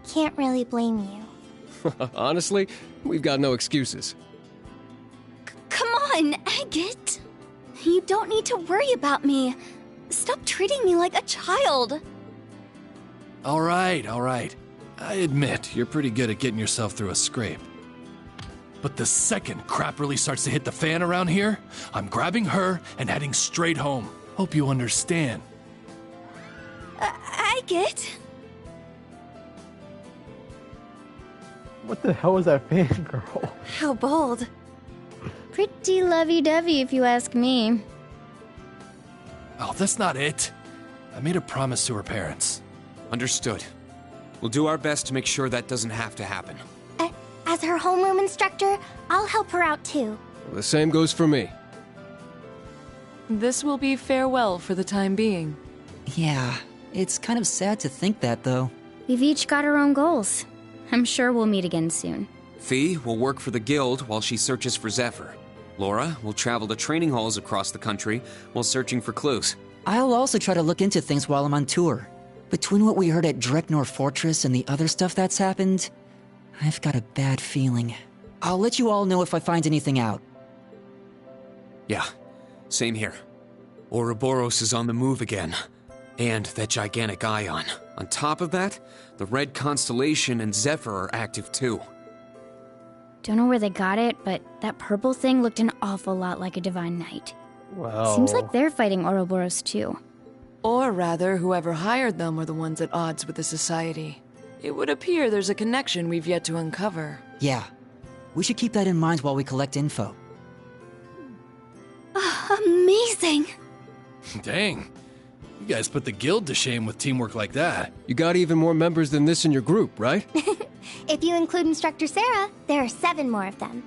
can't really blame you. Honestly, we've got no excuses. Come on, Agate! You don't need to worry about me. Stop treating me like a child. All right. I admit, you're pretty good at getting yourself through a scrape. But the second crap really starts to hit the fan around here, I'm grabbing her and heading straight home. Hope you understand. Agate? What the hell was that fangirl? How bold. Pretty lovey-dovey if you ask me. Oh, that's not it. I made a promise to her parents. Understood. We'll do our best to make sure that doesn't have to happen. As her homeroom instructor, I'll help her out too. The same goes for me. This will be farewell for the time being. Yeah, it's kind of sad to think that, though. We've each got our own goals. I'm sure we'll meet again soon. Fee will work for the guild while she searches for Zephyr. Laura will travel to training halls across the country while searching for clues. I'll also try to look into things while I'm on tour. Between what we heard at Dreknor Fortress and the other stuff that's happened, I've got a bad feeling. I'll let you all know if I find anything out. Yeah, same here. Ouroboros is on the move again. And that gigantic ion. On top of that, the Red Constellation and Zephyr are active too. Don't know where they got it, but that purple thing looked an awful lot like a Divine Knight. Well... Seems like they're fighting Ouroboros too. Or rather, whoever hired them are the ones at odds with the Society. It would appear there's a connection we've yet to uncover. Yeah. We should keep that in mind while we collect info. Amazing! Dang. You guys put the guild to shame with teamwork like that. You got even more members than this in your group, right? If you include Instructor Sarah, there are 7 more of them.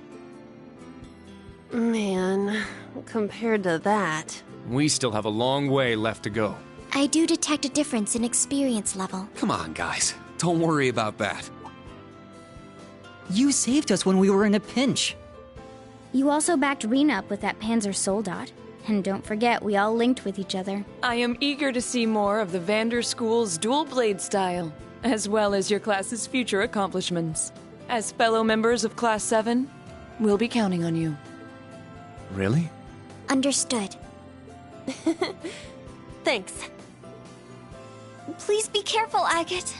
Man, compared to that... We still have a long way left to go. I do detect a difference in experience level. Come on, guys. Don't worry about that. You saved us when we were in a pinch. You also backed Rena up with that Panzer Soldat. And don't forget, we all linked with each other. I am eager to see more of the Vander School's dual blade style, as well as your class's future accomplishments. As fellow members of Class 7, we'll be counting on you. Really? Understood. Thanks. Please be careful, Agate.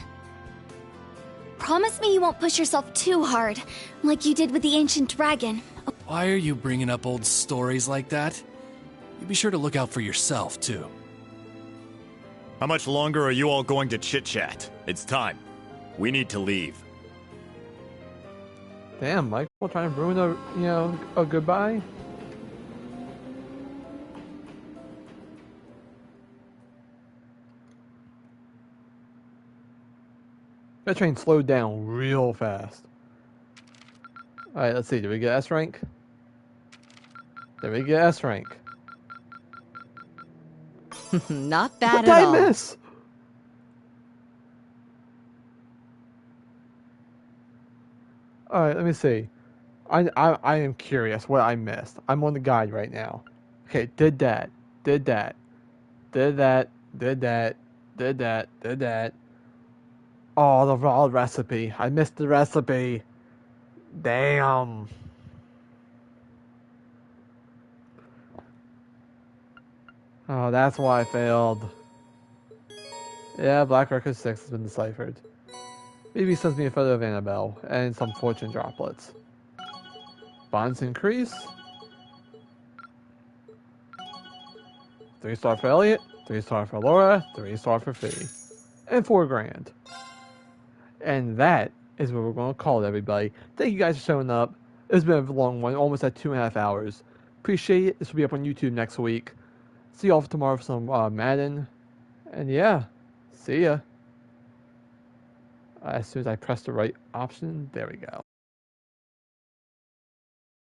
Promise me you won't push yourself too hard, like you did with the ancient dragon. Why are you bringing up old stories like that? You be sure to look out for yourself, too. How much longer are you all going to chit-chat? It's time. We need to leave. Damn, Michael trying to ruin a goodbye? That train slowed down real fast. Alright, let's see. Did we get S rank? Did we get S rank? Not bad What did at all. I miss? Alright, let me see. I am curious what I missed. I'm on the guide right now. Okay, did that. Did that. Did that. Did that. Did that. Did that. Oh, the raw recipe. I missed the recipe. Damn. Oh, that's why I failed. Yeah, Black Record 6 has been deciphered. Maybe sends me a photo of Annabelle and some fortune droplets. Bonds increase. 3-star for Elliot, 3-star for Laura, 3-star for Fee. And 4 grand. And that is what we're going to call it, everybody. Thank you guys for showing up. It's been a long one, almost at 2.5 hours. Appreciate it. This will be up on YouTube next week. See y'all tomorrow for some Madden. And yeah, see ya. As soon as I press the right option, there we go.